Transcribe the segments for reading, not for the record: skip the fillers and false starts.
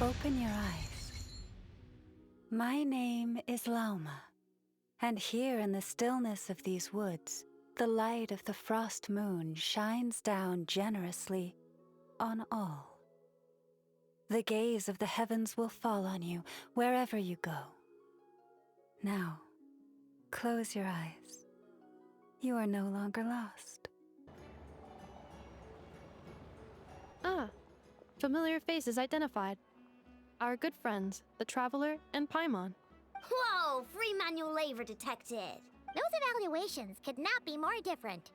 Open your eyes. My name is Lauma, and here in the stillness of these woods, the light of the frost moon shines down generously on all. The gaze of the heavens will fall on you wherever you go. Now, close your eyes. You are no longer lost. Ah, familiar faces identified. Our good friends, the Traveler and Paimon. Whoa! Free manual labor detected! Those evaluations could not be more different.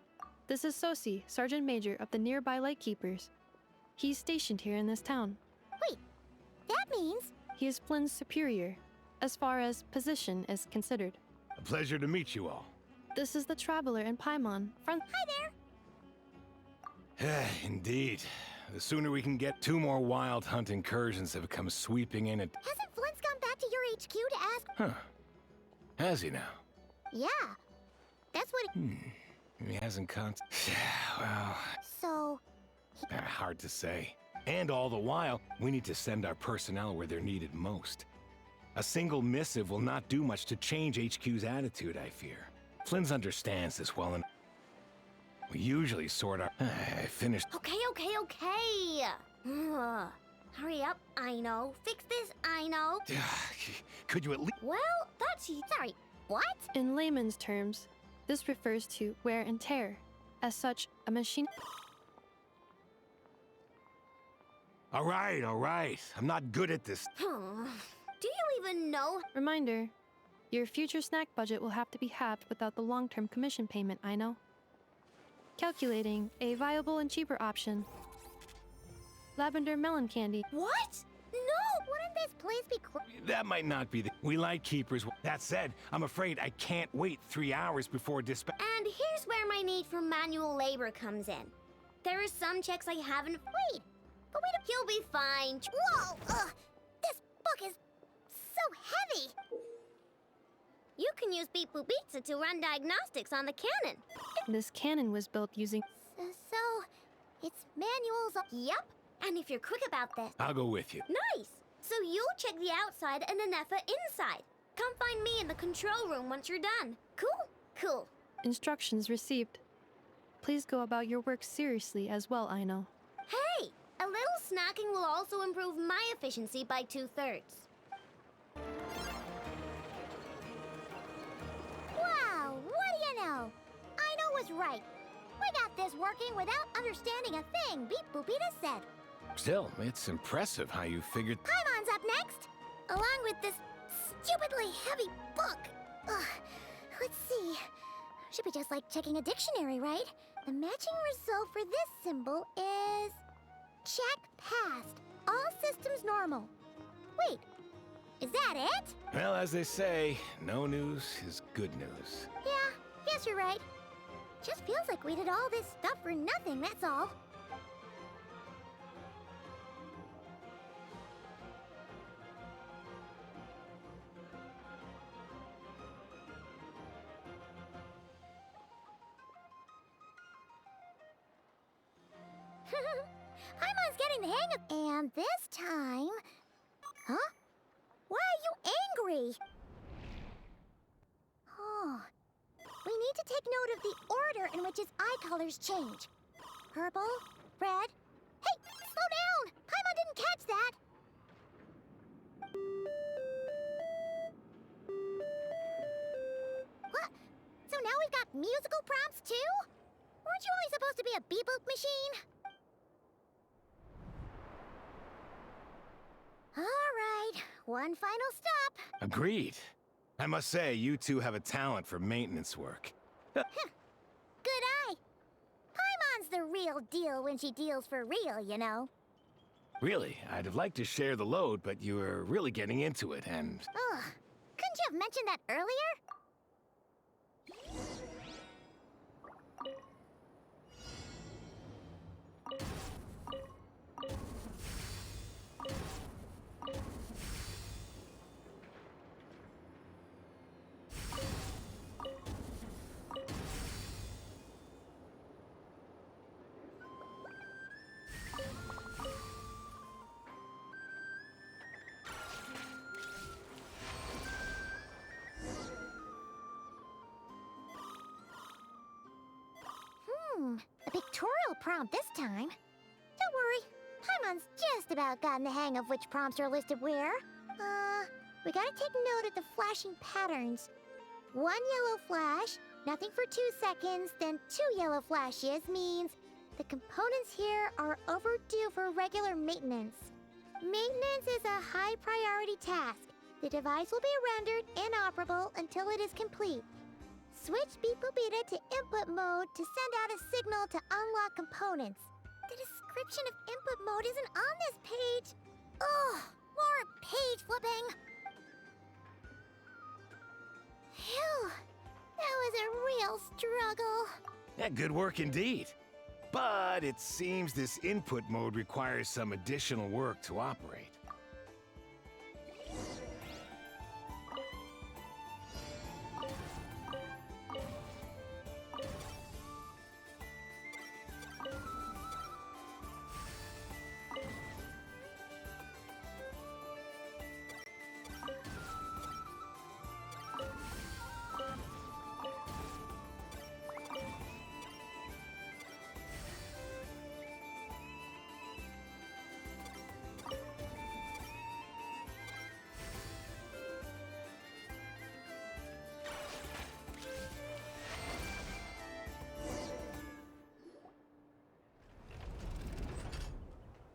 This is Sosi, Sergeant Major of the nearby Lightkeepers. He's stationed here in this town. Wait, that means... He is Flynn's superior, as far as position is considered. A pleasure to meet you all. This is the Traveler and Paimon, friend. Hi there! Indeed. The sooner we can get 2 more wild hunt incursions have come sweeping in and... Hasn't Flint's gone back to your HQ to ask... Huh. Has he now? Yeah. That's what... He hasn't well... So... Hard to say. And all the while, we need to send our personnel where they're needed most. A single missive will not do much to change HQ's attitude, I fear. Flynn's understands this well enough. We usually sort our... I finished... Okay. Hurry up, I know. Fix this, I know. Could you at least... Well, that's... Sorry, what? In layman's terms, this refers to wear and tear. As such, a machine... All right. I'm not good at this. Do you even know? Reminder, your future snack budget will have to be halved without the long-term commission payment, I know. Calculating a viable and cheaper option. Lavender melon candy. What? No! Wouldn't this place be That might not be the... We Lightkeepers... That said, I'm afraid I can't wait 3 hours before dispatch... And here's where my need for manual labor comes in. There are some checks I haven't... Wait! But wait, he'll be fine. Whoa! This book is so heavy! You can use Beep Boop Pizza to run diagnostics on the cannon. This cannon was built using... So, it's manuals... Yep. And if you're quick about this... I'll go with you. Nice! So you'll check the outside and the Nefer inside. Come find me in the control room once you're done. Cool. Instructions received. Please go about your work seriously as well, I know. Hey! A little snacking will also improve my efficiency by 2/3. Wow, what do you know? I know was right. We got this working without understanding a thing Beep Boopita said. Still, it's impressive how you figured... Paimon's up next, along with this stupidly heavy book. Ugh, let's see. Should be just like checking a dictionary, right? The matching result for this symbol is... Check passed. All systems normal. Wait, is that it? Well, as they say, no news is good news. Yeah, guess you're right. Just feels like we did all this stuff for nothing, that's all. Paimon's getting the hang of... And this time... Huh? Why are you angry? Oh. We need to take note of the order in which his eye colors change. Purple, red... Hey, slow down! Paimon didn't catch that! What? So now we've got musical prompts too? Weren't you only supposed to be a beep-boop machine? All right, one final stop. Agreed. I must say, you two have a talent for maintenance work. Good eye. Paimon's the real deal when she deals for real, you know. Really, I'd have liked to share the load, but you were really getting into it, and... Ugh, couldn't you have mentioned that earlier? prompt this time. Don't worry, Paimon's just about gotten the hang of which prompts are listed where. We gotta take note of the flashing patterns. 1 yellow flash, nothing for 2 seconds, then 2 yellow flashes means the components here are overdue for regular maintenance. Maintenance is a high priority task. The device will be rendered inoperable until it is complete. Switch Beep Boopita to input mode to send out a signal to unlock components. The description of input mode isn't on this page. Ugh, more page flipping. Phew, that was a real struggle. Yeah, good work indeed. But it seems this input mode requires some additional work to operate.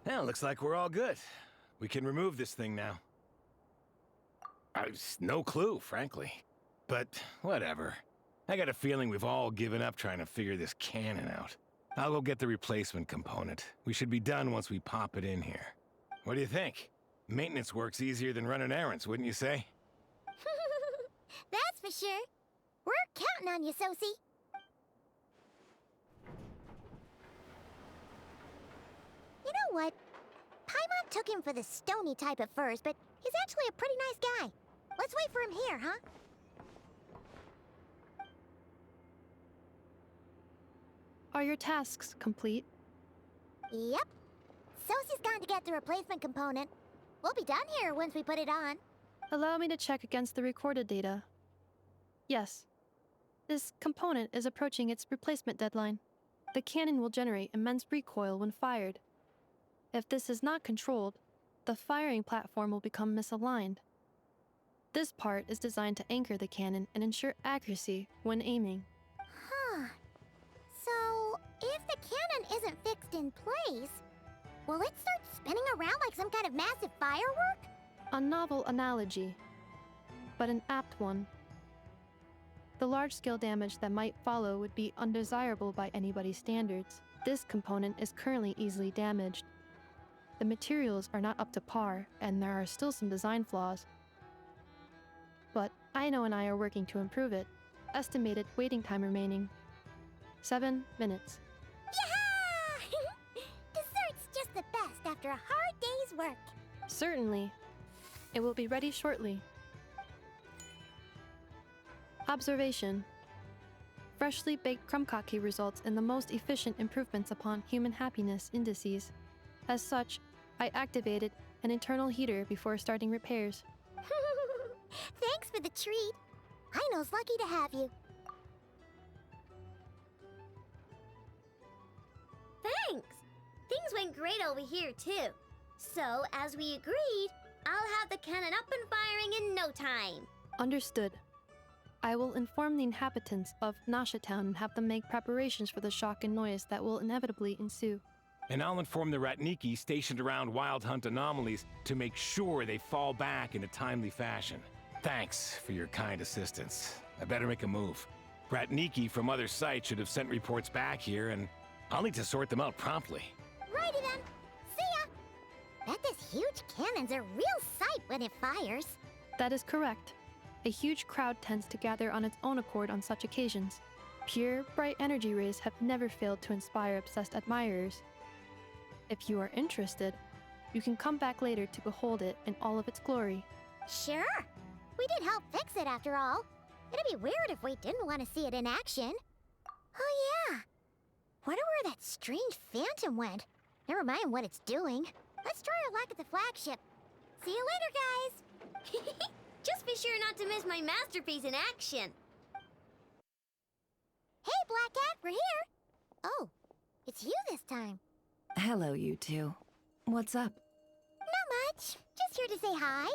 Well, looks like we're all good. We can remove this thing now. I've no clue, frankly. But whatever. I got a feeling we've all given up trying to figure this cannon out. I'll go get the replacement component. We should be done once we pop it in here. What do you think? Maintenance work's easier than running errands, wouldn't you say? That's for sure. We're counting on you, Sosie. You know what? Paimon took him for the stony type at first, but he's actually a pretty nice guy. Let's wait for him here, huh? Are your tasks complete? Yep. Sosie's gone to get the replacement component. We'll be done here once we put it on. Allow me to check against the recorded data. Yes. This component is approaching its replacement deadline. The cannon will generate immense recoil when fired. If this is not controlled, the firing platform will become misaligned. This part is designed to anchor the cannon and ensure accuracy when aiming. Huh. So, if the cannon isn't fixed in place, will it start spinning around like some kind of massive firework? A novel analogy, but an apt one. The large-scale damage that might follow would be undesirable by anybody's standards. This component is currently easily damaged. The materials are not up to par, and there are still some design flaws. But Aino and I are working to improve it. Estimated waiting time remaining: 7 minutes. Yeah! Dessert's just the best after a hard day's work. Certainly. It will be ready shortly. Observation. Freshly baked krumkake results in the most efficient improvements upon human happiness indices. As such, I activated an internal heater before starting repairs. Thanks for the treat. Aino's lucky to have you. Thanks! Things went great over here, too. So, as we agreed, I'll have the cannon up and firing in no time. Understood. I will inform the inhabitants of Nasha Town and have them make preparations for the shock and noise that will inevitably ensue. And I'll inform the Ratniki stationed around Wild Hunt anomalies to make sure they fall back in a timely fashion. Thanks for your kind assistance. I better make a move. Ratniki from other sites should have sent reports back here, and I'll need to sort them out promptly. Righty then. See ya! Bet this huge cannon's a real sight when it fires. That is correct. A huge crowd tends to gather on its own accord on such occasions. Pure, bright energy rays have never failed to inspire obsessed admirers. If you are interested, you can come back later to behold it in all of its glory. Sure. We did help fix it after all. It'd be weird if we didn't want to see it in action. Oh yeah. Wonder where that strange phantom went. Never mind what it's doing. Let's try our luck at the flagship. See you later, guys. Just be sure not to miss my masterpiece in action. Hey, Black Cat, we're here. Oh, it it's you this time. Hello, you two. What's up? Not much. Just here to say hi.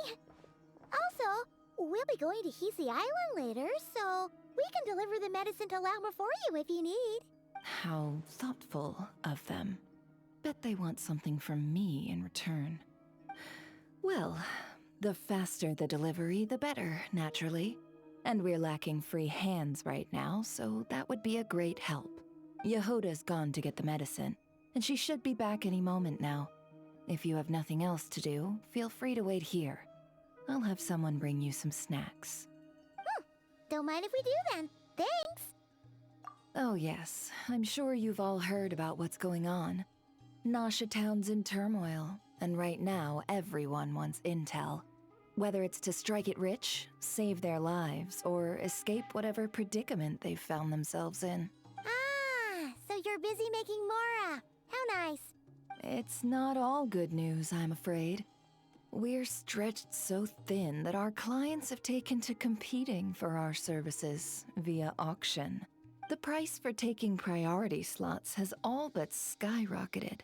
Also, we'll be going to Hisi Island later, so we can deliver the medicine to Lauma for you if you need. How thoughtful of them. Bet they want something from me in return. Well, the faster the delivery, the better, naturally. And we're lacking free hands right now, so that would be a great help. Yehoda's gone to get the medicine, and she should be back any moment now. If you have nothing else to do, feel free to wait here. I'll have someone bring you some snacks. Don't mind if we do then. Thanks. Oh yes, I'm sure you've all heard about what's going on. Nasha Town's in turmoil, and right now everyone wants intel. Whether it's to strike it rich, save their lives, or escape whatever predicament they've found themselves in. Ah, so you're busy making Mora. How nice. It's not all good news, I'm afraid. We're stretched so thin that our clients have taken to competing for our services via auction. The price for taking priority slots has all but skyrocketed.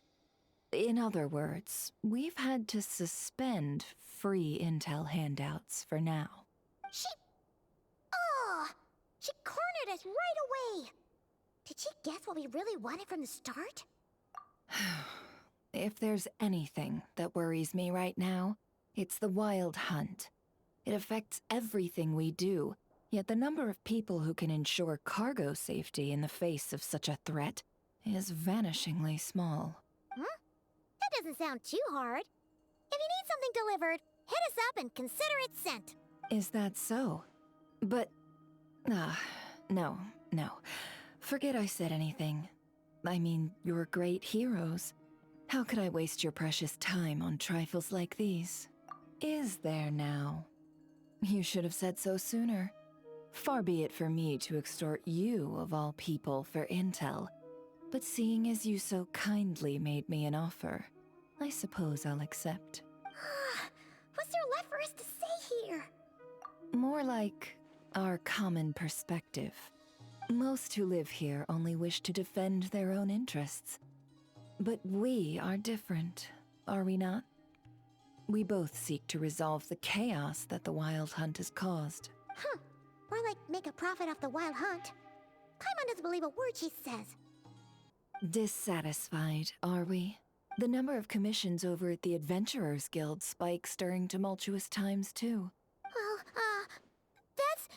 In other words, we've had to suspend free intel handouts for now. She cornered us right away. Did she guess what we really wanted from the start? If there's anything that worries me right now, it's the Wild Hunt. It affects everything we do, yet the number of people who can ensure cargo safety in the face of such a threat is vanishingly small. That doesn't sound too hard. If you need something delivered, hit us up and consider it sent. Is that so? But... no. Forget I said anything. I mean, you're great heroes. How could I waste your precious time on trifles like these? Is there now? You should have said so sooner. Far be it for me to extort you, of all people, for intel. But seeing as you so kindly made me an offer, I suppose I'll accept. What's there left for us to say here? More like our common perspective. Most who live here only wish to defend their own interests. But we are different, are we not? We both seek to resolve the chaos that the Wild Hunt has caused. Or like make a profit off the Wild Hunt. Paimon doesn't believe a word she says. Dissatisfied, are we? The number of commissions over at the Adventurers Guild spikes during tumultuous times, too. Well, that's...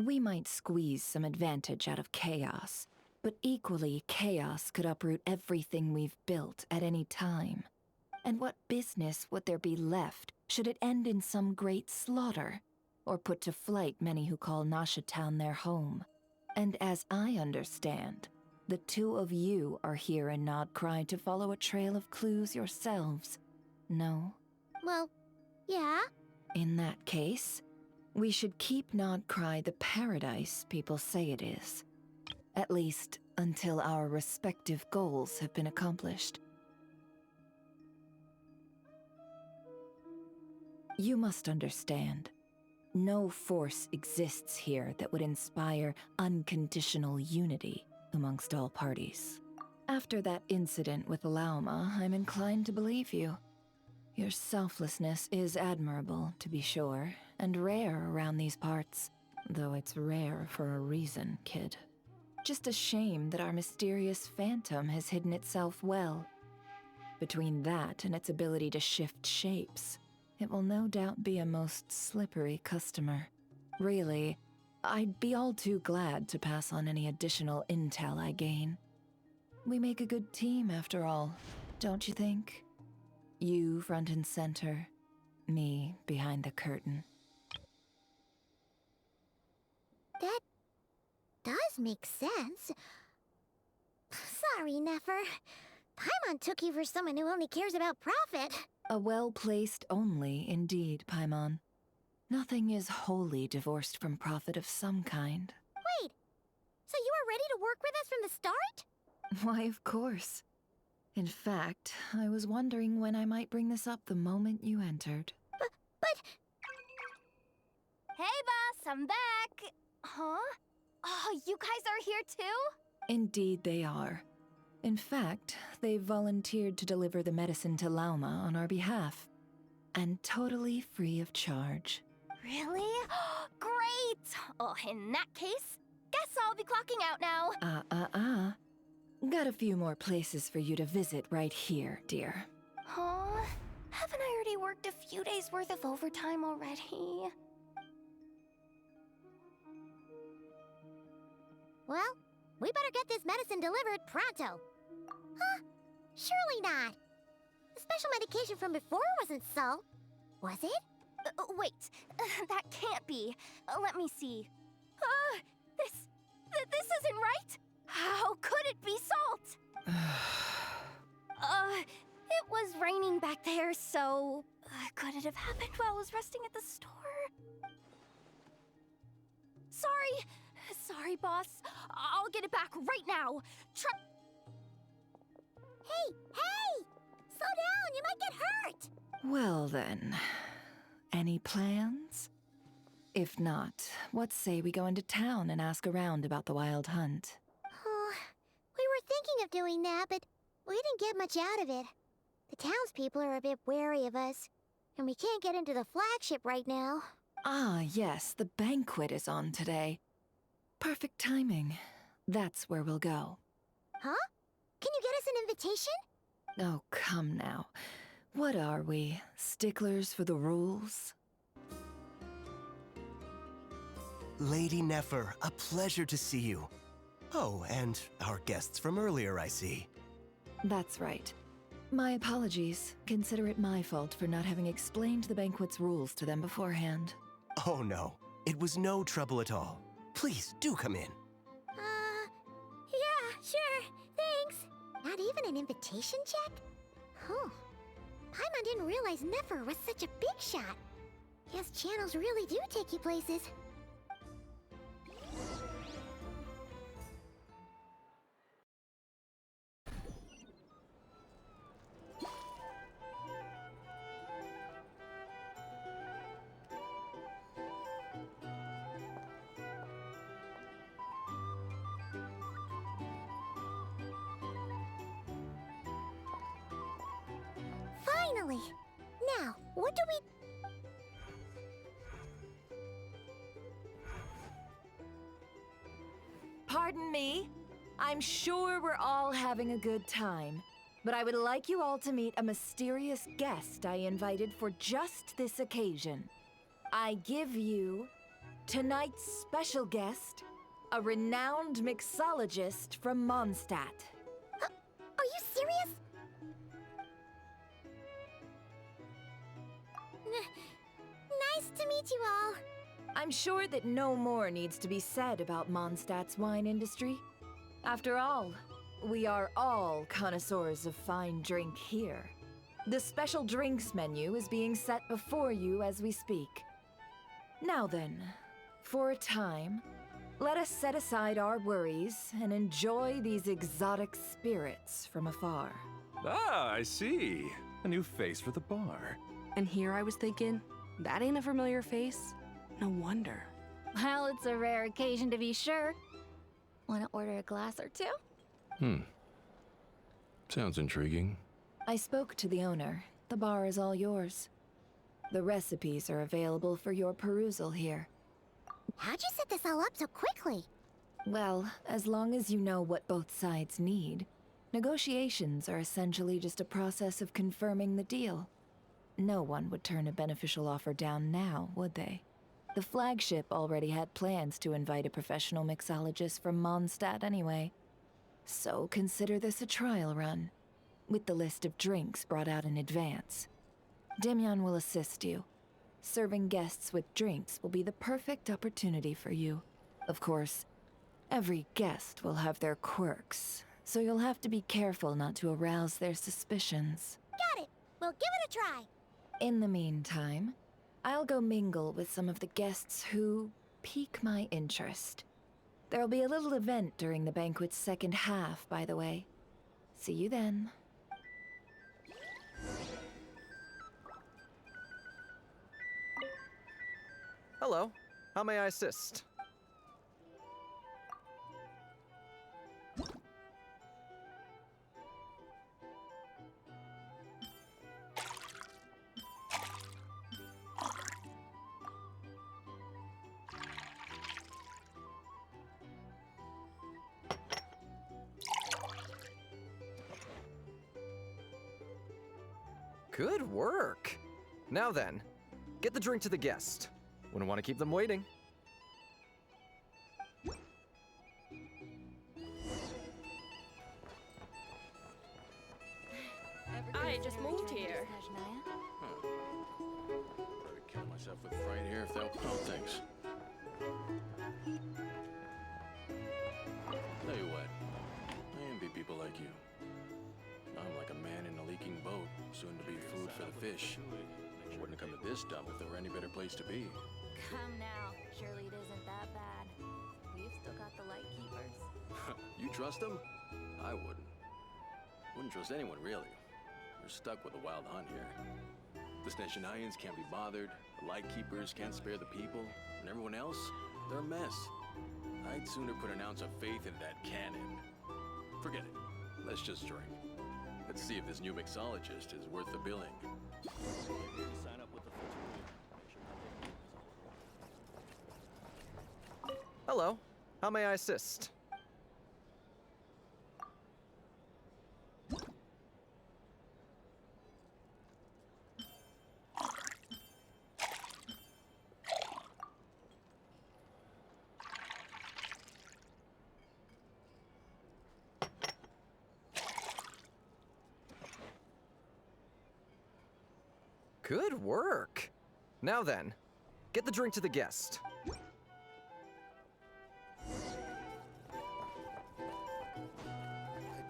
We might squeeze some advantage out of chaos, but equally, chaos could uproot everything we've built at any time. And what business would there be left should it end in some great slaughter, or put to flight many who call Nasha Town their home? And as I understand, the two of you are here in Nodcry to follow a trail of clues yourselves, no? Well, yeah. In that case, we should keep Nodcry the paradise people say it is. At least, until our respective goals have been accomplished. You must understand, no force exists here that would inspire unconditional unity amongst all parties. After that incident with Lauma, I'm inclined to believe you. Your selflessness is admirable, to be sure, and rare around these parts. Though it's rare for a reason, kid. Just a shame that our mysterious phantom has hidden itself well. Between that and its ability to shift shapes, it will no doubt be a most slippery customer. Really, I'd be all too glad to pass on any additional intel I gain. We make a good team, after all, don't you think? You front and center, me behind the curtain. That does make sense. Sorry, Nefer. Paimon took you for someone who only cares about profit. A well-placed only, indeed, Paimon. Nothing is wholly divorced from profit of some kind. Wait, so you were ready to work with us from the start? Why, of course. In fact, I was wondering when I might bring this up the moment you entered. But... Hey, boss, I'm back! Huh? Oh, you guys are here too? Indeed they are. In fact, they've volunteered to deliver the medicine to Lauma on our behalf. And totally free of charge. Really? Great! Oh, in that case, guess I'll be clocking out now. Got a few more places for you to visit right here, dear. Huh? Haven't I already worked a few days worth of overtime already? Well, we better get this medicine delivered pronto. Huh? Surely not. The special medication from before wasn't salt, was it? Wait, that can't be. Let me see. This isn't right. How could it be salt? It was raining back there, so could it have happened while I was resting at the store? Sorry, boss. I'll get it back right now. Hey! Slow down, you might get hurt! Well then, any plans? If not, what say we go into town and ask around about the wild hunt? Oh, we were thinking of doing that, but we didn't get much out of it. The townspeople are a bit wary of us, and we can't get into the flagship right now. Ah, yes, the banquet is on today. Perfect timing. That's where we'll go. Huh? Can you get us an invitation? Oh, come now. What are we, sticklers for the rules? Lady Nefer, a pleasure to see you. Oh, and our guests from earlier, I see. That's right. My apologies. Consider it my fault for not having explained the banquet's rules to them beforehand. Oh no, it was no trouble at all. Please, do come in. Yeah, sure, thanks. Not even an invitation check? Huh. Paimon didn't realize Nefer was such a big shot. Yes, channels really do take you places. Finally! Now, what do we... Pardon me. I'm sure we're all having a good time, but I would like you all to meet a mysterious guest I invited for just this occasion. I give you tonight's special guest, a renowned mixologist from Mondstadt. Are you serious? Nice to meet you all. I'm sure that no more needs to be said about Mondstadt's wine industry. After all, we are all connoisseurs of fine drink here. The special drinks menu is being set before you as we speak. Now then, for a time, let us set aside our worries and enjoy these exotic spirits from afar. Ah, I see. A new face for the bar. And here I was thinking, that ain't a familiar face. No wonder. Well, it's a rare occasion to be sure. Wanna order a glass or two? Sounds intriguing. I spoke to the owner. The bar is all yours. The recipes are available for your perusal here. How'd you set this all up so quickly? Well, as long as you know what both sides need, negotiations are essentially just a process of confirming the deal. No one would turn a beneficial offer down now, would they? The flagship already had plans to invite a professional mixologist from Mondstadt anyway. So consider this a trial run, with the list of drinks brought out in advance. Demyon will assist you. Serving guests with drinks will be the perfect opportunity for you. Of course, every guest will have their quirks, so you'll have to be careful not to arouse their suspicions. Got it. We'll give it a try. In the meantime, I'll go mingle with some of the guests who pique my interest. There'll be a little event during the banquet's second half, by the way. See you then. Hello. How may I assist? Good work. Now then, get the drink to the guest. Wouldn't want to keep them waiting. I just moved here. Better kill myself with fright here if they'll know things. Tell you what, I envy people like you. I'm like a man in a leaking boat, soon to be food for the fish. I wouldn't have come to this dump if there were any better place to be. Come now, surely it isn't that bad. We've still got the light keepers. You trust them? I wouldn't. Wouldn't trust anyone, really. We're stuck with a wild hunt here. The Snezhnayans can't be bothered, the Lightkeepers can't spare the people, and everyone else, they're a mess. I'd sooner put an ounce of faith into that cannon. Forget it. Let's just drink. Let's see if this new mixologist is worth the billing. Hello. How may I assist? Good work. Now then, get the drink to the guest. I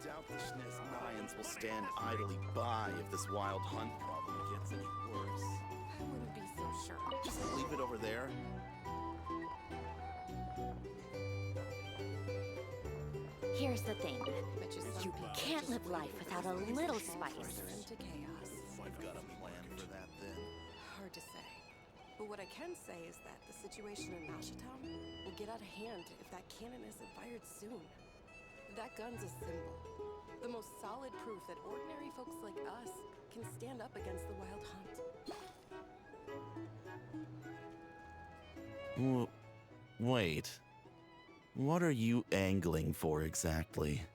doubt the Snezhnayans will stand idly by if this wild hunt problem gets any worse. I wouldn't be so sure. Just leave it over there. Here's the thing. You can't live life without a little spice. I've got a plan for that then. Hard to say. But what I can say is that the situation in Mashatown will get out of hand if that cannon isn't fired soon. That gun's a symbol. The most solid proof that ordinary folks like us can stand up against the wild hunt. Wait. What are you angling for exactly?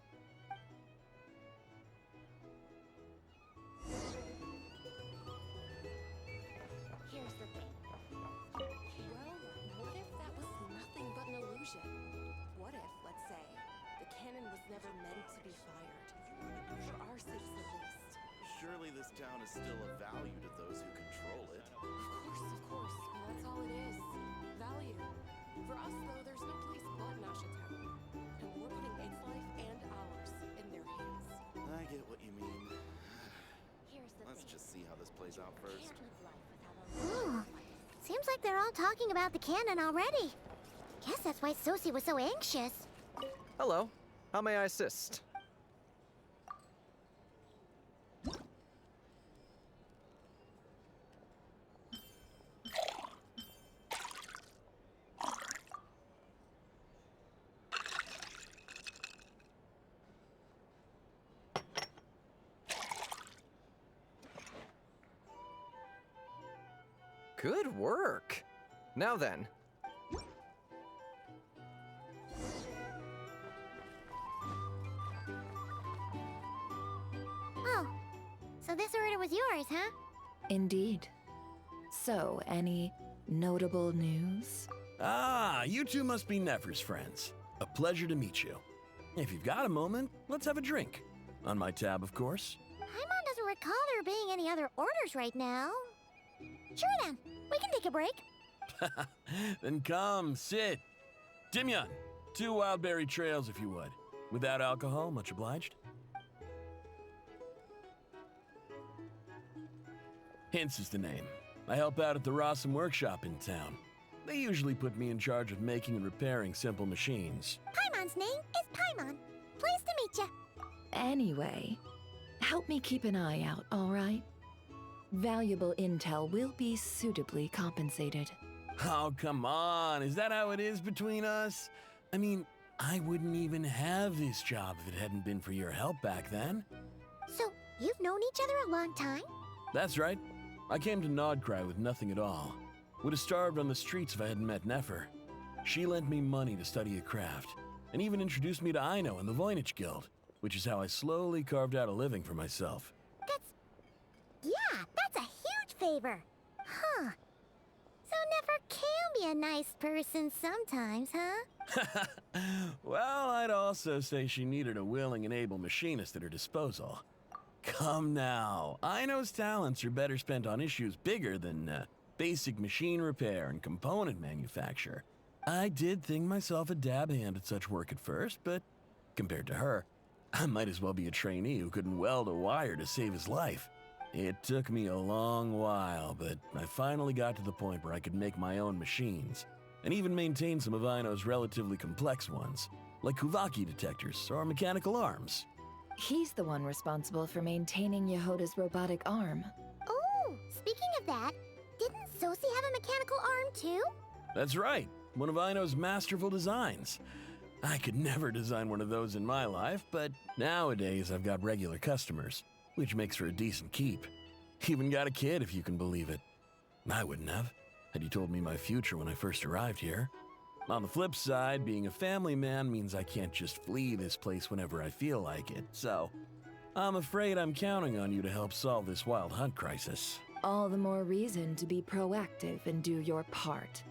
Here's the thing. Well, what if that was nothing but an illusion? What if, let's say, the cannon was never meant to be fired? For our sakes at least. Surely this town is still of value to those who control it. Of course. And that's all it is. Value. For us, though, there's no place but Mashatown. And we're putting its life and ours in their hands. I get what you mean. Here's the Let's thing. just see how this plays out first. Can't live life without a Ooh, seems like they're all talking about the cannon already. Guess that's why Sosie was so anxious. Hello. How may I assist? Good work. Now then. Oh, so this order was yours, huh? Indeed. So, any notable news? Ah, you two must be Nefer's friends. A pleasure to meet you. If you've got a moment, let's have a drink. On my tab, of course. Paimon doesn't recall there being any other orders right now. Sure then, we can take a break. Then come, sit. Dimyon, 2 wildberry trails if you would. Without alcohol, much obliged. Hints is the name. I help out at the Rossum workshop in town. They usually put me in charge of making and repairing simple machines. Paimon's name is Paimon. Pleased to meet ya. Anyway, help me keep an eye out, all right? Valuable intel will be suitably compensated. Oh, come on. Is that how it is between us? I mean, I wouldn't even have this job if it hadn't been for your help back then. So, you've known each other a long time? That's right. I came to Nodcry with nothing at all. Would have starved on the streets if I hadn't met Nefer. She lent me money to study a craft, and even introduced me to Aino and the Voynich Guild, which is how I slowly carved out a living for myself. Yeah, favor. Huh. So Nefer can be a nice person sometimes, huh? Well, I'd also say she needed a willing and able machinist at her disposal. Come now, Aino's talents are better spent on issues bigger than basic machine repair and component manufacture. I did think myself a dab hand at such work at first, but compared to her, I might as well be a trainee who couldn't weld a wire to save his life. It took me a long while, but I finally got to the point where I could make my own machines, and even maintain some of Aino's relatively complex ones, like Kuvaki detectors or mechanical arms. He's the one responsible for maintaining Yehoda's robotic arm. Oh, speaking of that, didn't Sosi have a mechanical arm too? That's right, one of Aino's masterful designs. I could never design one of those in my life, but nowadays I've got regular customers, which makes for a decent keep. Even got a kid, if you can believe it. I wouldn't have, had you told me my future when I first arrived here. On the flip side, being a family man means I can't just flee this place whenever I feel like it, so I'm afraid I'm counting on you to help solve this wild hunt crisis. All the more reason to be proactive and do your part.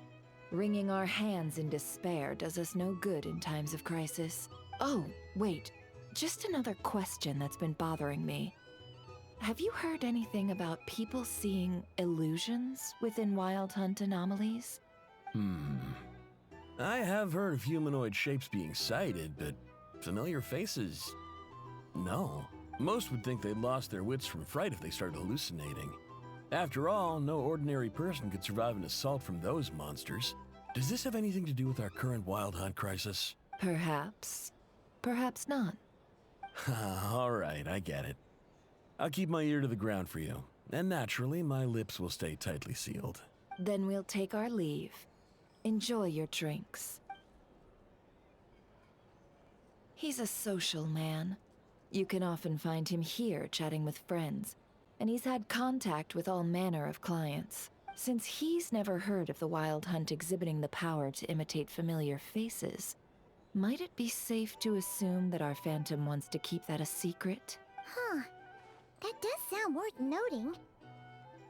Wringing our hands in despair does us no good in times of crisis. Oh, wait. Just another question that's been bothering me. Have you heard anything about people seeing illusions within Wild Hunt anomalies? I have heard of humanoid shapes being sighted, but familiar faces? No. Most would think they'd lost their wits from fright if they started hallucinating. After all, no ordinary person could survive an assault from those monsters. Does this have anything to do with our current Wild Hunt crisis? Perhaps. Perhaps not. All right, I get it. I'll keep my ear to the ground for you, and naturally, my lips will stay tightly sealed. Then we'll take our leave. Enjoy your drinks. He's a social man. You can often find him here chatting with friends, and he's had contact with all manner of clients. Since he's never heard of the Wild Hunt exhibiting the power to imitate familiar faces, might it be safe to assume that our Phantom wants to keep that a secret? Huh. That does sound worth noting.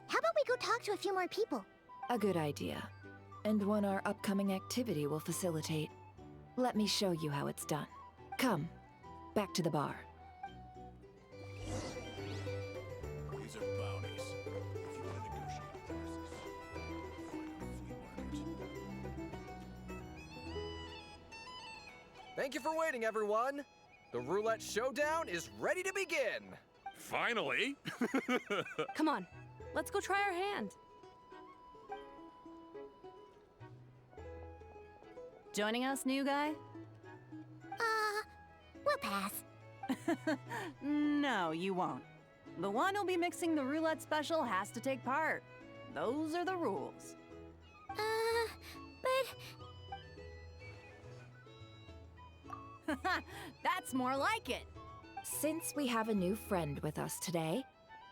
How about we go talk to a few more people? A good idea. And one our upcoming activity will facilitate. Let me show you how it's done. Come, back to the bar. These are bounties. If you want to negotiate prices, Thank you for waiting, everyone. The roulette showdown is ready to begin. Finally! Come on, let's go try our hand. Joining us, new guy? We'll pass. No, you won't. The one who'll be mixing the roulette special has to take part. Those are the rules. But... That's more like it. Since we have a new friend with us today,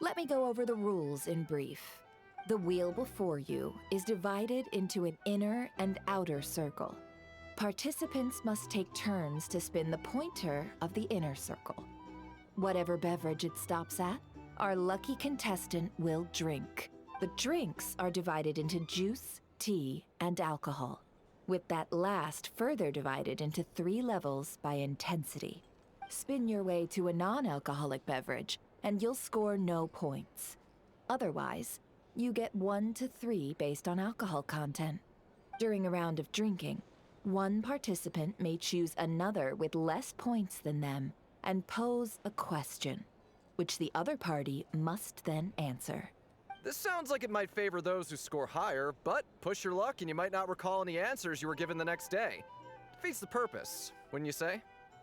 let me go over the rules in brief. The wheel before you is divided into an inner and outer circle. Participants must take turns to spin the pointer of the inner circle. Whatever beverage it stops at, our lucky contestant will drink. The drinks are divided into juice, tea, and alcohol, with that last further divided into 3 levels by intensity. Spin your way to a non-alcoholic beverage, and you'll score no points. Otherwise, you get 1 to 3 based on alcohol content. During a round of drinking, one participant may choose another with less points than them and pose a question, which the other party must then answer. This sounds like it might favor those who score higher, but push your luck and you might not recall any answers you were given the next day. Defeats the purpose, wouldn't you say?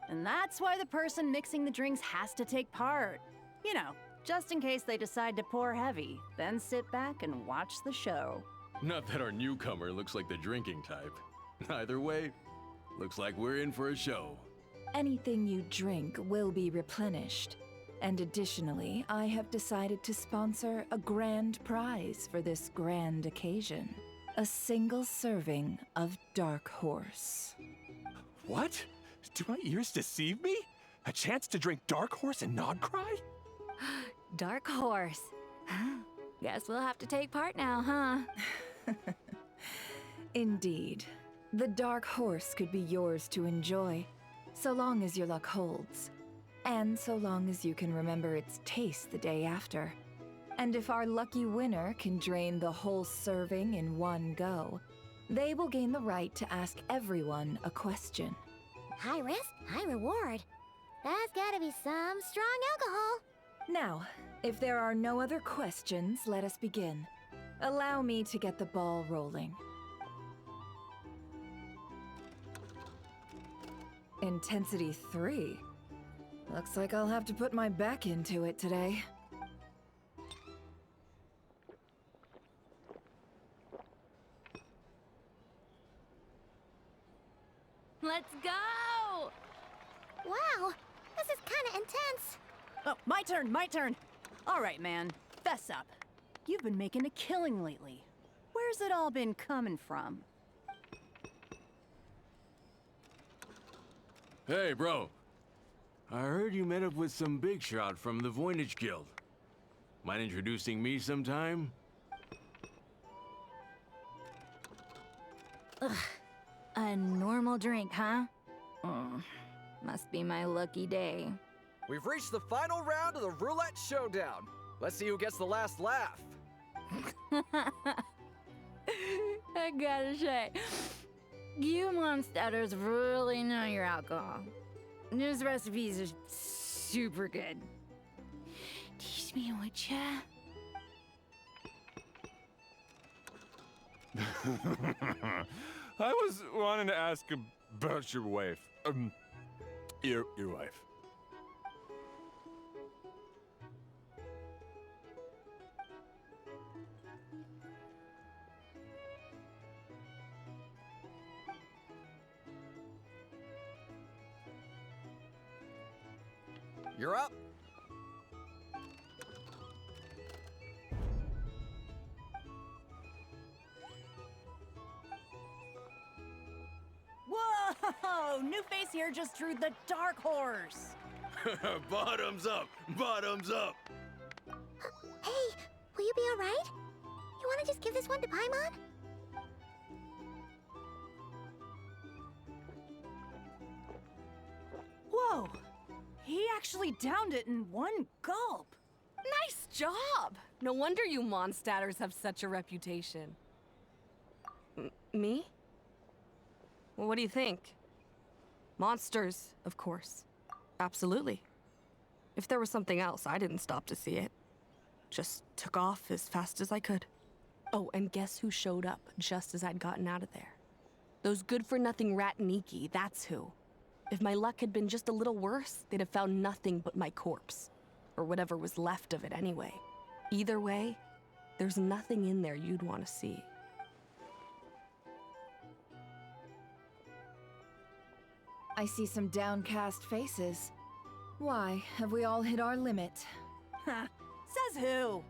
And that's why the person mixing the drinks has to take part. You know, just in case they decide to pour heavy, then sit back and watch the show. Not that our newcomer looks like the drinking type. Either way, looks like we're in for a show. Anything you drink will be replenished. And additionally, I have decided to sponsor a grand prize for this grand occasion. A single serving of Dark Horse. What? Do my ears deceive me? A chance to drink Dark Horse and not cry? Dark Horse. Guess we'll have to take part now, huh? Indeed. The dark horse could be yours to enjoy, so long as your luck holds. And so long as you can remember its taste the day after. And if our lucky winner can drain the whole serving in one go, they will gain the right to ask everyone a question. High risk, high reward. That's gotta be some strong alcohol. Now, if there are no other questions, let us begin. Allow me to get the ball rolling. Intensity 3. Looks like I'll have to put my back into it today. Let's go! Wow, this is kinda intense. Oh, my turn. All right, man, fess up. You've been making a killing lately. Where's it all been coming from? Hey, bro. I heard you met up with some big shot from the Voynich Guild. Mind introducing me sometime? Ugh. A normal drink, huh? Must be my lucky day. We've reached the final round of the roulette showdown. Let's see who gets the last laugh. I gotta say, you monsters really know your alcohol. These recipes are super good. Teach me, would ya? I was wanting to ask about your wife. Your wife. You're up. Whoa! New face here just drew the dark horse. Bottoms up! Bottoms up! Hey, will you be alright? You wanna just give this one to Paimon? Whoa! He actually downed it in one gulp. Nice job! No wonder you Mondstadters have such a reputation. Me? Well, what do you think? Monsters, of course. Absolutely. If there was something else, I didn't stop to see it. Just took off as fast as I could. Oh, and guess who showed up just as I'd gotten out of there? Those good-for-nothing Rataniki, that's who. If my luck had been just a little worse, they'd have found nothing but my corpse. Or whatever was left of it anyway. Either way, there's nothing in there you'd want to see. I see some downcast faces. Why, have we all hit our limit? Says who?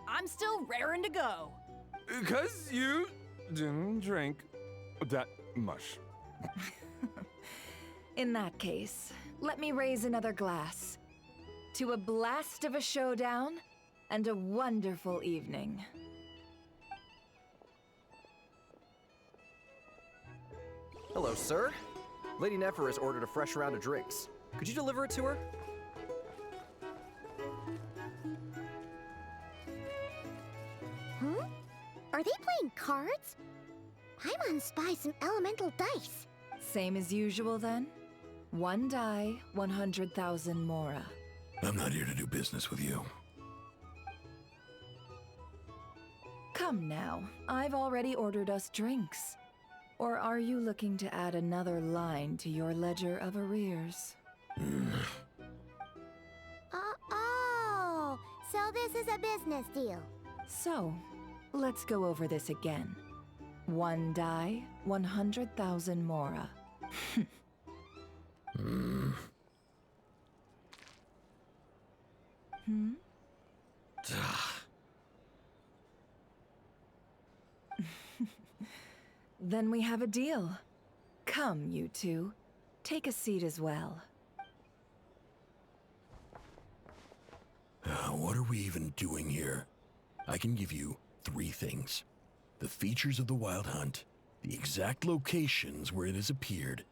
I'm still raring to go. 'Cause you didn't drink that much. In that case, let me raise another glass. To a blast of a showdown and a wonderful evening. Hello, sir. Lady Nefer has ordered a fresh round of drinks. Could you deliver it to her? Huh? Are they playing cards? Paimon spies some elemental dice. Same as usual then? One die, 100,000 mora. I'm not here to do business with you. Come now, I've already ordered us drinks. Or are you looking to add another line to your ledger of arrears? Oh, so this is a business deal. So, let's go over this again. One die, 100,000 mora. Then we have a deal. Come, you two. Take a seat as well. What are we even doing here? I can give you 3 things. The features of the Wild Hunt, the exact locations where it has appeared,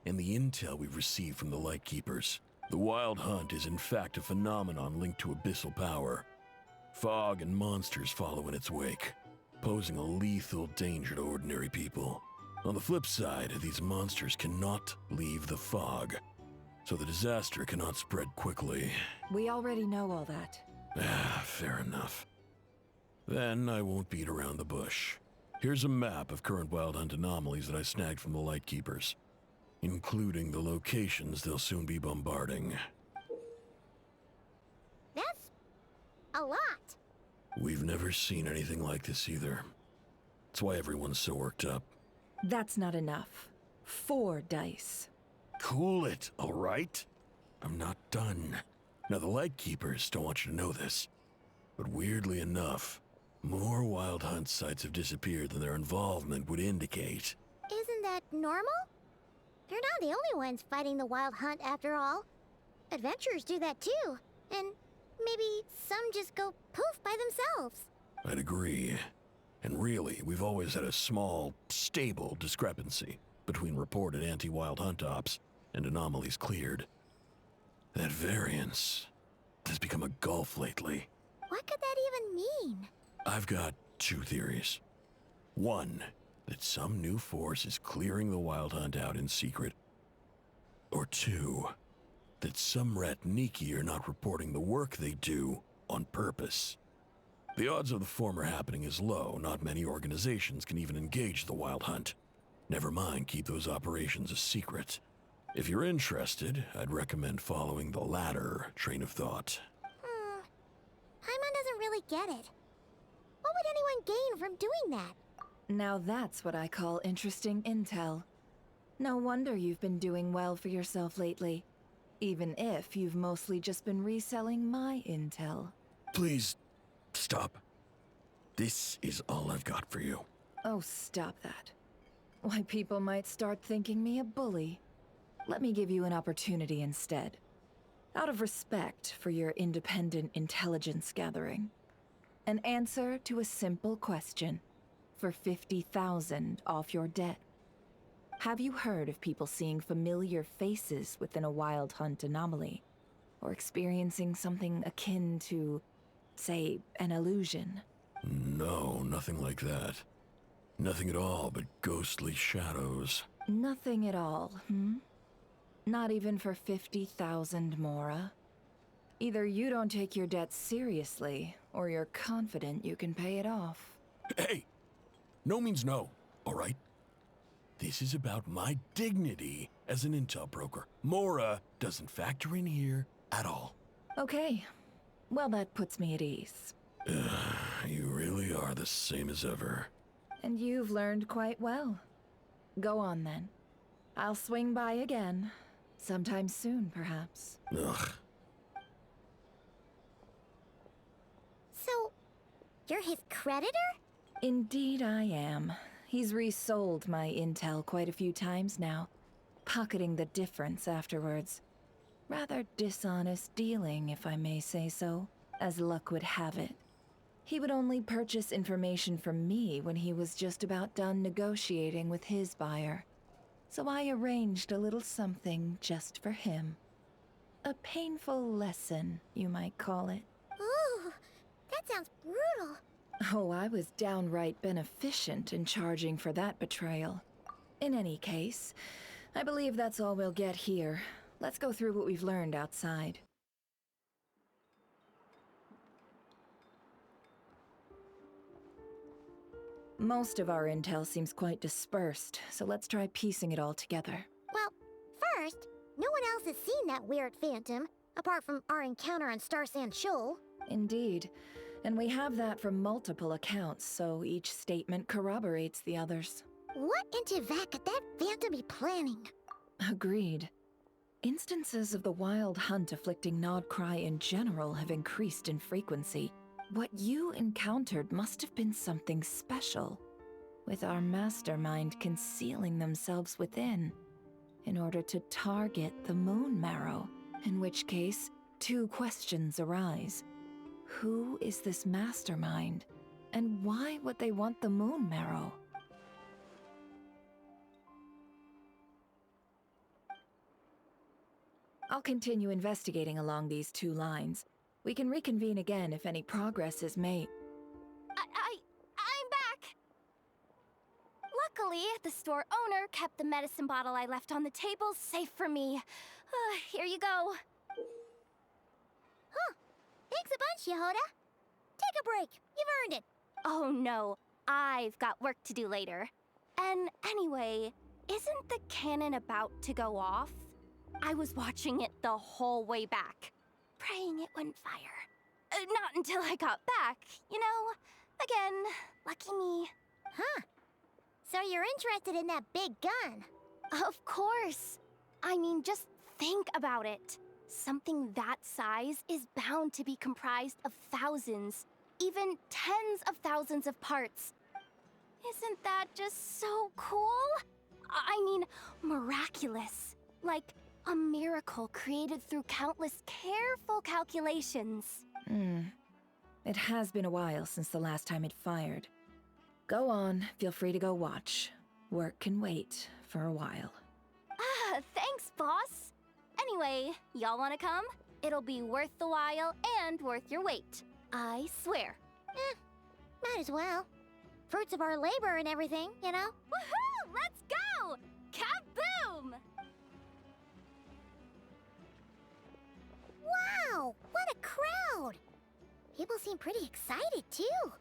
and the intel we've received from the Lightkeepers. The Wild Hunt is in fact a phenomenon linked to abyssal power. Fog and monsters follow in its wake, posing a lethal danger to ordinary people. On the flip side, these monsters cannot leave the fog, so the disaster cannot spread quickly. We already know all that. Fair enough. Then I won't beat around the bush. Here's a map of current Wild Hunt anomalies that I snagged from the Lightkeepers, including the locations they'll soon be bombarding. That's a lot. We've never seen anything like this either. That's why everyone's so worked up. That's not enough. 4 dice. Cool it, all right? I'm not done. Now, the Lightkeepers don't want you to know this, but weirdly enough, more Wild Hunt sites have disappeared than their involvement would indicate. Isn't that normal? They're not the only ones fighting the Wild Hunt after all. Adventurers do that too, and maybe some just go poof by themselves. I'd agree. And really, we've always had a small, stable discrepancy between reported anti-Wild Hunt ops and anomalies cleared. That variance has become a gulf lately. What could that even mean? I've got 2 theories. One, that some new force is clearing the Wild Hunt out in secret. Or 2, that some Ratniki are not reporting the work they do on purpose. The odds of the former happening is low. Not many organizations can even engage the Wild Hunt. Never mind keep those operations a secret. If you're interested, I'd recommend following the latter train of thought. Paimon doesn't really get it. What would anyone gain from doing that? Now that's what I call interesting intel. No wonder you've been doing well for yourself lately. Even if you've mostly just been reselling my intel. Please, stop. This is all I've got for you. Oh, stop that. Why, people might start thinking me a bully. Let me give you an opportunity instead. Out of respect for your independent intelligence gathering. An answer to a simple question for 50,000 off your debt. Have you heard of people seeing familiar faces within a Wild Hunt anomaly? Or experiencing something akin to, say, an illusion? No, nothing like that. Nothing at all but ghostly shadows. Nothing at all, hmm? Not even for 50,000 Mora? Either you don't take your debt seriously, or you're confident you can pay it off. Hey! No means no, all right? This is about my dignity as an intel broker. Mora doesn't factor in here at all. Okay. Well, that puts me at ease. You really are the same as ever. And you've learned quite well. Go on, then. I'll swing by again. Sometime soon, perhaps. Ugh. So, you're his creditor? Indeed I am. He's resold my intel quite a few times now, pocketing the difference afterwards. Rather dishonest dealing, if I may say so, as luck would have it. He would only purchase information from me when he was just about done negotiating with his buyer. So I arranged a little something just for him. A painful lesson, you might call it. Ooh, that sounds brutal. Oh, I was downright beneficent in charging for that betrayal. In any case, I believe that's all we'll get here. Let's go through what we've learned outside. Most of our intel seems quite dispersed, so let's try piecing it all together. Well, first, no one else has seen that weird phantom, apart from our encounter on Star Sand Shoal. Indeed. And we have that from multiple accounts, so each statement corroborates the others. What in Teyvat could that phantom be planning? Agreed. Instances of the Wild Hunt afflicting Nodcry in general have increased in frequency. What you encountered must have been something special, with our mastermind concealing themselves within, in order to target the Moon Marrow, in which case, 2 questions arise. Who is this mastermind? And why would they want the moon marrow? I'll continue investigating along these two lines. We can reconvene again if any progress is made. I'm back! Luckily, the store owner kept the medicine bottle I left on the table safe for me. Here you go. Huh. Thanks a bunch, Yehoda. Take a break. You've earned it. Oh no, I've got work to do later. And anyway, isn't the cannon about to go off? I was watching it the whole way back, praying it wouldn't fire. Not until I got back, you know? Again, lucky me. Huh. So you're interested in that big gun? Of course. I mean, just think about it. Something that size is bound to be comprised of thousands, even tens of thousands of parts. Isn't that just so cool? I mean, miraculous. Like a miracle created through countless careful calculations. It has been a while since the last time it fired. Go on, feel free to go watch. Work can wait for a while. Thanks, boss. Anyway, y'all wanna come? It'll be worth the while and worth your wait. I swear. Might as well. Fruits of our labor and everything, you know? Woohoo! Let's go! Kaboom! Wow! What a crowd! People seem pretty excited, too.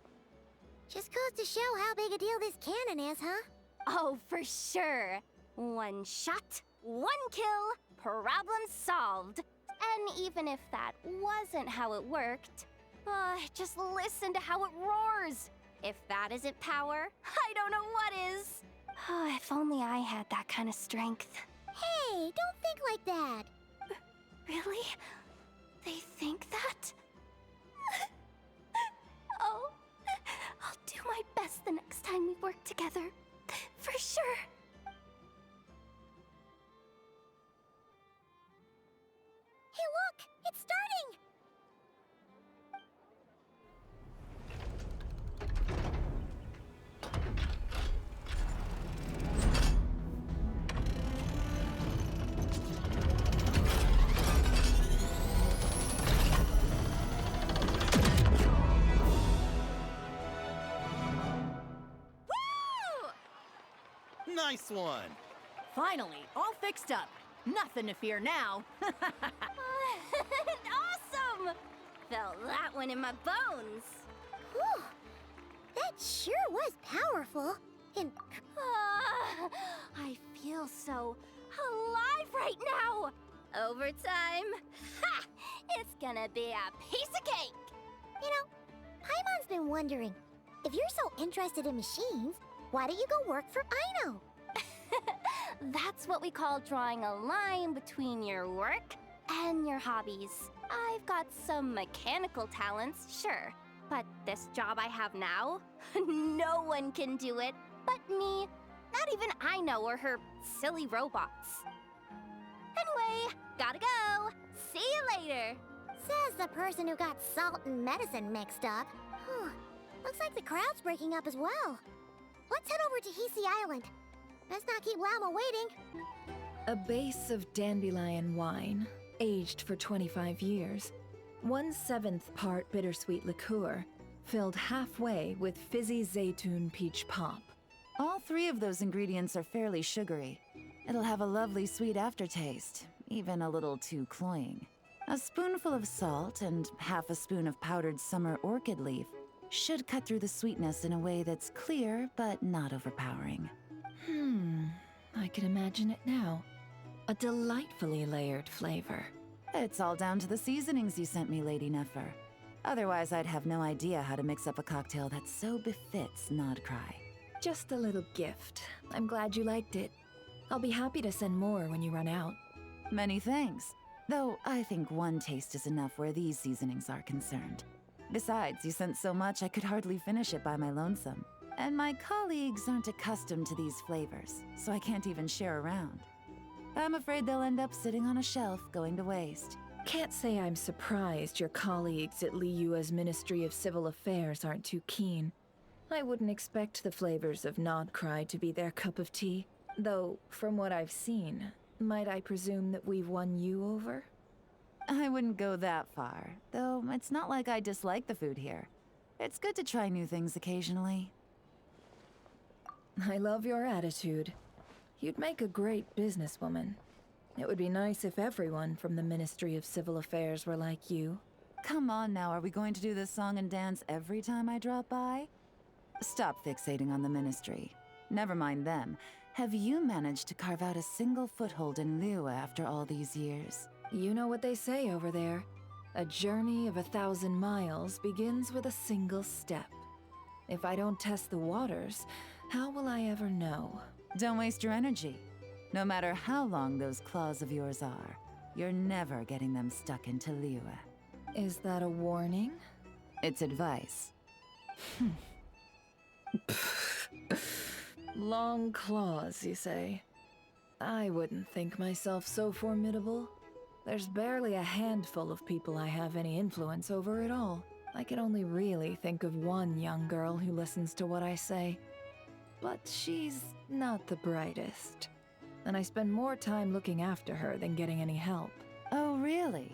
Just goes to show how big a deal this cannon is, huh? Oh, for sure. One shot, one kill, problem solved. And even if that wasn't how it worked, just listen to how it roars. If that isn't power, I don't know what is. If only I had that kind of strength. Hey, don't think like that. Really? They think that? Oh, I'll do my best the next time we work together. For sure. Hey, look! It's starting! Nice one! Finally, all fixed up. Nothing to fear now. Awesome! Felt that one in my bones. Whew. That sure was powerful. And I feel so alive right now. Overtime. Ha! It's gonna be a piece of cake. You know, Paimon's been wondering, if you're so interested in machines, why don't you go work for Aino? That's what we call drawing a line between your work and your hobbies. I've got some mechanical talents, sure. But this job I have now, no one can do it but me. Not even Aino or her silly robots. Anyway, gotta go. See you later. Says the person who got salt and medicine mixed up. Looks like the crowd's breaking up as well. Let's head over to Hisi Island. Let's not keep Lauma waiting. A base of dandelion wine, aged for 25 years. 1/7 part bittersweet liqueur, filled halfway with fizzy zaytun peach pop. All three of those ingredients are fairly sugary. It'll have a lovely sweet aftertaste, even a little too cloying. A spoonful of salt and half a spoon of powdered summer orchid leaf should cut through the sweetness in a way that's clear but not overpowering. I can imagine it now. A delightfully layered flavor. It's all down to the seasonings you sent me, Lady Nefer. Otherwise, I'd have no idea how to mix up a cocktail that so befits Nodcry. Just a little gift. I'm glad you liked it. I'll be happy to send more when you run out. Many thanks. Though I think one taste is enough where these seasonings are concerned. Besides, you sent so much I could hardly finish it by my lonesome. And my colleagues aren't accustomed to these flavors, so I can't even share around. I'm afraid they'll end up sitting on a shelf, going to waste. Can't say I'm surprised your colleagues at Liyue's Ministry of Civil Affairs aren't too keen. I wouldn't expect the flavors of Nodcry to be their cup of tea. Though, from what I've seen, might I presume that we've won you over? I wouldn't go that far, though it's not like I dislike the food here. It's good to try new things occasionally. I love your attitude. You'd make a great businesswoman. It would be nice if everyone from the Ministry of Civil Affairs were like you. Come on now, are we going to do this song and dance every time I drop by? Stop fixating on the Ministry. Never mind them. Have you managed to carve out a single foothold in Liyue after all these years? You know what they say over there. A journey of 1,000 miles begins with a single step. If I don't test the waters, how will I ever know? Don't waste your energy. No matter how long those claws of yours are, you're never getting them stuck into Liyue. Is that a warning? It's advice. Long claws, you say? I wouldn't think myself so formidable. There's barely a handful of people I have any influence over at all. I can only really think of one young girl who listens to what I say. But she's not the brightest. And I spend more time looking after her than getting any help. Oh, really?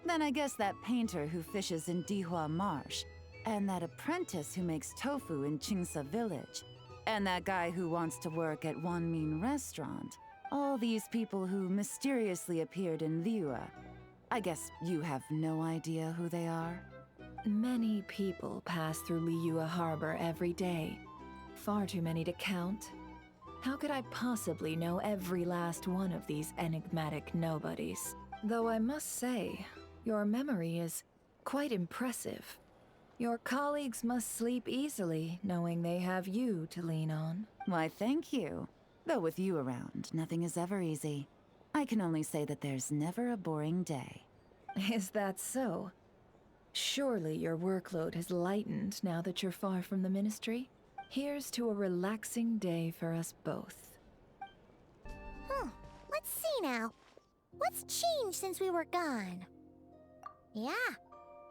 Then I guess that painter who fishes in Dihua Marsh, and that apprentice who makes tofu in Qingsa Village, and that guy who wants to work at Wanmin Restaurant. All these people who mysteriously appeared in Liyue. I guess you have no idea who they are? Many people pass through Liyue Harbor every day. Far too many to count. How could I possibly know every last one of these enigmatic nobodies? Though I must say, your memory is quite impressive. Your colleagues must sleep easily, knowing they have you to lean on. Why, thank you. Though with you around, nothing is ever easy. I can only say that there's never a boring day. Is that so? Surely your workload has lightened now that you're far from the Ministry? Here's to a relaxing day for us both. Let's see now. What's changed since we were gone? Yeah,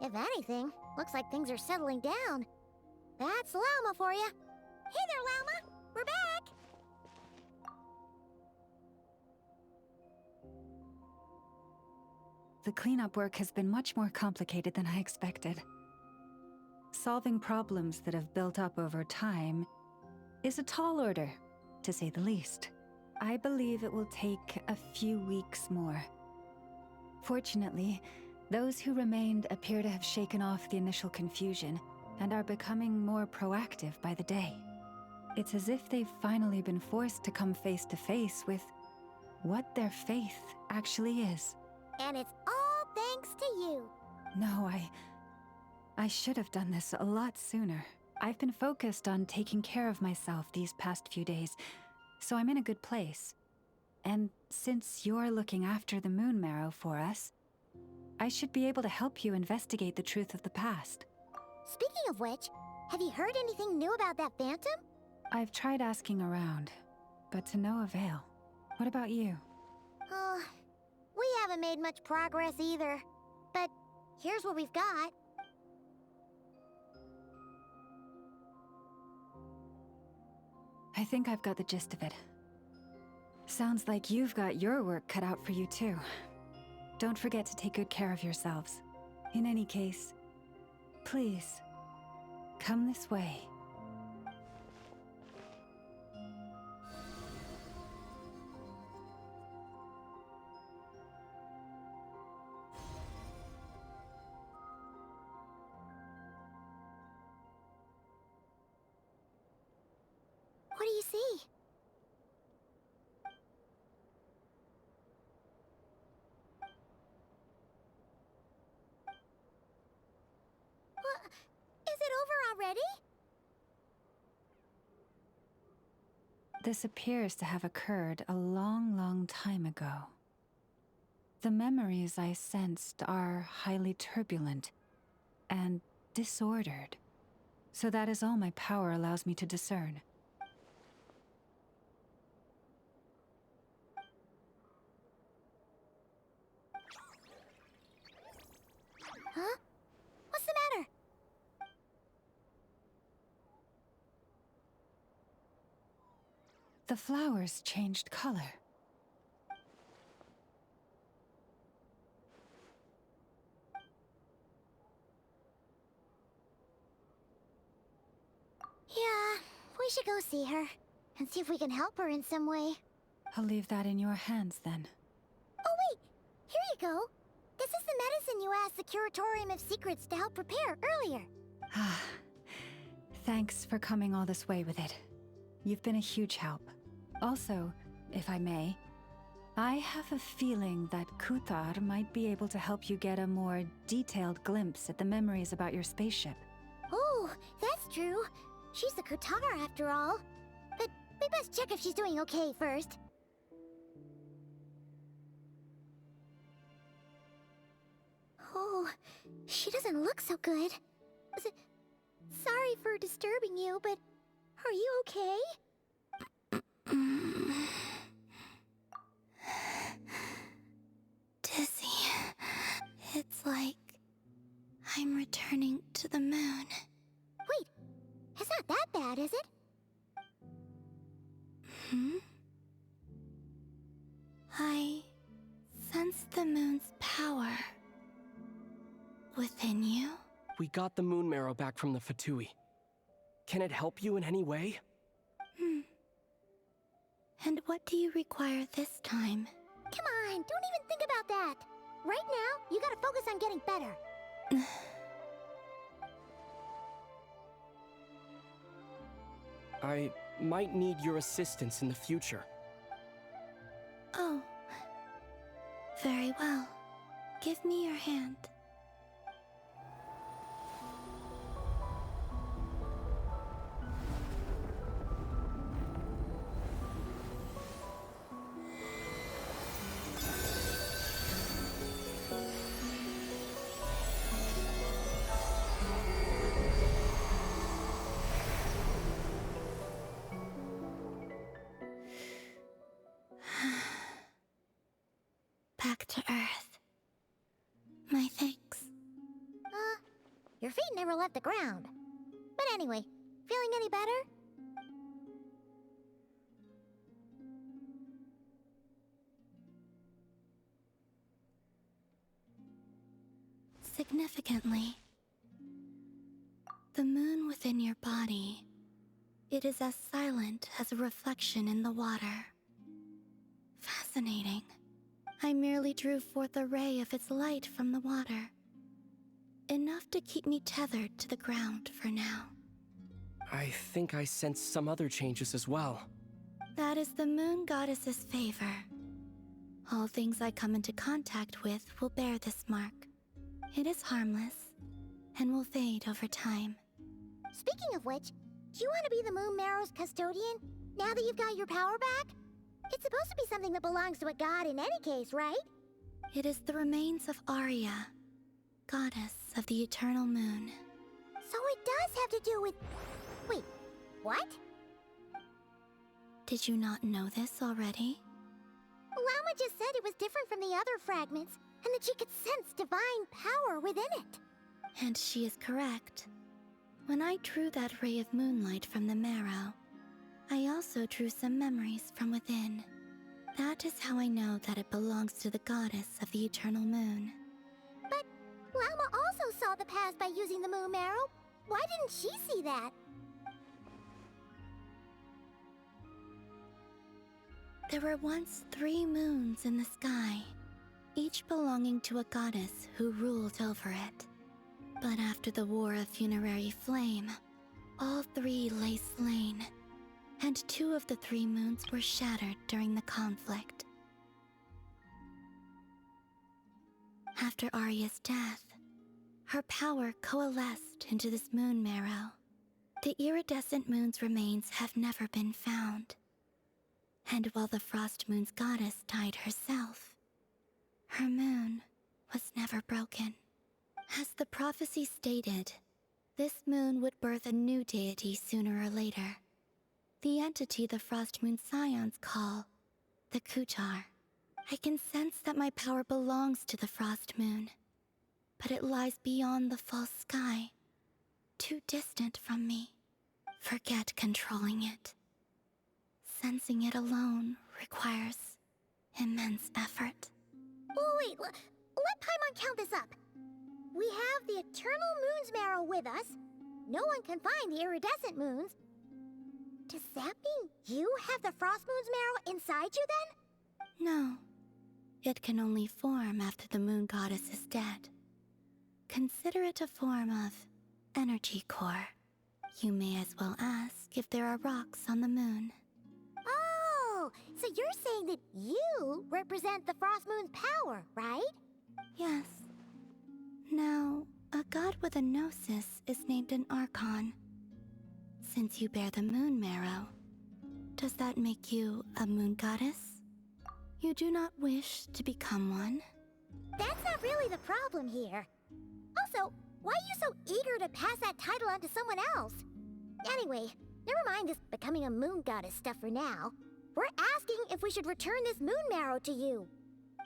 if anything, looks like things are settling down. That's Lauma for you. Hey there, Lauma! We're back! The cleanup work has been much more complicated than I expected. Solving problems that have built up over time is a tall order, to say the least. I believe it will take a few weeks more. Fortunately, those who remained appear to have shaken off the initial confusion and are becoming more proactive by the day. It's as if they've finally been forced to come face to face with what their faith actually is. And it's all thanks to you. No, I should have done this a lot sooner. I've been focused on taking care of myself these past few days, so I'm in a good place. And since you're looking after the Moon Marrow for us, I should be able to help you investigate the truth of the past. Speaking of which, have you heard anything new about that phantom? I've tried asking around, but to no avail. What about you? We haven't made much progress either. But here's what we've got. I think I've got the gist of it. Sounds like you've got your work cut out for you too. Don't forget to take good care of yourselves. In any case, please, come this way. What do you see? Is it over already? This appears to have occurred a long, long time ago. The memories I sensed are highly turbulent and disordered, so that is all my power allows me to discern. Huh? What's the matter? The flowers changed color. Yeah, we should go see her and see if we can help her in some way. I'll leave that in your hands then. Oh wait, here you go. This is the medicine you asked the Curatorium of Secrets to help prepare earlier. Ah, thanks for coming all this way with it. You've been a huge help. Also, if I may, I have a feeling that Kuthar might be able to help you get a more detailed glimpse at the memories about your spaceship. Oh, that's true. She's the Kutar after all. But we best check if she's doing okay first. Oh, she doesn't look so good. Sorry for disturbing you, but are you okay? Dizzy. It's like I'm returning to the moon. Wait, it's not that bad, is it? I sense the moon's power within you. We got the moon marrow back from the Fatui. Can it help you in any way? And what do you require this time? Come on, don't even think about that. Right now, you gotta focus on getting better. I might need your assistance in the future. Oh. Very well. Give me your hand. Back to Earth. My thanks. Your feet never left the ground. But anyway, feeling any better? Significantly, the moon within your body, it is as silent as a reflection in the water. Fascinating. I merely drew forth a ray of its light from the water. Enough to keep me tethered to the ground for now. I think I sense some other changes as well. That is the moon goddess's favor. All things I come into contact with will bear this mark. It is harmless, and will fade over time. Speaking of which, do you want to be the moon marrow's custodian, now that you've got your power back? It's supposed to be something that belongs to a god in any case, right? It is the remains of Arya, goddess of the eternal moon. So it does have to do with... Wait, what? Did you not know this already? Lauma just said it was different from the other fragments, and that she could sense divine power within it. And she is correct. When I drew that ray of moonlight from the marrow, I also drew some memories from within. That is how I know that it belongs to the goddess of the eternal moon. But Lauma also saw the past by using the moon marrow. Why didn't she see that? There were once 3 moons in the sky, each belonging to a goddess who ruled over it. But after the War of Funerary Flame, all 3 lay slain, and 2 of the 3 moons were shattered during the conflict. After Arya's death, her power coalesced into this moon marrow. The iridescent moon's remains have never been found. And while the Frost Moon's goddess died herself, her moon was never broken. As the prophecy stated, this moon would birth a new deity sooner or later. The entity the Frost Moon Scions call the Kutar. I can sense that my power belongs to the Frost Moon. but it lies beyond the false sky, too distant from me. Forget controlling it. Sensing it alone requires immense effort. Oh, wait, let Paimon count this up. We have the Eternal Moon's Marrow with us. No one can find the iridescent moons. Does that mean you have the Frost Moon's Marrow inside you then? No. It can only form after the moon goddess is dead. Consider it a form of energy core. You may as well ask if there are rocks on the moon. Oh, so you're saying that you represent the Frost Moon's power, right? Yes. Now, a god with a gnosis is named an Archon. Since you bear the moon marrow, does that make you a moon goddess? You do not wish to become one? That's not really the problem here. Also, why are you so eager to pass that title on to someone else? Anyway, never mind this becoming a moon goddess stuff for now. We're asking if we should return this moon marrow to you.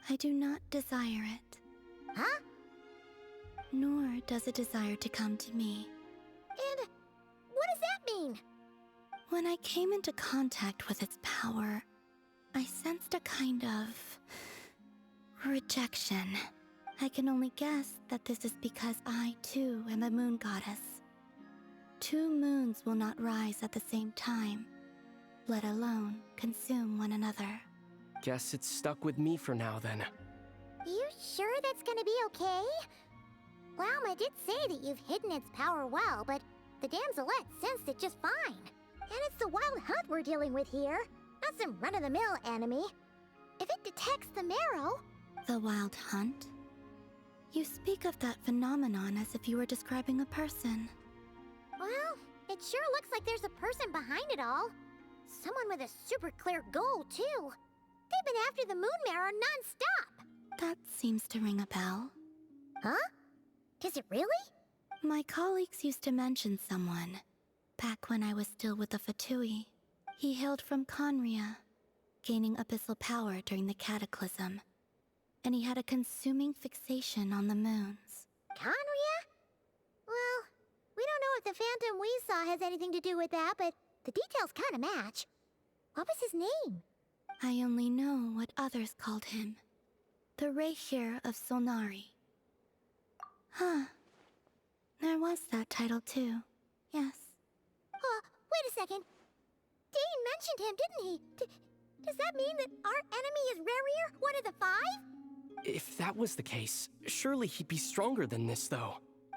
I do not desire it. Huh? Nor does it desire to come to me. And what does that mean? When I came into contact with its power, I sensed a kind of rejection. I can only guess that this is because I, too, am a moon goddess. Two moons will not rise at the same time, let alone consume one another. Guess it's stuck with me for now then. You sure that's gonna be okay? Lauma did say that you've hidden its power well, but the damselette sensed it just fine. And it's the wild hunt we're dealing with here, not some run-of-the-mill enemy. If it detects the marrow... The wild hunt? You speak of that phenomenon as if you were describing a person. Well, it sure looks like there's a person behind it all. Someone with a super clear goal, too. They've been after the moon marrow non-stop. That seems to ring a bell. Huh? Does it really? My colleagues used to mention someone, back when I was still with the Fatui. He hailed from Conria, gaining abyssal power during the Cataclysm, and he had a consuming fixation on the moons. Conria? Well, we don't know if the phantom we saw has anything to do with that, but the details kind of match. What was his name? I only know what others called him. The Reihir of Solnari. Huh. There was that title too. Yes. Wait a second. Dane mentioned him, didn't he? Does that mean that our enemy is Rerir, one of the five? If that was the case, surely he'd be stronger than this, though.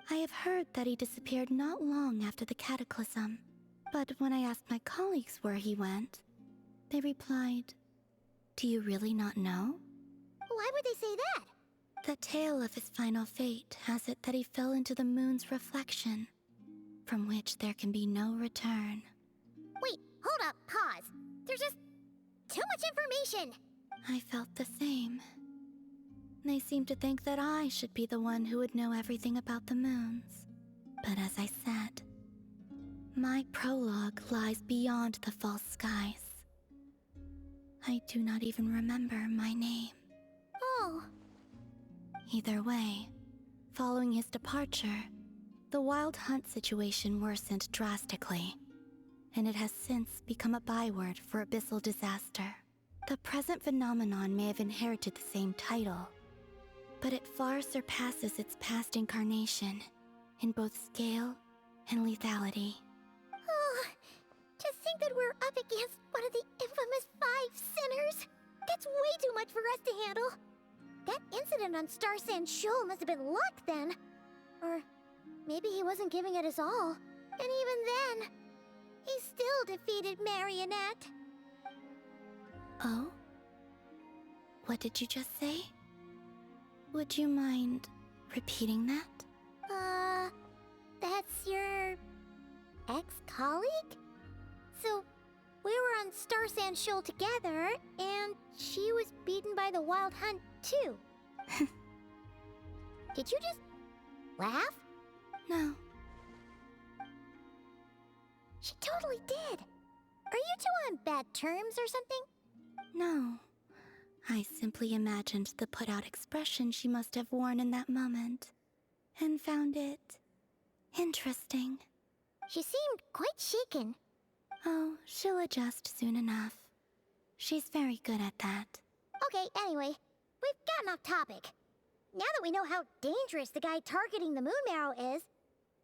I have heard that he disappeared not long after the Cataclysm. But when I asked my colleagues where he went, they replied, "Do you really not know?" Why would they say that? The tale of his final fate has it that he fell into the moon's reflection, from which there can be no return. Wait, hold up, pause. There's just too much information. I felt the same. They seemed to think that I should be the one who would know everything about the moons. But as I said, my prologue lies beyond the false skies. I do not even remember my name. Oh. Either way, following his departure, the wild hunt situation worsened drastically, and it has since become a byword for abyssal disaster. The present phenomenon may have inherited the same title, but it far surpasses its past incarnation in both scale and lethality. Oh, to think that we're up against one of the infamous 5 sinners! That's way too much for us to handle! That incident on Star Sand Shoal must have been luck then. Or maybe he wasn't giving it his all. And even then, he still defeated Marionette. Oh? What did you just say? Would you mind repeating that? That's your ex-colleague? So, we were on Star Sand Shoal together, and she was beaten by the Wild Hunt too. Did you just laugh? No. She totally did. Are you two on bad terms or something? No. I simply imagined the put-out expression she must have worn in that moment. and found it interesting. She seemed quite shaken. Oh, she'll adjust soon enough. She's very good at that. Okay, anyway, we've gotten off topic. Now that we know how dangerous the guy targeting the moon marrow is,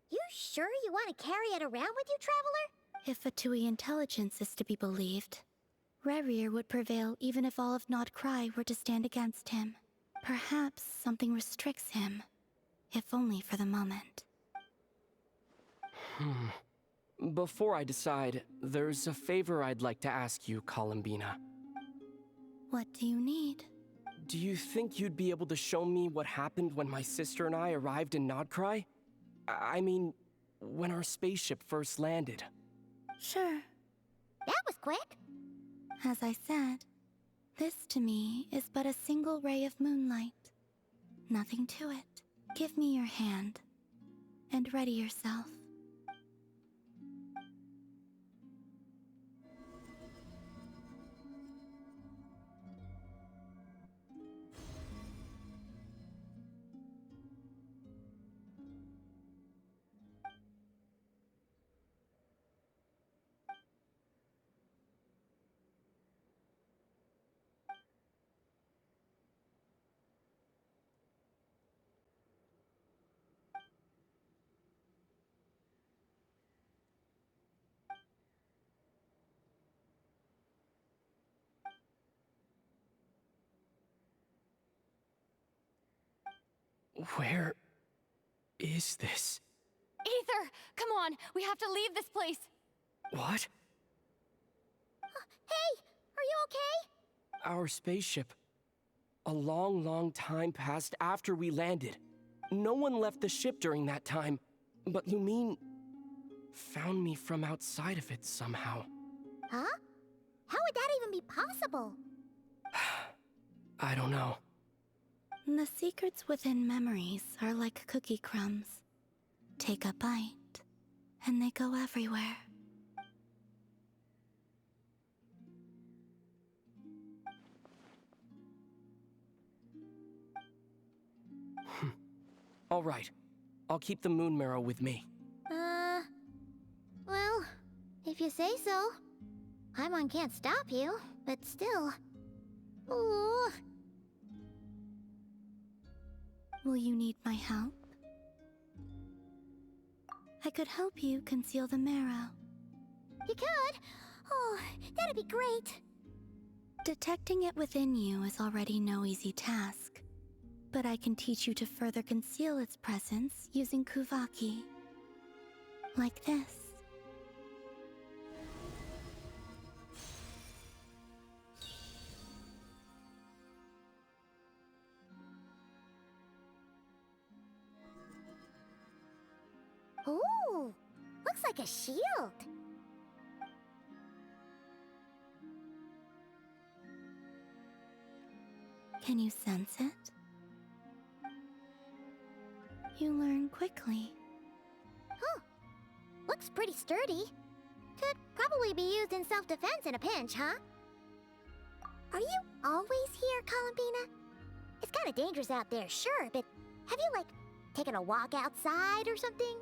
you sure you want to carry it around with you, Traveler? If Fatui intelligence is to be believed, Rerir would prevail even if all of Nod Cry were to stand against him. Perhaps something restricts him, if only for the moment. Before I decide, there's a favor I'd like to ask you, Columbina. What do you need? Do you think you'd be able to show me what happened when my sister and I arrived in Nodcry? I mean, when our spaceship first landed. Sure. That was quick. As I said, this to me is but a single ray of moonlight. Nothing to it. Give me your hand, and ready yourself. Where is this? Aether, come on, we have to leave this place. What? Hey, are you okay? Our spaceship. A long, long time passed after we landed. No one left the ship during that time, but Lumine found me from outside of it somehow. Huh? How would that even be possible? I don't know. The secrets within memories are like cookie crumbs. Take a bite, and they go everywhere. All right. I'll keep the moon marrow with me. Well, if you say so. Paimon can't stop you, but still. Ooh. Will you need my help? I could help you conceal the marrow. You could? Oh, that'd be great. Detecting it within you is already no easy task, but I can teach you to further conceal its presence using Kuvaki. Like this. Ooh, looks like a shield. Can you sense it? You learn quickly. Huh. Looks pretty sturdy. Could probably be used in self-defense in a pinch, huh? Are you always here, Columbina? It's kinda dangerous out there, sure, but have you, like, taken a walk outside or something?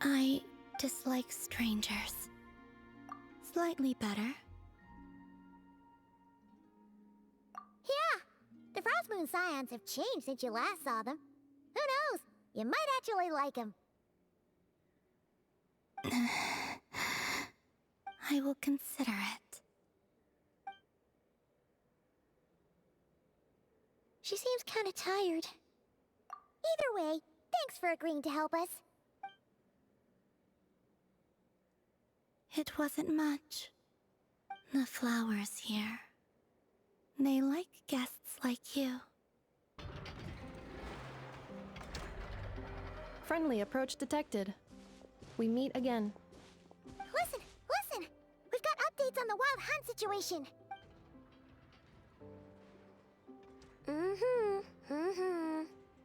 I dislike strangers. Slightly better. Yeah, the Frost Moon Scions have changed since you last saw them. Who knows? You might actually like them. I will consider it. She seems kinda tired. Either way, thanks for agreeing to help us. It wasn't much. The flowers here. They like guests like you. Friendly approach detected. We meet again. Listen! We've got updates on the Wild Hunt situation.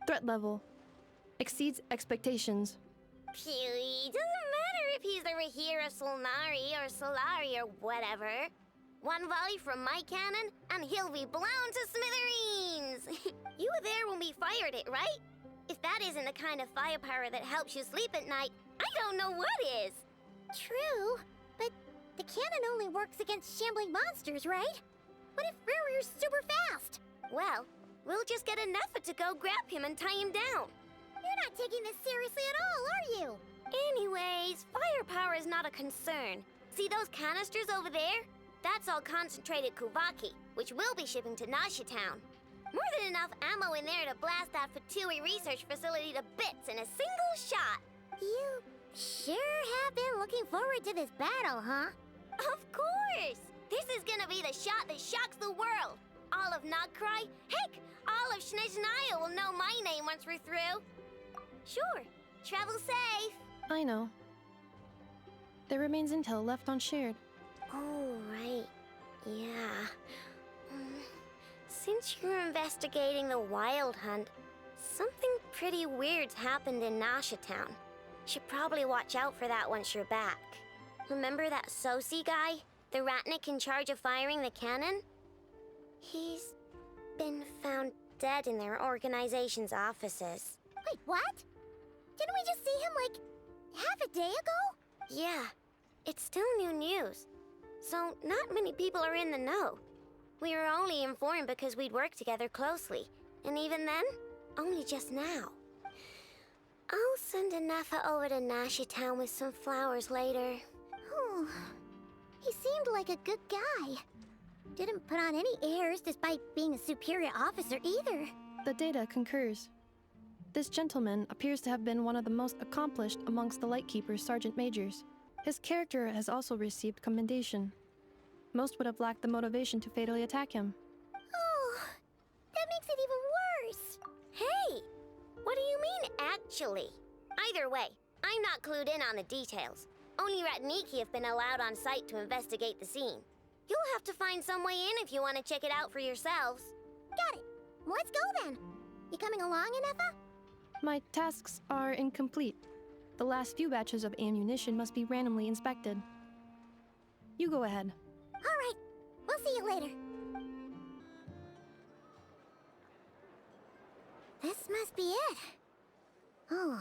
Threat level exceeds expectations. Phew, doesn't matter if he's the Rahira Solnari or Solari or whatever. One volley from my cannon, and he'll be blown to smithereens! Abby fired it, right? If that isn't the kind of firepower that helps you sleep at night, I don't know what is. True, but the cannon only works against shambling monsters, right? What if Furrier's super fast? Well, we'll just get a Nefer to go grab him and tie him down. You're not taking this seriously at all, are you? Anyways, firepower is not a concern. See those canisters over there? That's all concentrated Kuvaki, which we'll be shipping to Nasha Town. More than enough ammo in there to blast that Fatui research facility to bits in a single shot. You sure have been looking forward to this battle, huh? Of course! This is gonna be the shot that shocks the world. All of Nagcry, heck, all of Snezhnaya will know my name once we're through. Sure, travel safe. I know. There remains intel left unshared. Oh, right. Yeah. Since you're investigating the Wild Hunt, something pretty weird's happened in Nasha Town. Should probably watch out for that once you're back. Remember that Sosi guy? The Ratnik in charge of firing the cannon? He's been found dead in their organization's offices. Wait, what? Didn't we just see him, like, half a day ago? Yeah, it's still new news. So not many people are in the know. We were only informed because we'd worked together closely. And even then, only just now. I'll send a Nefer over to Nasha Town with some flowers later. Oh, he seemed like a good guy. Didn't put on any airs despite being a superior officer either. The data concurs. This gentleman appears to have been one of the most accomplished amongst the Lightkeeper's Sergeant Majors. His character has also received commendation. Most would have lacked the motivation to fatally attack him. Oh, that makes it even worse. Hey, what do you mean, actually? Either way, I'm not clued in on the details. Only Ratniki have been allowed on site to investigate the scene. You'll have to find some way in if you want to check it out for yourselves. Got it. Let's go then. You coming along, Nefer? My tasks are incomplete. The last few batches of ammunition must be randomly inspected. You go ahead. All right. We'll see you later. This must be it. Oh,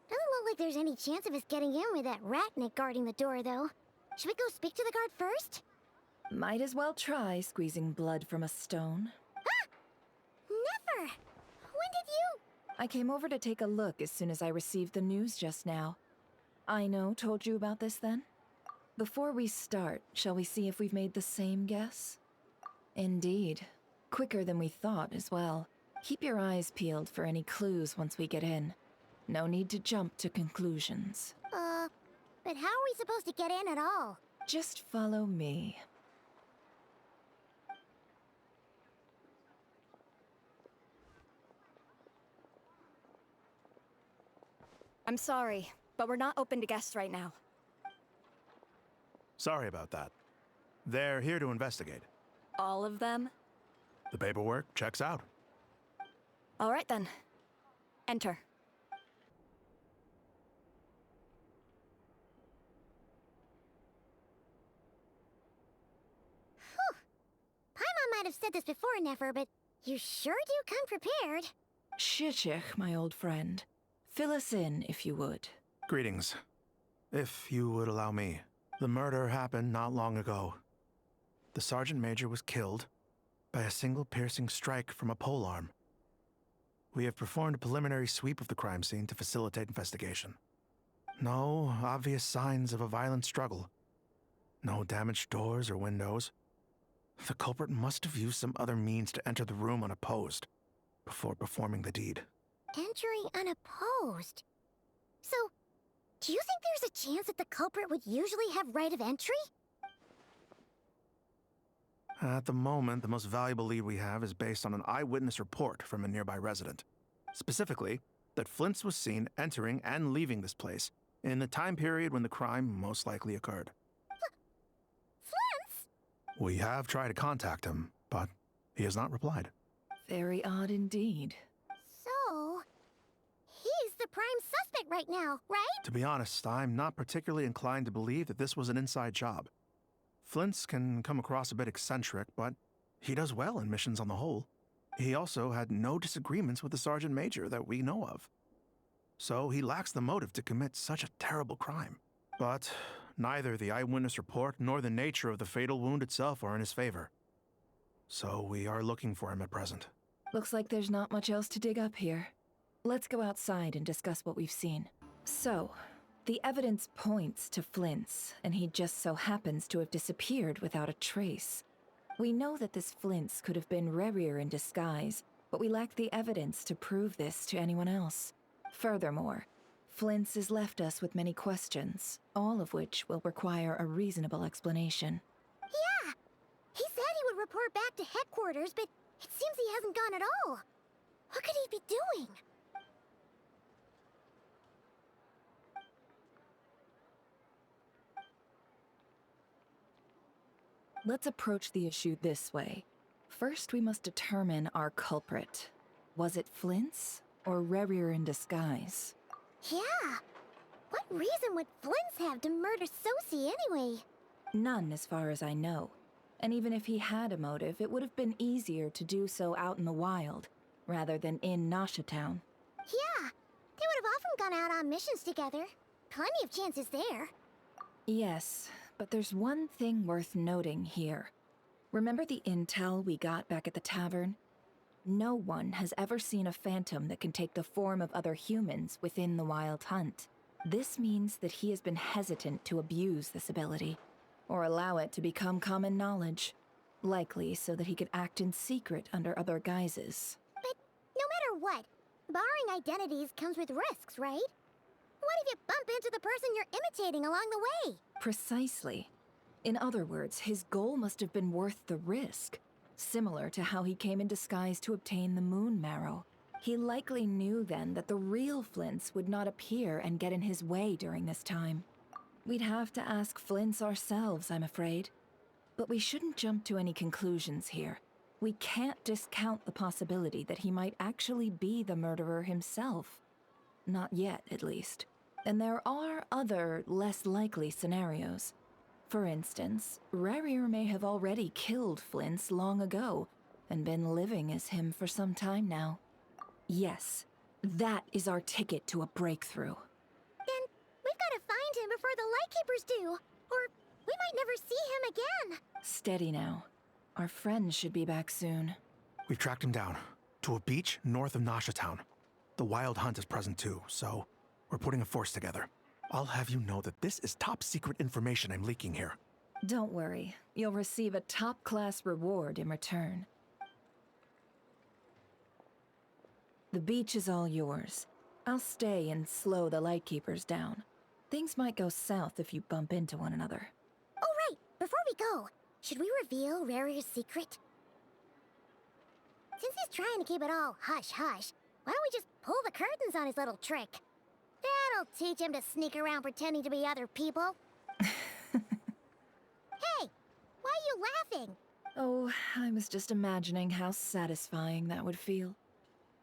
doesn't look like there's any chance of us getting in with that Ratnik guarding the door, though. Should we go speak to the guard first? Might as well try squeezing blood from a stone. Ah! Nefer! When did you... I came over to take a look as soon as I received the news just now. Aino told you about this then? Before we start, shall we see if we've made the same guess? Indeed. Quicker than we thought as well. Keep your eyes peeled for any clues once we get in. No need to jump to conclusions. But how are we supposed to get in at all? Just follow me. I'm sorry, but we're not open to guests right now. Sorry about that. They're here to investigate. All of them? The paperwork checks out. All right then. Enter. Whew. Paimon might have said this before, Nefer, but you sure do come prepared. Shishich, my old friend. Fill us in, if you would. Greetings. If you would allow me. The murder happened not long ago. The Sergeant Major was killed by a single piercing strike from a polearm. We have performed a preliminary sweep of the crime scene to facilitate investigation. No obvious signs of a violent struggle. No damaged doors or windows. The culprit must have used some other means to enter the room unopposed before performing the deed. Entering unopposed? So, do you think there's a chance that the culprit would usually have right of entry? At the moment, the most valuable lead we have is based on an eyewitness report from a nearby resident. Specifically, that Flint's was seen entering and leaving this place in the time period when the crime most likely occurred. Flint's? We have tried to contact him, but he has not replied. Very odd indeed. So, he's the prime suspect right now, right? To be honest, I'm not particularly inclined to believe that this was an inside job. Flint's can come across a bit eccentric, but he does well in missions on the whole. He also had no disagreements with the Sergeant Major that we know of. So he lacks the motive to commit such a terrible crime. But neither the eyewitness report nor the nature of the fatal wound itself are in his favor. So we are looking for him at present. Looks like there's not much else to dig up here. Let's go outside and discuss what we've seen. So, the evidence points to Flint's, and he just so happens to have disappeared without a trace. We know that this Flint's could have been Rerir in disguise, but we lack the evidence to prove this to anyone else. Furthermore, Flint's has left us with many questions, all of which will require a reasonable explanation. Yeah! He said he would report back to headquarters, but it seems he hasn't gone at all. What could he be doing? Let's approach the issue this way. First, we must determine our culprit. Was it Flint's or Rerir in disguise? Yeah! What reason would Flint's have to murder Sosie anyway? None, as far as I know. And even if he had a motive, it would have been easier to do so out in the wild, rather than in Nasha Town. Yeah! They would have often gone out on missions together. Plenty of chances there. Yes, but there's one thing worth noting here. Remember the intel we got back at the tavern? No one has ever seen a phantom that can take the form of other humans within the Wild Hunt. This means that he has been hesitant to abuse this ability, or allow it to become common knowledge, likely so that he could act in secret under other guises. But no matter what, borrowing identities comes with risks, right? What if you bump into the person you're imitating along the way? Precisely. In other words, his goal must have been worth the risk, similar to how he came in disguise to obtain the moon marrow. He likely knew then that the real Flint's would not appear and get in his way during this time. We'd have to ask Flint's ourselves, I'm afraid. But we shouldn't jump to any conclusions here. We can't discount the possibility that he might actually be the murderer himself. Not yet, at least. And there are other, less likely scenarios. For instance, Rerir may have already killed Flint's long ago, and been living as him for some time now. Yes, that is our ticket to a breakthrough. Then we've got to find him before the Lightkeepers do, or we might never see him again. Steady now. Our friends should be back soon. We've tracked him down to a beach north of Nasha Town. The Wild Hunt is present too, so we're putting a force together. I'll have you know that this is top secret information I'm leaking here. Don't worry. You'll receive a top-class reward in return. The beach is all yours. I'll stay and slow the Lightkeepers down. Things might go south if you bump into one another. Oh, right! Before we go, should we reveal Rarir's secret? Since he's trying to keep it all hush-hush, why don't we just pull the curtains on his little trick? That'll teach him to sneak around pretending to be other people. Hey! Why are you laughing? Oh, I was just imagining how satisfying that would feel.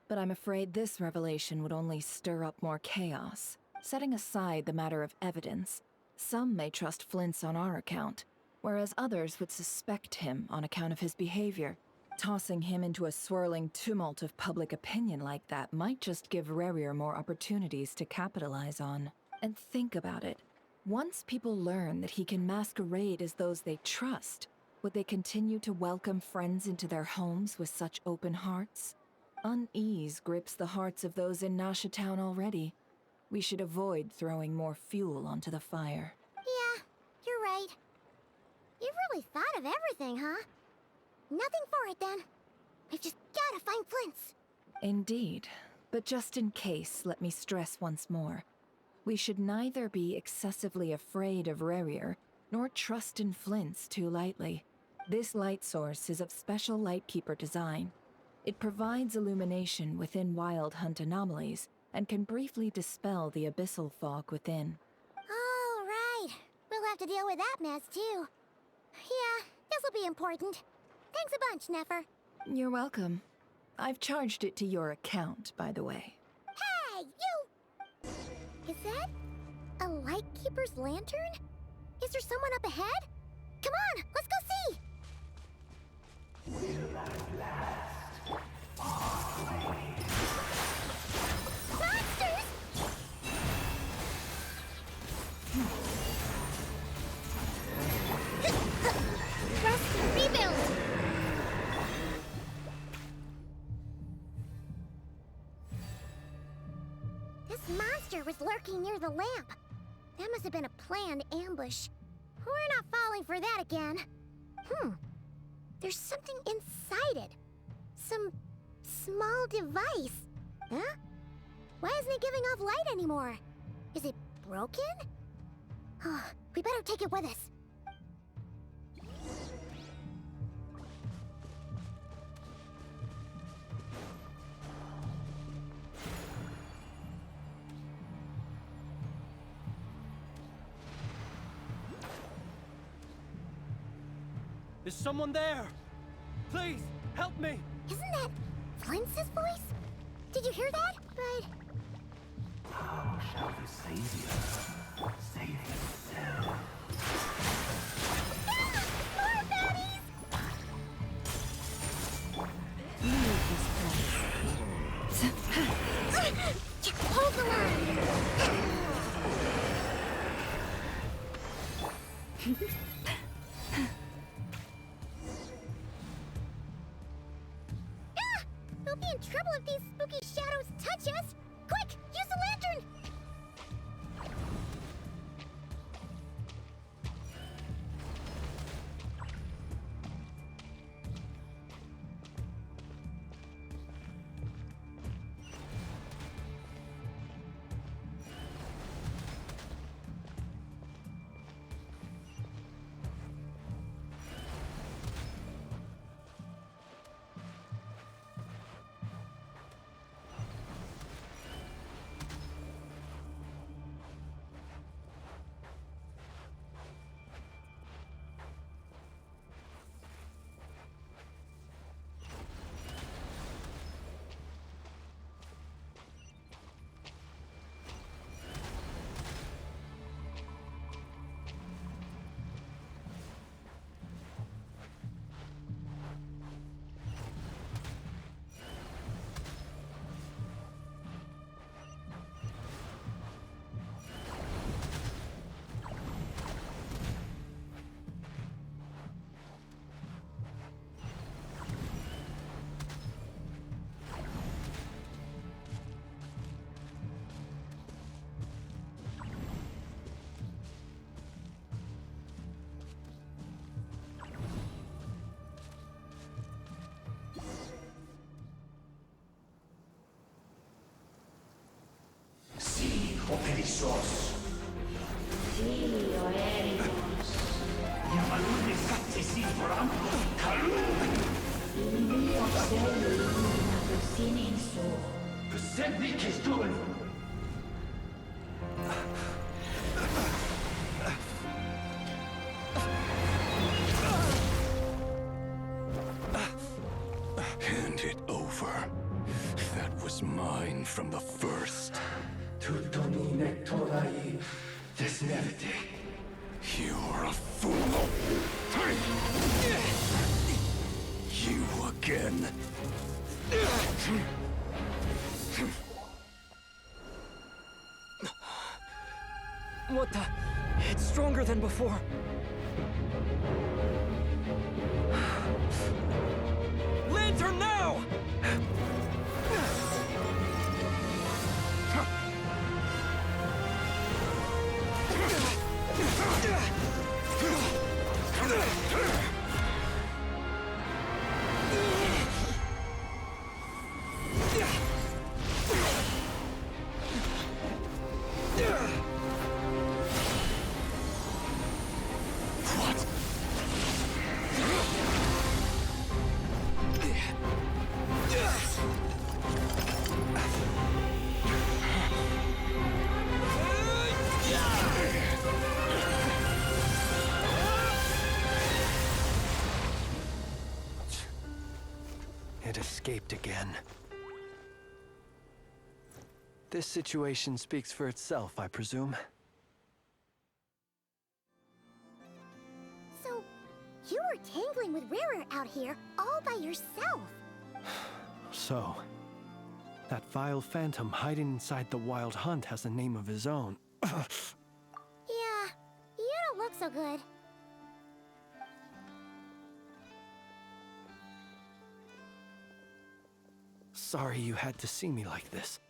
But I'm afraid this revelation would only stir up more chaos. Setting aside the matter of evidence, some may trust Flint's on our account, whereas others would suspect him on account of his behavior. Tossing him into a swirling tumult of public opinion like that might just give Rerir more opportunities to capitalize on. And think about it. Once people learn that he can masquerade as those they trust, would they continue to welcome friends into their homes with such open hearts? Unease grips the hearts of those in Nasha Town already. We should avoid throwing more fuel onto the fire. Yeah, you're right. You've really thought of everything, huh? Nothing for it, then. We've just gotta find Flint's. Indeed. But just in case, let me stress once more. We should neither be excessively afraid of Rerir, nor trust in Flint's too lightly. This light source is of special Lightkeeper design. It provides illumination within Wild Hunt anomalies, and can briefly dispel the abyssal fog within. Oh, right. We'll have to deal with that mess, too. Yeah, this'll be important. Thanks a bunch, Nefer. You're welcome. I've charged it to your account, by the way. Hey, you! Is that a Lightkeeper's lantern? Is there someone up ahead? Come on, let's go see! Will at last Monsters! Rest and rebuild! This monster was lurking near the lamp. That must have been a planned ambush. We're not falling for that again. There's something inside it. Some small device. Huh? Why isn't it giving off light anymore? Is it broken? Oh, we better take it with us. Is someone there? Please, help me! Isn't that Flint's voice? Did you hear that? But... How shall the Savior save himself? More baddies! Leave this place. Hold the line! We'll be in trouble if these spooky shadows touch us! Quick! Use the lantern! Operissos. Filio Ericos. Yamalune sattesi foramco kalum. Ilio seli illuminato sininso. Persebi kestun. Hand it over. That was mine from the first. Tutto mi nectorai desmerte. You're a fool. You again. What the? It's stronger than before. Lantern now! It escaped again. This situation speaks for itself, I presume. So, you were tangling with Rarer out here all by yourself. So, that vile phantom hiding inside the Wild Hunt has a name of his own. Yeah, you don't look so good. Sorry you had to see me like this.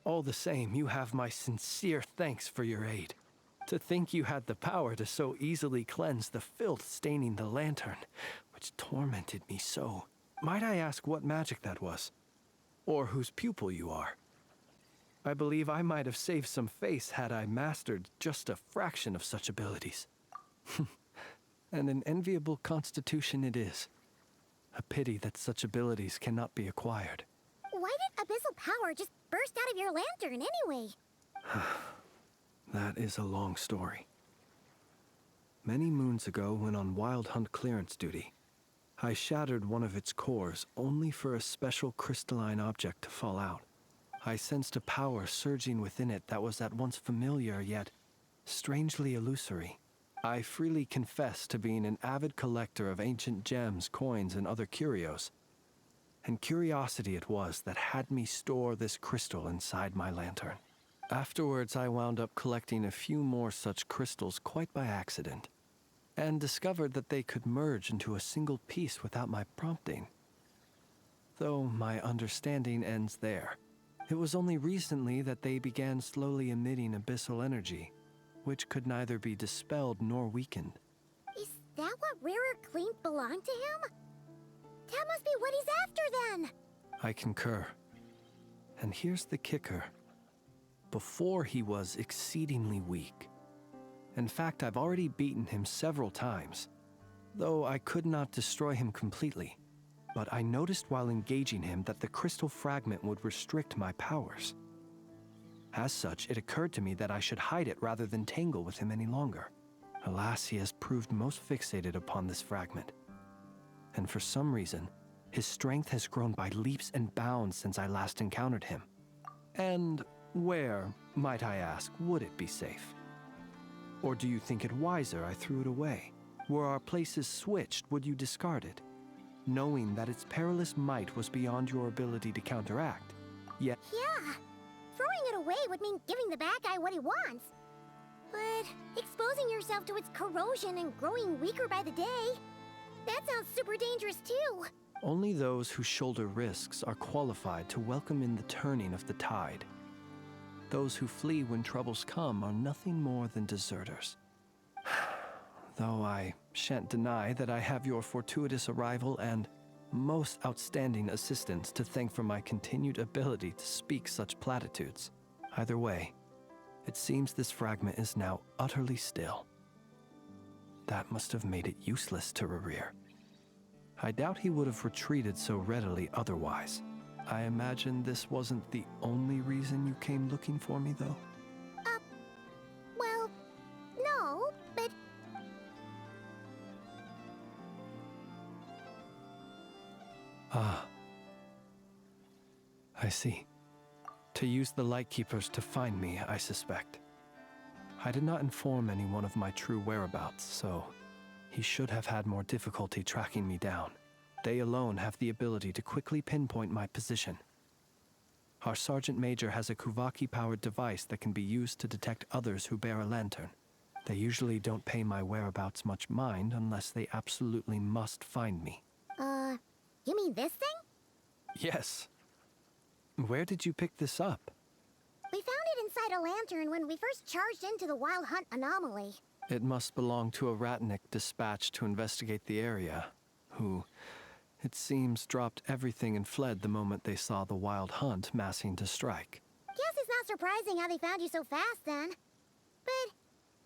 All the same, you have my sincere thanks for your aid. To think you had the power to so easily cleanse the filth staining the lantern, which tormented me so. Might I ask what magic that was? Or whose pupil you are? I believe I might have saved some face had I mastered just a fraction of such abilities. And an enviable constitution it is. A pity that such abilities cannot be acquired. Why did abyssal power just burst out of your lantern anyway? That is a long story. Many moons ago, when on Wild Hunt clearance duty, I shattered one of its cores only for a special crystalline object to fall out. I sensed a power surging within it that was at once familiar yet strangely illusory. I freely confess to being an avid collector of ancient gems, coins, and other curios. And curiosity it was that had me store this crystal inside my lantern. Afterwards, I wound up collecting a few more such crystals quite by accident, and discovered that they could merge into a single piece without my prompting. Though my understanding ends there. It was only recently that they began slowly emitting abyssal energy, which could neither be dispelled nor weakened. Is that what Rarer claimed belonged to him? That must be what he's after then! I concur. And here's the kicker. Before he was exceedingly weak. In fact, I've already beaten him several times, though I could not destroy him completely. But I noticed while engaging him that the crystal fragment would restrict my powers. As such, it occurred to me that I should hide it rather than tangle with him any longer. Alas, he has proved most fixated upon this fragment. And for some reason, his strength has grown by leaps and bounds since I last encountered him. And where, might I ask, would it be safe? Or do you think it wiser I threw it away? Were our places switched, would you discard it? Knowing that its perilous might was beyond your ability to counteract. Yet... Yeah, throwing it away would mean giving the bad guy what he wants. But exposing yourself to its corrosion and growing weaker by the day, that sounds super dangerous too. Only those who shoulder risks are qualified to welcome in the turning of the tide. Those who flee when troubles come are nothing more than deserters. Though I shan't deny that I have your fortuitous arrival and most outstanding assistance to thank for my continued ability to speak such platitudes. Either way, it seems this fragment is now utterly still. That must have made it useless to Rerir. I doubt he would have retreated so readily otherwise. I imagine this wasn't the only reason you came looking for me, though? Well, no, but... Ah. I see. To use the Lightkeepers to find me, I suspect. I did not inform anyone of my true whereabouts, so he should have had more difficulty tracking me down. They alone have the ability to quickly pinpoint my position. Our Sergeant Major has a Kuvaki-powered device that can be used to detect others who bear a lantern. They usually don't pay my whereabouts much mind unless they absolutely must find me. You mean this thing? Yes. Where did you pick this up? We found it inside a lantern when we first charged into the Wild Hunt anomaly. It must belong to a Ratnik dispatched to investigate the area, who, it seems, dropped everything and fled the moment they saw the Wild Hunt massing to strike. Guess it's not surprising how they found you so fast then. But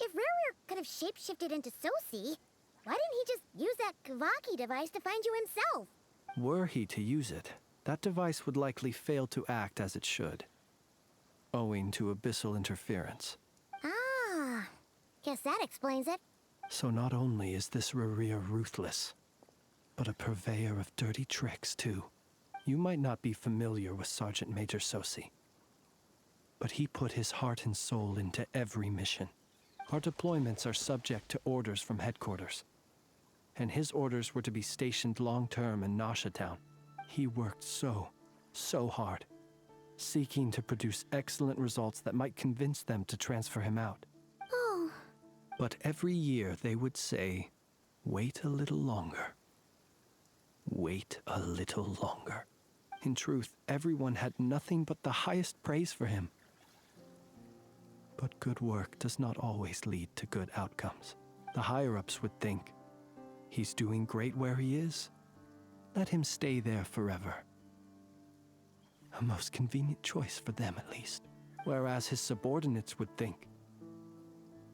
if Rarer could have shapeshifted into Sosi, why didn't he just use that Kavaki device to find you himself? Were he to use it, that device would likely fail to act as it should, owing to abyssal interference. Ah, guess that explains it. So not only is this Rerir ruthless, but a purveyor of dirty tricks, too. You might not be familiar with Sergeant Major Sosi, but he put his heart and soul into every mission. Our deployments are subject to orders from headquarters, and his orders were to be stationed long-term in Nasha Town. He worked so hard, seeking to produce excellent results that might convince them to transfer him out. Oh. But every year they would say, wait a little longer. Wait a little longer. In truth, everyone had nothing but the highest praise for him. But good work does not always lead to good outcomes. The higher-ups would think, he's doing great where he is. Let him stay there forever. A most convenient choice for them, at least. Whereas his subordinates would think,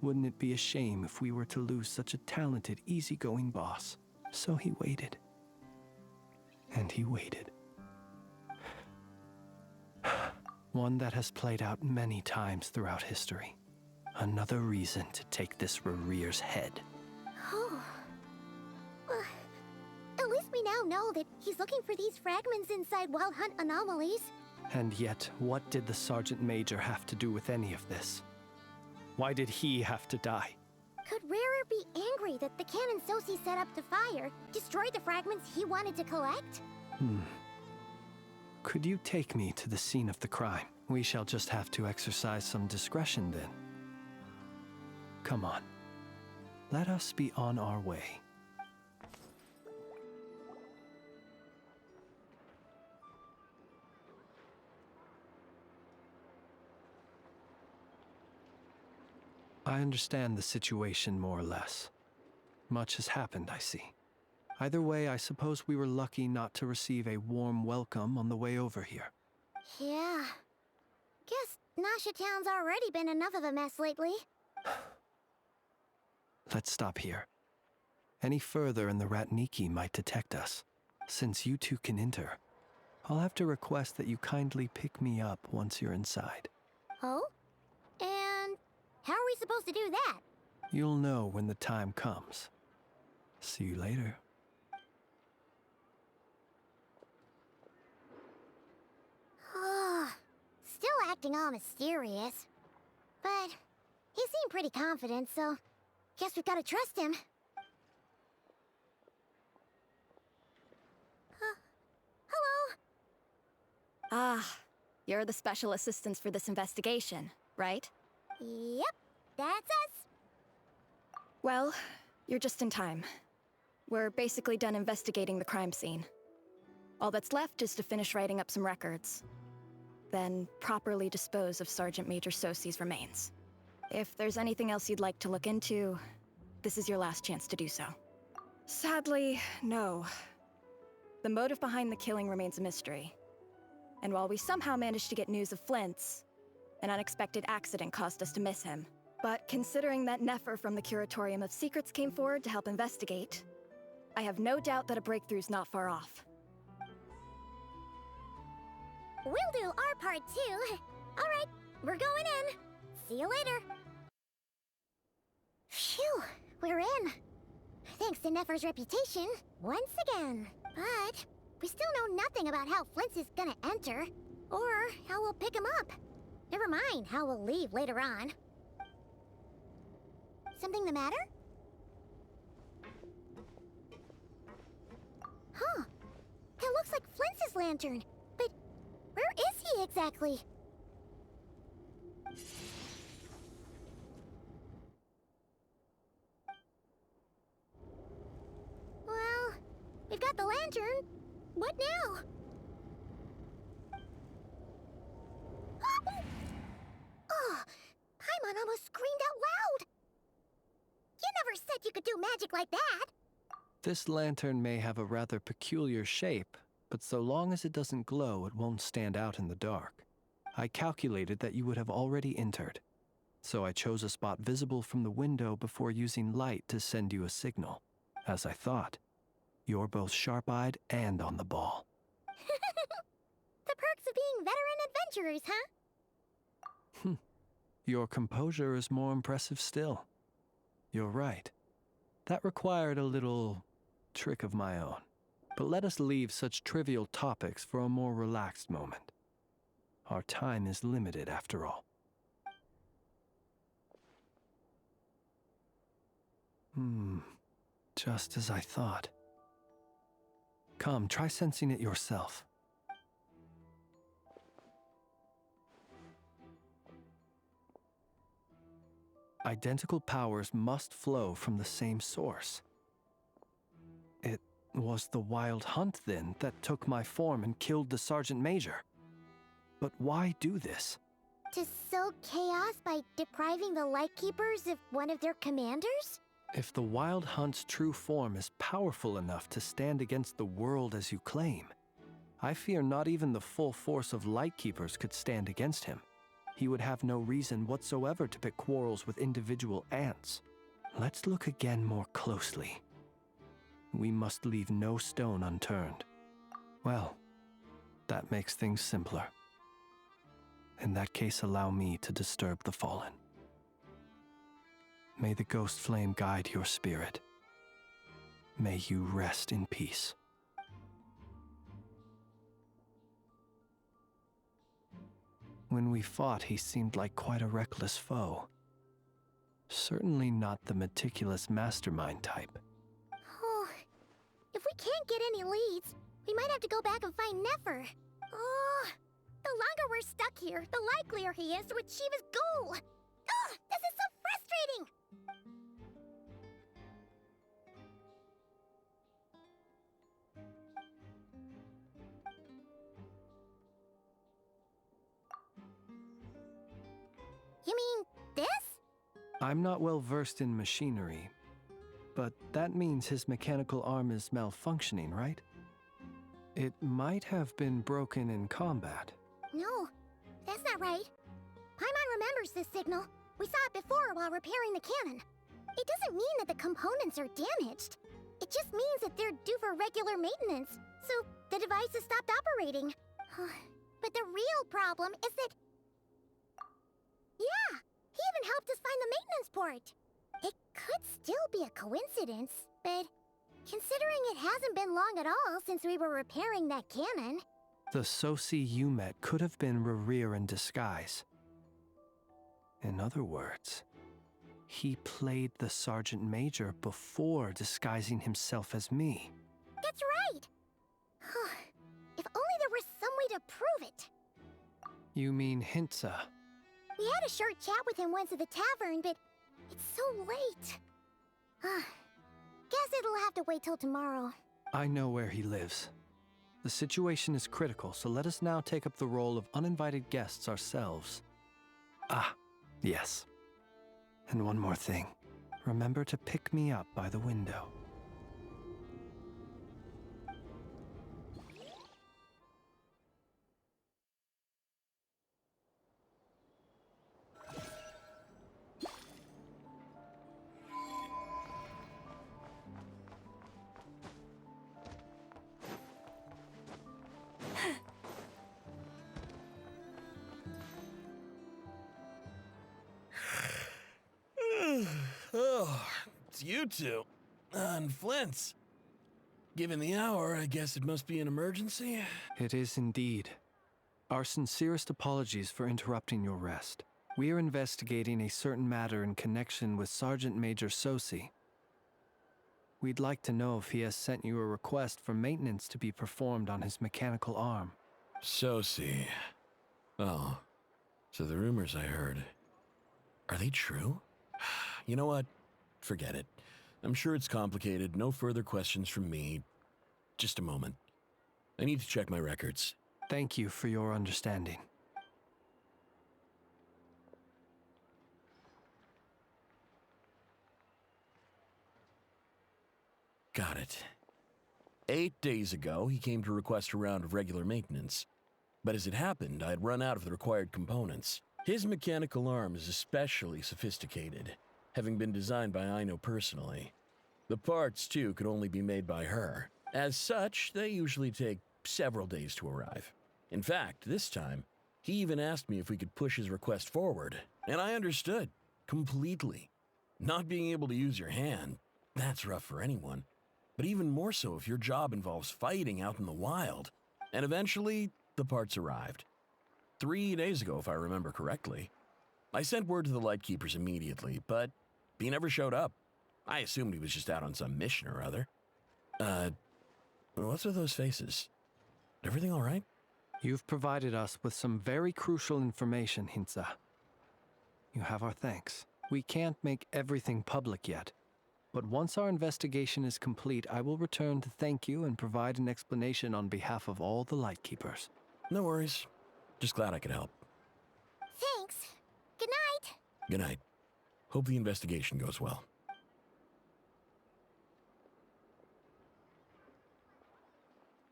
wouldn't it be a shame if we were to lose such a talented, easygoing boss? So he waited. And he waited. One that has played out many times throughout history. Another reason to take this Rerere's head. Oh. At least we now know that he's looking for these fragments inside Wild Hunt anomalies. And yet, what did the Sergeant Major have to do with any of this? Why did he have to die? Could Rarer be angry that the cannon Sosi set up to fire destroyed the fragments he wanted to collect? Could you take me to the scene of the crime? We shall just have to exercise some discretion then. Come on. Let us be on our way. I understand the situation more or less. Much has happened, I see. Either way, I suppose we were lucky not to receive a warm welcome on the way over here. Yeah. Guess Nasha Town's already been enough of a mess lately. Let's stop here. Any further and the Ratniki might detect us. Since you two can enter, I'll have to request that you kindly pick me up once you're inside. Oh? And how are we supposed to do that? You'll know when the time comes. See you later. Still acting all mysterious. But he seemed pretty confident, so guess we've got to trust him. Hello? Ah, you're the special assistants for this investigation, right? Yep, that's us. Well, you're just in time. We're basically done investigating the crime scene. All that's left is to finish writing up some records. Then properly dispose of Sergeant Major Sosi's remains. If there's anything else you'd like to look into, this is your last chance to do so. Sadly, no. The motive behind the killing remains a mystery. And while we somehow managed to get news of Flint's, an unexpected accident caused us to miss him. But considering that Nefer from the Curatorium of Secrets came forward to help investigate, I have no doubt that a breakthrough's not far off. We'll do our part too. All right, we're going in. See you later. Phew, we're in. Thanks to Nefer's reputation, once again. But we still know nothing about how Flint's is gonna enter, or how we'll pick him up. Never mind how we'll leave later on. Something the matter? Huh. That looks like Flint's lantern. But where is he exactly? Well, we've got the lantern. What now? Oh, Paimon almost screamed out loud. You never said you could do magic like that. This lantern may have a rather peculiar shape, but so long as it doesn't glow, it won't stand out in the dark. I calculated that you would have already entered, so I chose a spot visible from the window before using light to send you a signal. As I thought, you're both sharp-eyed and on the ball. The perks of being veteran adventurers, huh? Your composure is more impressive still. You're right. That required a little trick of my own. But let us leave such trivial topics for a more relaxed moment. Our time is limited, after all. Just as I thought. Come, try sensing it yourself. Identical powers must flow from the same source. It was the Wild Hunt, then, that took my form and killed the Sergeant Major. But why do this? To sow chaos by depriving the Lightkeepers of one of their commanders? If the Wild Hunt's true form is powerful enough to stand against the world as you claim, I fear not even the full force of Lightkeepers could stand against him. He would have no reason whatsoever to pick quarrels with individual ants. Let's look again more closely. We must leave no stone unturned. Well, that makes things simpler. In that case, allow me to disturb the fallen. May the ghost flame guide your spirit. May you rest in peace. When we fought, he seemed like quite a reckless foe. Certainly not the meticulous mastermind type. Oh, if we can't get any leads, we might have to go back and find Nefer. Oh, the longer we're stuck here, the likelier he is to achieve his goal. Oh, this is so frustrating! You mean this? I'm not well versed in machinery, but that means his mechanical arm is malfunctioning, right? It might have been broken in combat. No, that's not right. Paimon remembers this signal. We saw it before while repairing the cannon. It doesn't mean that the components are damaged. It just means that they're due for regular maintenance, so the device has stopped operating. But the real problem is that... Yeah, he even helped us find the maintenance port. It could still be a coincidence, but considering it hasn't been long at all since we were repairing that cannon... The Sosi you met could have been Rerir in disguise. In other words, he played the Sergeant Major before disguising himself as me. That's right! If only there was some way to prove it. You mean Hintsa? We had a short chat with him once at the tavern, but it's so late. Guess it'll have to wait till tomorrow. I know where he lives. The situation is critical, so let us now take up the role of uninvited guests ourselves. Ah, yes. And one more thing. Remember to pick me up by the window. Oh, it's you two. And Flint's. Given the hour, I guess it must be an emergency? It is indeed. Our sincerest apologies for interrupting your rest. We are investigating a certain matter in connection with Sergeant Major Sosi. We'd like to know if he has sent you a request for maintenance to be performed on his mechanical arm. Sosi. Oh, so the rumors I heard, are they true? You know what? Forget it. I'm sure it's complicated. No further questions from me. Just a moment. I need to check my records. Thank you for your understanding. Got it. 8 days ago, he came to request a round of regular maintenance. But as it happened, I had run out of the required components. His mechanical arm is especially sophisticated, having been designed by Aino personally. The parts, too, could only be made by her. As such, they usually take several days to arrive. In fact, this time, he even asked me if we could push his request forward, and I understood, completely. Not being able to use your hand, that's rough for anyone, but even more so if your job involves fighting out in the wild. And eventually, the parts arrived. 3 days ago, if I remember correctly. I sent word to the Lightkeepers immediately, but he never showed up. I assumed he was just out on some mission or other. What's with those faces? Everything all right? You've provided us with some very crucial information, Hintsa. You have our thanks. We can't make everything public yet, but once our investigation is complete, I will return to thank you and provide an explanation on behalf of all the Lightkeepers. No worries. Just glad I could help. Thanks. Good night. Good night. Hope the investigation goes well.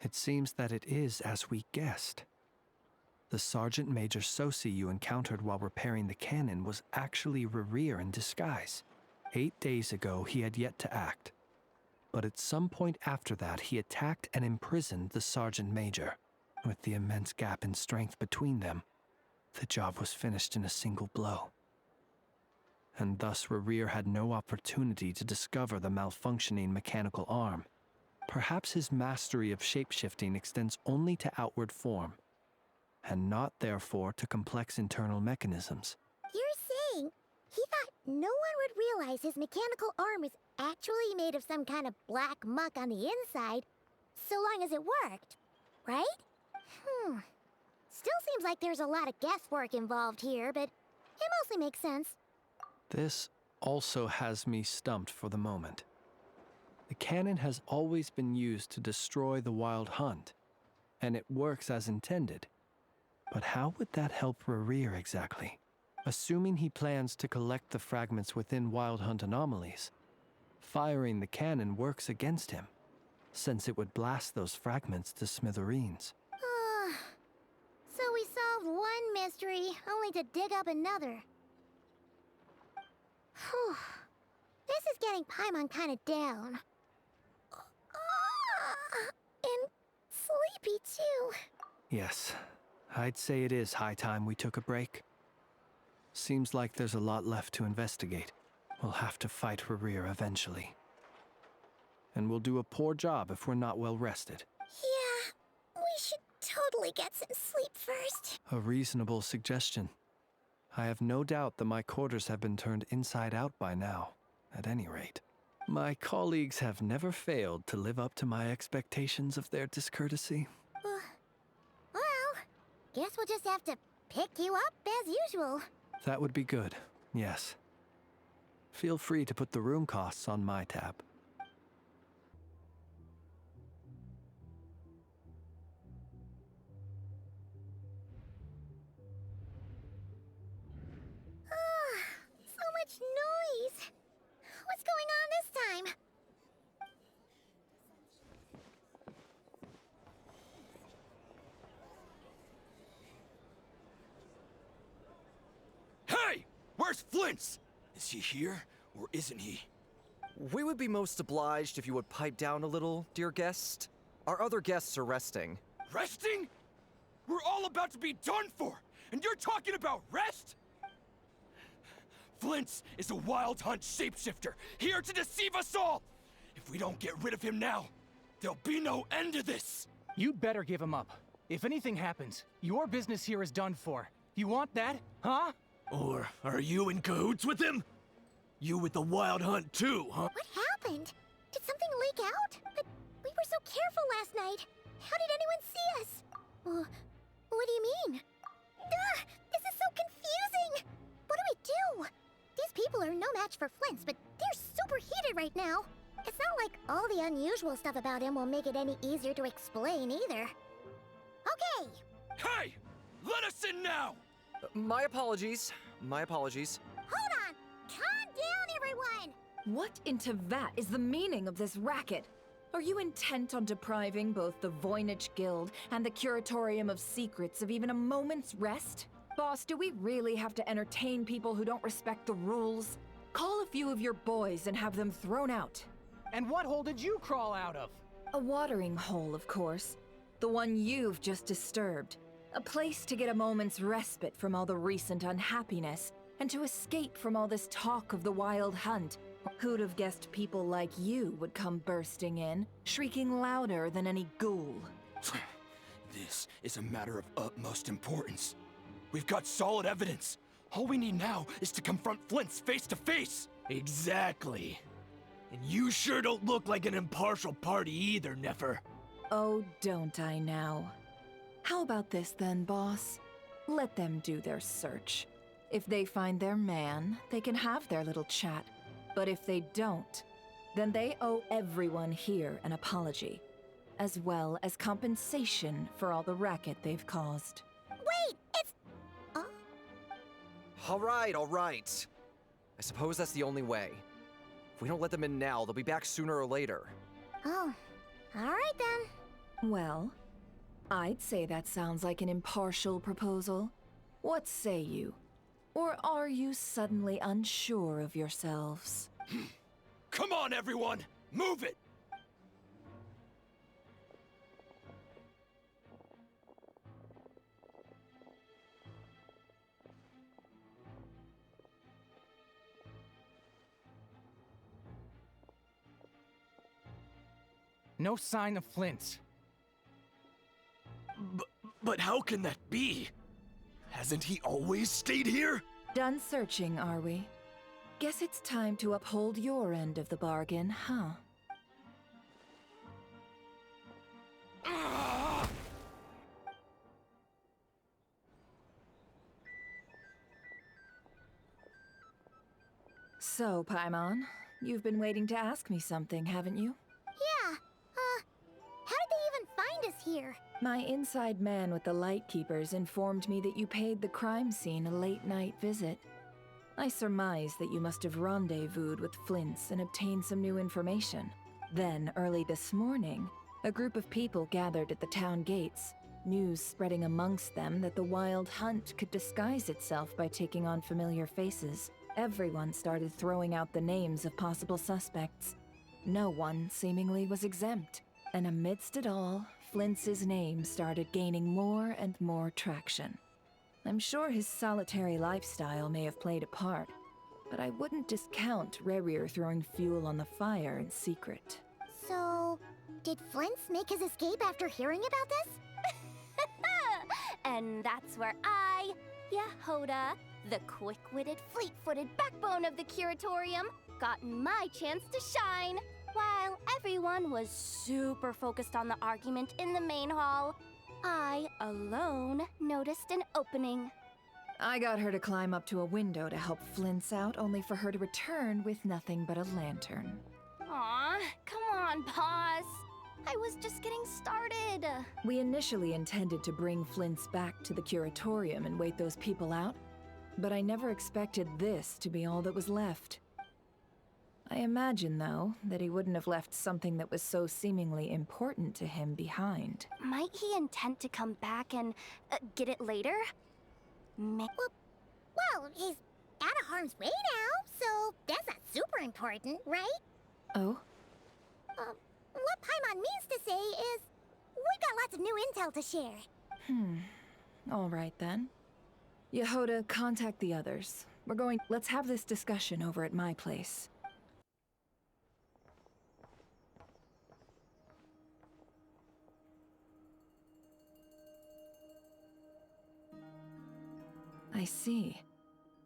It seems that it is as we guessed. The Sergeant Major Sosi you encountered while repairing the cannon was actually Rerir in disguise. 8 days ago, he had yet to act. But at some point after that, he attacked and imprisoned the Sergeant Major. With the immense gap in strength between them, the job was finished in a single blow. And thus Rerir had no opportunity to discover the malfunctioning mechanical arm. Perhaps his mastery of shapeshifting extends only to outward form, and not therefore to complex internal mechanisms. You're saying he thought no one would realize his mechanical arm is actually made of some kind of black muck on the inside, so long as it worked, right? Still seems like there's a lot of guesswork involved here, but it mostly makes sense. This also has me stumped for the moment. The cannon has always been used to destroy the Wild Hunt, and it works as intended. But how would that help Rerir exactly? Assuming he plans to collect the fragments within Wild Hunt anomalies, firing the cannon works against him, since it would blast those fragments to smithereens. So we solved one mystery, only to dig up another. Whew. This is getting Paimon kind of down. And sleepy too. Yes, I'd say it is high time we took a break. Seems like there's a lot left to investigate. We'll have to fight Rerir eventually. And we'll do a poor job if we're not well rested. Yeah, we should totally get some sleep first. A reasonable suggestion. I have no doubt that my quarters have been turned inside out by now, at any rate. My colleagues have never failed to live up to my expectations of their discourtesy. Well, guess we'll just have to pick you up as usual. That would be good, yes. Feel free to put the room costs on my tab. So much noise. What's going on this time? Hey! Where's Flint's? Is he here, or isn't he? We would be most obliged if you would pipe down a little, dear guest. Our other guests are resting. Resting? We're all about to be done for, and you're talking about rest? Flint's is a Wild Hunt shapeshifter, here to deceive us all! If we don't get rid of him now, there'll be no end to this! You'd better give him up. If anything happens, your business here is done for. You want that, huh? Or are you in cahoots with him? You with the Wild Hunt too, huh? What happened? Did something leak out? But we were so careful last night. How did anyone see us? What do you mean? Ugh, this is so confusing! What do? These people are no match for Flint's, but they're super heated right now. It's not like all the unusual stuff about him will make it any easier to explain either. Okay! Hey! Let us in now! My apologies. My apologies. Hold on! Calm down, everyone! What in Tevat is the meaning of this racket? Are you intent on depriving both the Voynich Guild and the Curatorium of Secrets of even a moment's rest? Boss, do we really have to entertain people who don't respect the rules? Call a few of your boys and have them thrown out. And what hole did you crawl out of? A watering hole, of course. The one you've just disturbed. A place to get a moment's respite from all the recent unhappiness, and to escape from all this talk of the Wild Hunt. Who'd have guessed people like you would come bursting in, shrieking louder than any ghoul? This is a matter of utmost importance. We've got solid evidence. All we need now is to confront Flint's face to face. Exactly. And you sure don't look like an impartial party either, Nefer. Oh, don't I now? How about this then, boss? Let them do their search. If they find their man, they can have their little chat. But if they don't, then they owe everyone here an apology, as well as compensation for all the racket they've caused. Wait, it's... All right. I suppose that's the only way. If we don't let them in now, they'll be back sooner or later. Oh, all right then. Well, I'd say that sounds like an impartial proposal. What say you? Or are you suddenly unsure of yourselves? Come on, everyone! Move it! No sign of Flint. But how can that be? Hasn't he always stayed here? Done searching, are we? Guess it's time to uphold your end of the bargain, huh? So, Paimon, you've been waiting to ask me something, haven't you? Yeah, how did they even find us here? My inside man with the Lightkeepers informed me that you paid the crime scene a late-night visit. I surmise that you must have rendezvoused with Flint's and obtained some new information. Then, early this morning, a group of people gathered at the town gates, news spreading amongst them that the Wild Hunt could disguise itself by taking on familiar faces. Everyone started throwing out the names of possible suspects. No one, seemingly, was exempt. And amidst it all, Flint's name started gaining more and more traction. I'm sure his solitary lifestyle may have played a part, but I wouldn't discount Rerir throwing fuel on the fire in secret. So, did Flint's make his escape after hearing about this? And that's where I, Yehoda, the quick-witted, fleet-footed backbone of the Curatorium, got my chance to shine. While everyone was super focused on the argument in the main hall, I, alone, noticed an opening. I got her to climb up to a window to help Flint's out, only for her to return with nothing but a lantern. Aw, come on, boss. I was just getting started. We initially intended to bring Flint's back to the Curatorium and wait those people out, but I never expected this to be all that was left. I imagine, though, that he wouldn't have left something that was so seemingly important to him behind. Might he intend to come back and get it later? Well, he's out of harm's way now, so that's not super important, right? Oh? What Paimon means to say is, we got lots of new intel to share. All right then. Yehoda, contact the others. Let's have this discussion over at my place. I see.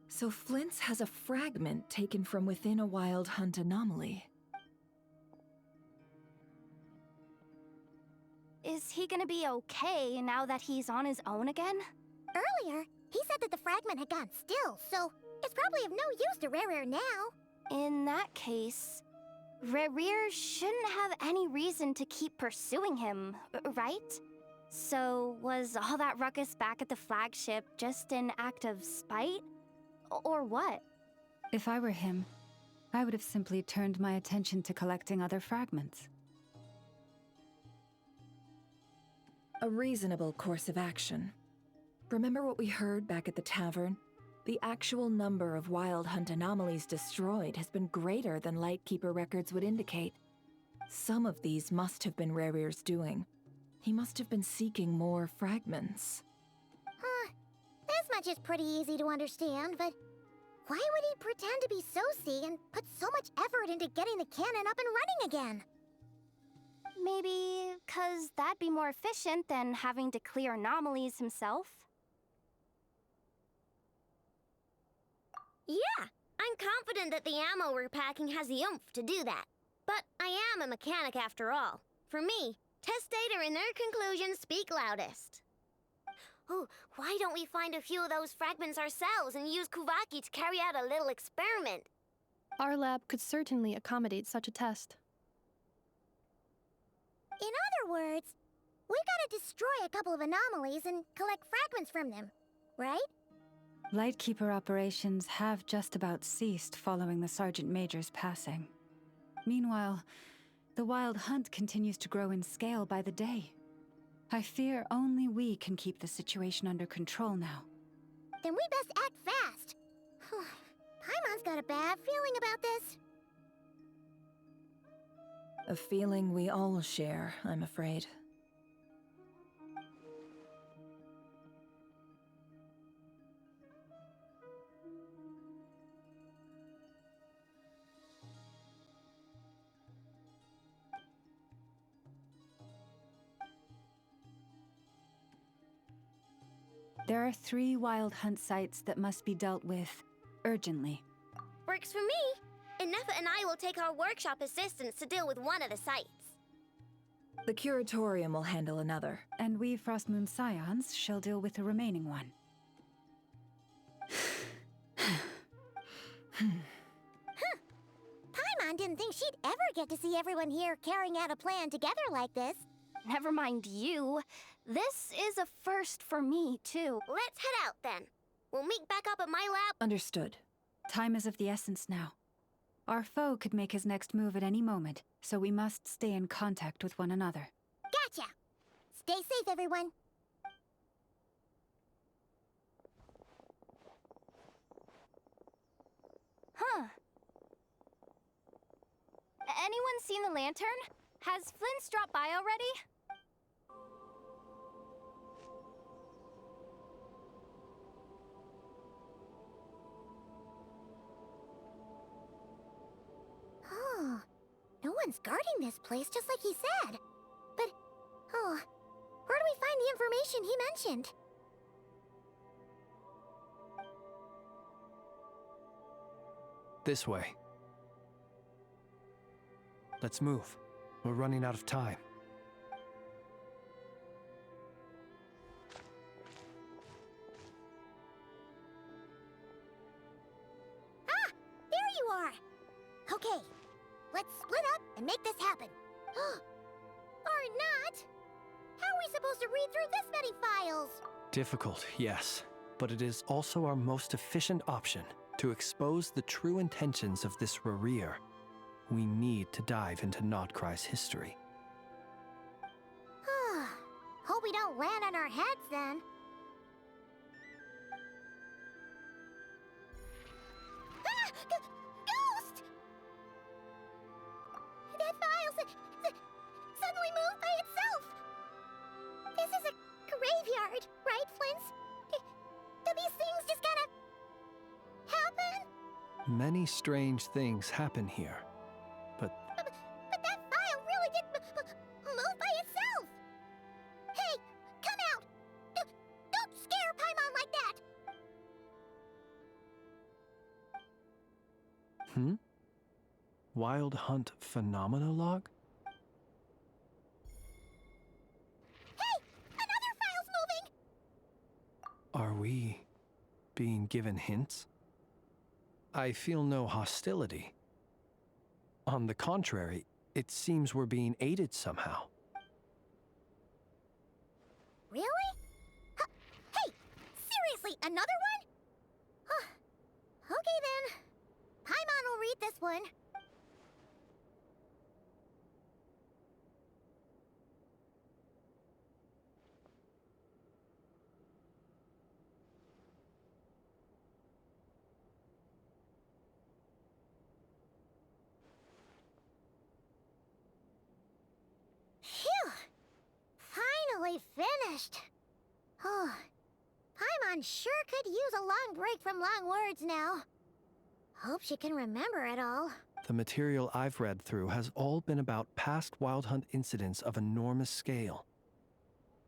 So Flint's has a fragment taken from within a Wild Hunt anomaly. Is he gonna be okay now that he's on his own again? Earlier, he said that the fragment had gone still, so it's probably of no use to Rerir now. In that case, Rerir shouldn't have any reason to keep pursuing him, right? So, was all that ruckus back at the flagship just an act of spite? Or what? If I were him, I would have simply turned my attention to collecting other fragments. A reasonable course of action. Remember what we heard back at the tavern? The actual number of Wild Hunt anomalies destroyed has been greater than Lightkeeper records would indicate. Some of these must have been Rerir's doing. He must have been seeking more fragments. This much is pretty easy to understand, but why would he pretend to be Soci and put so much effort into getting the cannon up and running again? Maybe 'cause that'd be more efficient than having to clear anomalies himself? Yeah, I'm confident that the ammo we're packing has the oomph to do that. But I am a mechanic after all. For me, Test data and their conclusions speak loudest. Ooh, why don't we find a few of those fragments ourselves and use Kuvaki to carry out a little experiment? Our lab could certainly accommodate such a test. In other words, we gotta destroy a couple of anomalies and collect fragments from them, right? Lightkeeper operations have just about ceased following the Sergeant Major's passing. Meanwhile, the Wild Hunt continues to grow in scale by the day. I fear only we can keep the situation under control now. Then we best act fast. Paimon's got a bad feeling about this. A feeling we all share, I'm afraid. There are 3 Wild Hunt sites that must be dealt with urgently. Works for me. And Nefer and I will take our workshop assistants to deal with one of the sites. The Curatorium will handle another. And we Frostmoon Scions shall deal with the remaining one. Paimon didn't think she'd ever get to see everyone here carrying out a plan together like this. Never mind you. This is a first for me, too. Let's head out, then. We'll meet back up at my lab. Understood. Time is of the essence now. Our foe could make his next move at any moment, so we must stay in contact with one another. Gotcha! Stay safe, everyone. Huh. Anyone seen the lantern? Has Flint's dropped by already? Oh, no one's guarding this place just like he said. But, oh, where do we find the information he mentioned? This way. Let's move. We're running out of time. Ah! There you are! Okay, let's split up and make this happen. Or not! How are we supposed to read through this many files? Difficult, yes. But it is also our most efficient option to expose the true intentions of this Rereer. We need to dive into Notcry's history. Hope we don't land on our heads then. Ah! Ghost! That file suddenly moved by itself. This is a graveyard, right, Flint? Do these things just gotta happen? Many strange things happen here, but But that file really did move by itself! Hey, come out! Don't scare Paimon like that! Wild Hunt Phenomenologue? Hey! Another file's moving! Are we being given hints? I feel no hostility. On the contrary, it seems we're being aided somehow. Really? Hey! Seriously, another one? Okay then. Paimon will read this one. Phew! Finally finished. Oh, Paimon sure could use a long break from long words now. Hope she can remember it all. The material I've read through has all been about past Wild Hunt incidents of enormous scale.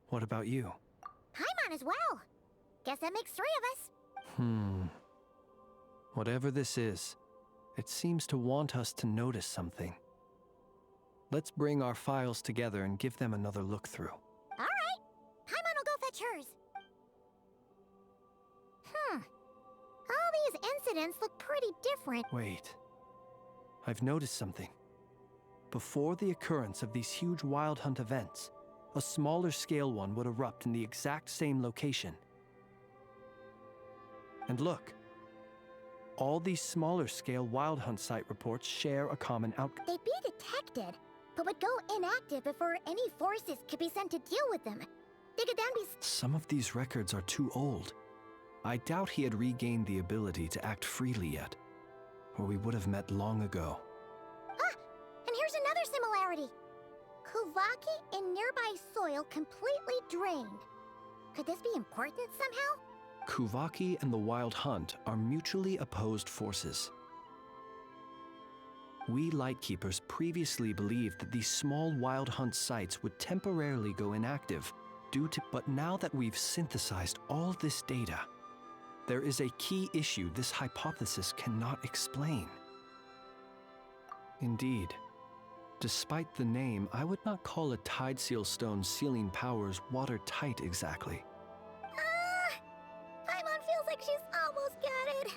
What about you? Paimon as well. Guess that makes 3 of us. Whatever this is, it seems to want us to notice something. Let's bring our files together and give them another look through. All right. Paimon will go fetch hers. All these incidents look pretty different. Wait. I've noticed something. Before the occurrence of these huge Wild Hunt events, a smaller scale one would erupt in the exact same location. And look. All these smaller scale Wild Hunt site reports share a common outcome. They'd be detected, but would go inactive before any forces could be sent to deal with them. They could then be... Some of these records are too old. I doubt he had regained the ability to act freely yet, or we would have met long ago. Ah! And here's another similarity. Kuvaki in nearby soil completely drained. Could this be important somehow? Kuvaki and the Wild Hunt are mutually opposed forces. We Lightkeepers previously believed that these small Wild Hunt sites would temporarily go inactive but now that we've synthesized all this data, there is a key issue this hypothesis cannot explain. Indeed, despite the name, I would not call a Tideseal Stone's sealing powers watertight exactly. Paimon feels like she's almost got it.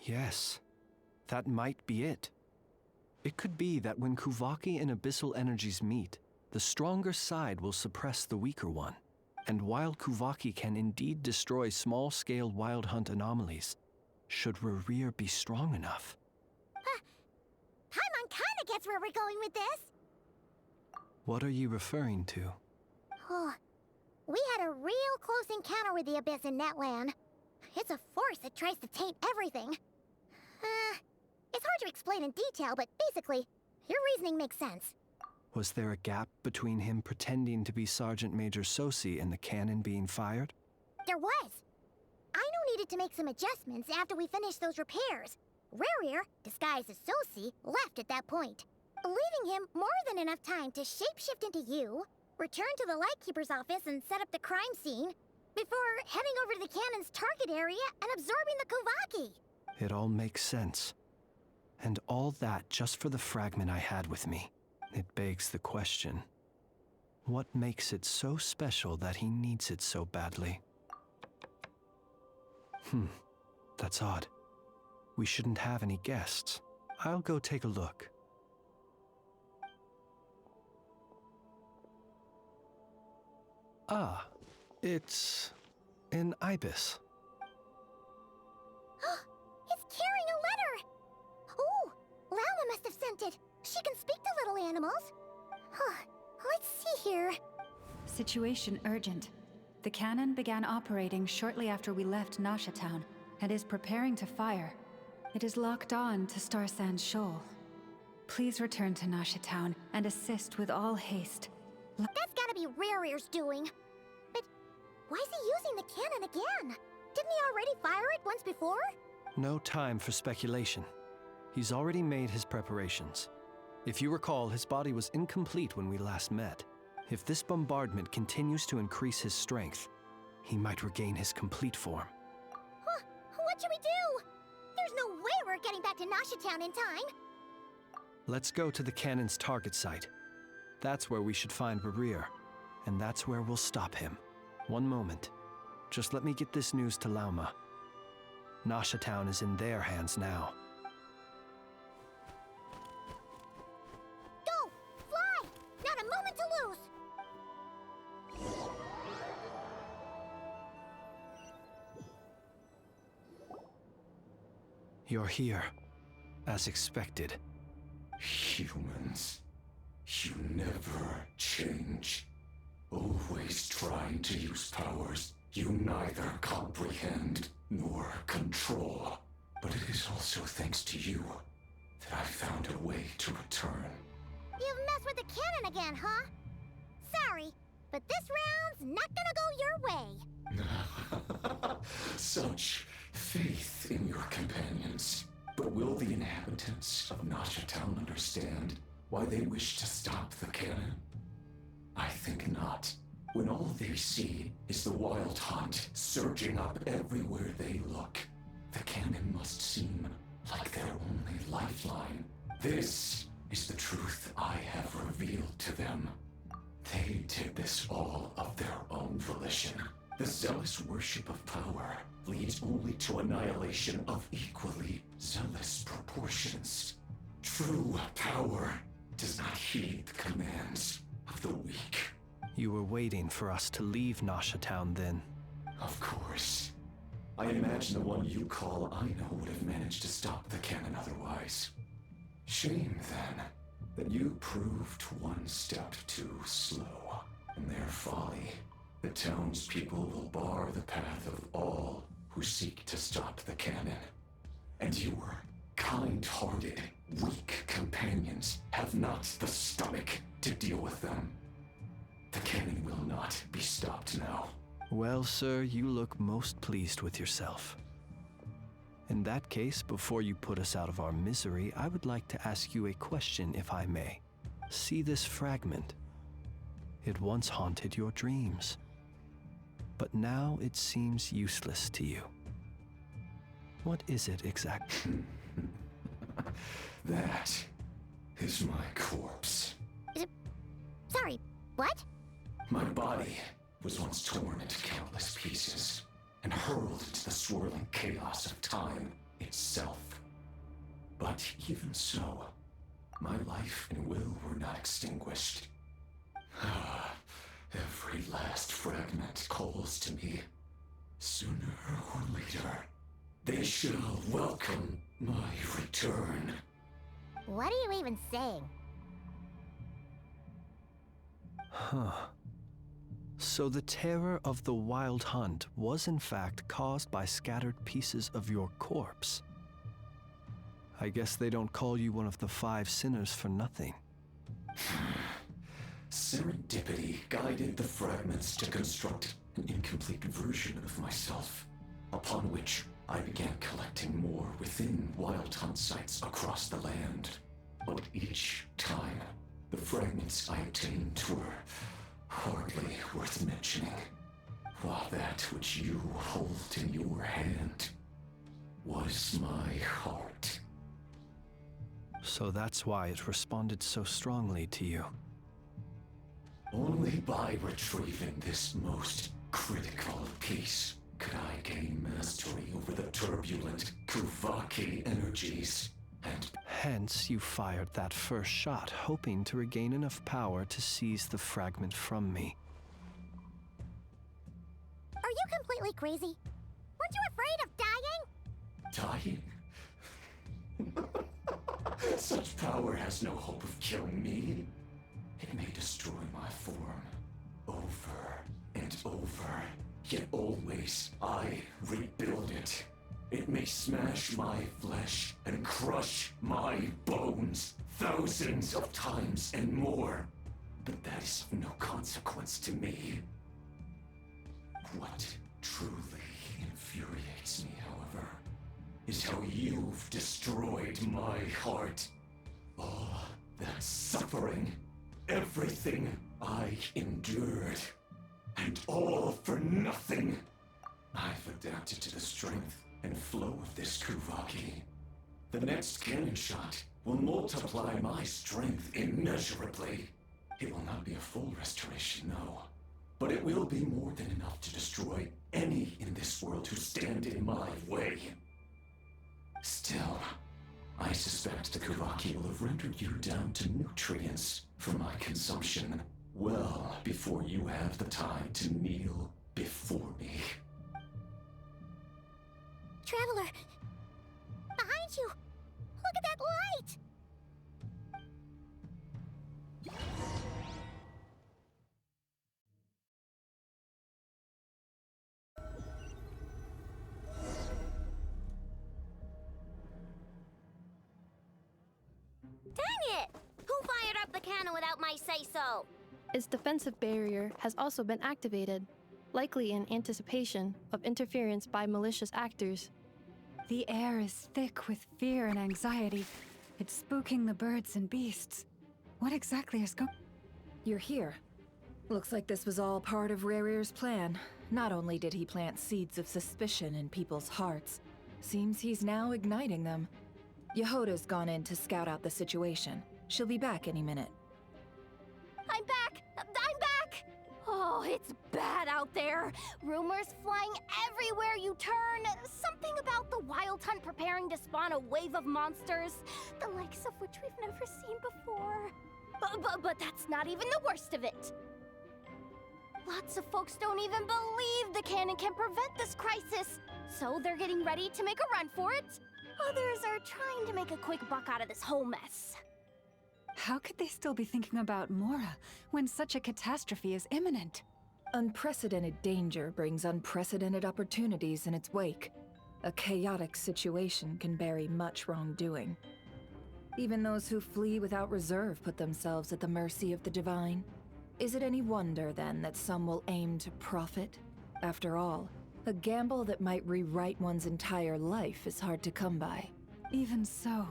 Yes, that might be it. It could be that when Kuvaki and Abyssal energies meet, the stronger side will suppress the weaker one. And while Kuvaki can indeed destroy small-scale Wild Hunt anomalies, should Rerir be strong enough? Paimon kinda gets where we're going with this. What are you referring to? Oh, we had a real close encounter with the Abyss in Netland. It's a force that tries to taint everything. It's hard to explain in detail, but basically, your reasoning makes sense. Was there a gap between him pretending to be Sergeant Major Sosi and the cannon being fired? There was. Aino needed to make some adjustments after we finished those repairs. Rerir, disguised as Sosi, left at that point, leaving him more than enough time to shapeshift into you, return to the Lightkeeper's office and set up the crime scene, before heading over to the cannon's target area and absorbing the Kuvaki. It all makes sense. And all that just for the fragment I had with me. It begs the question, what makes it so special that he needs it so badly? That's odd. We shouldn't have any guests. I'll go take a look. Ah, it's an ibis. It's carrying a letter! Ooh, Lauma must have sent it. She can speak to little animals. Let's see here. Situation urgent. The cannon began operating shortly after we left Nasha Town and is preparing to fire. It is locked on to Star Sand Shoal. Please return to Nasha Town and assist with all haste. That's gotta be Rerir's doing. But why is he using the cannon again? Didn't he already fire it once before? No time for speculation. He's already made his preparations. If you recall, his body was incomplete when we last met. If this bombardment continues to increase his strength, he might regain his complete form. What should we do? There's no way we're getting back to Nasha Town in time. Let's go to the cannon's target site. That's where we should find Rerir, and that's where we'll stop him. One moment. Just let me get this news to Lauma. Nasha Town is in their hands now. Go! Fly! Not a moment to lose! You're here, as expected. Humans, you never change. Always trying to use powers you neither comprehend nor control. But it is also thanks to you that I found a way to return. You've messed with the cannon again, huh? Sorry, but this round's not gonna go your way. Such faith in your companions. But will the inhabitants of Nasha Town understand why they wish to stop the cannon? I think not. when all they see is the Wild Hunt surging up everywhere they look, the cannon must seem like their only lifeline. This is the truth I have revealed to them. They did this all of their own volition. The zealous worship of power leads only to annihilation of equally zealous proportions. True power does not heed the commands of the weak. You were waiting for us to leave Nasha Town then. Of course. I imagine the one you call Aino would have managed to stop the cannon otherwise. Shame, then, that you proved one step too slow. In their folly, the townspeople will bar the path of all who seek to stop the cannon. And your kind-hearted, weak companions have not the stomach to deal with them. The cannon will not be stopped now. Well, sir, you look most pleased with yourself. In that case, before you put us out of our misery, I would like to ask you a question, if I may. See this fragment? It once haunted your dreams, but now it seems useless to you. What is it exactly? That is my corpse. Sorry, what? My body was once torn into countless pieces and hurled into the swirling chaos of time itself. But even so, my life and will were not extinguished. Every last fragment calls to me. Sooner or later, they shall welcome my return. What are you even saying? Huh. So the terror of the Wild Hunt was in fact caused by scattered pieces of your corpse. I guess they don't call you one of the 5 sinners for nothing. Serendipity guided the fragments to construct an incomplete version of myself, upon which I began collecting more within Wild Hunt sites across the land. But each time, the fragments I obtained were hardly worth mentioning, while that which you hold in your hand was my heart. So that's why it responded so strongly to you. Only by retrieving this most critical piece could I gain mastery over the turbulent Kuvaki energies, and hence you fired that first shot, hoping to regain enough power to seize the fragment from me. Are you completely crazy? Weren't you afraid of dying? Dying? Such power has no hope of killing me. It may destroy my form over and over, yet always I rebuild it. It may smash my flesh and crush my bones thousands of times and more, but that is of no consequence to me. What truly infuriates me, however, is how you've destroyed my heart. All that suffering, everything I endured, and all for nothing. I've adapted to the strength and flow of this Kuvaki. The next cannon shot will multiply my strength immeasurably. It will not be a full restoration, no, but it will be more than enough to destroy any in this world who stand in my way. Still, I suspect the Kuvaki will have rendered you down to nutrients for my consumption well before you have the time to kneel before me. Traveler! Behind you! Look at that light! Dang it! Who fired up the cannon without my say-so? Its defensive barrier has also been activated, likely in anticipation of interference by malicious actors. The air is thick with fear and anxiety. It's spooking the birds and beasts. What exactly is going... You're here. Looks like this was all part of Rerir's plan. Not only did he plant seeds of suspicion in people's hearts, seems he's now igniting them. Yehoda's gone in to scout out the situation. She'll be back any minute. I'm back! I'm back! Oh, it's bad out there. Rumors flying everywhere you turn. Something about the Wild Hunt preparing to spawn a wave of monsters, the likes of which we've never seen before. But that's not even the worst of it. Lots of folks don't even believe the cannon can prevent this crisis, so they're getting ready to make a run for it. Others are trying to make a quick buck out of this whole mess. How could they still be thinking about Mora when such a catastrophe is imminent? Unprecedented danger brings unprecedented opportunities in its wake. A chaotic situation can bury much wrongdoing. Even those who flee without reserve put themselves at the mercy of the divine. Is it any wonder, then, that some will aim to profit? After all, a gamble that might rewrite one's entire life is hard to come by. Even so.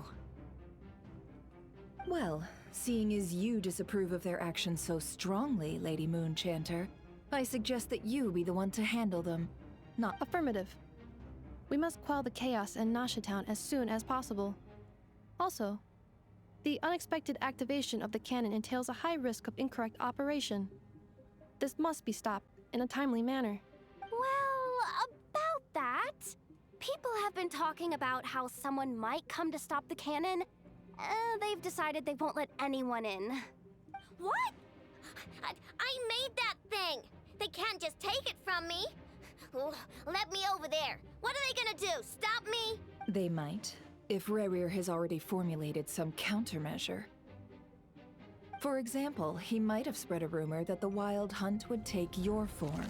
Well, seeing as you disapprove of their actions so strongly, Lady Moonchanter, I suggest that you be the one to handle them, not— Affirmative. We must quell the chaos in Nasha Town as soon as possible. Also, the unexpected activation of the cannon entails a high risk of incorrect operation. This must be stopped in a timely manner. Well, about that, people have been talking about how someone might come to stop the cannon. They've decided they won't let anyone in. What? I made that thing! They can't just take it from me! Let me over there! What are they gonna do, stop me? They might, if Rerir has already formulated some countermeasure. For example, he might have spread a rumor that the Wild Hunt would take your form.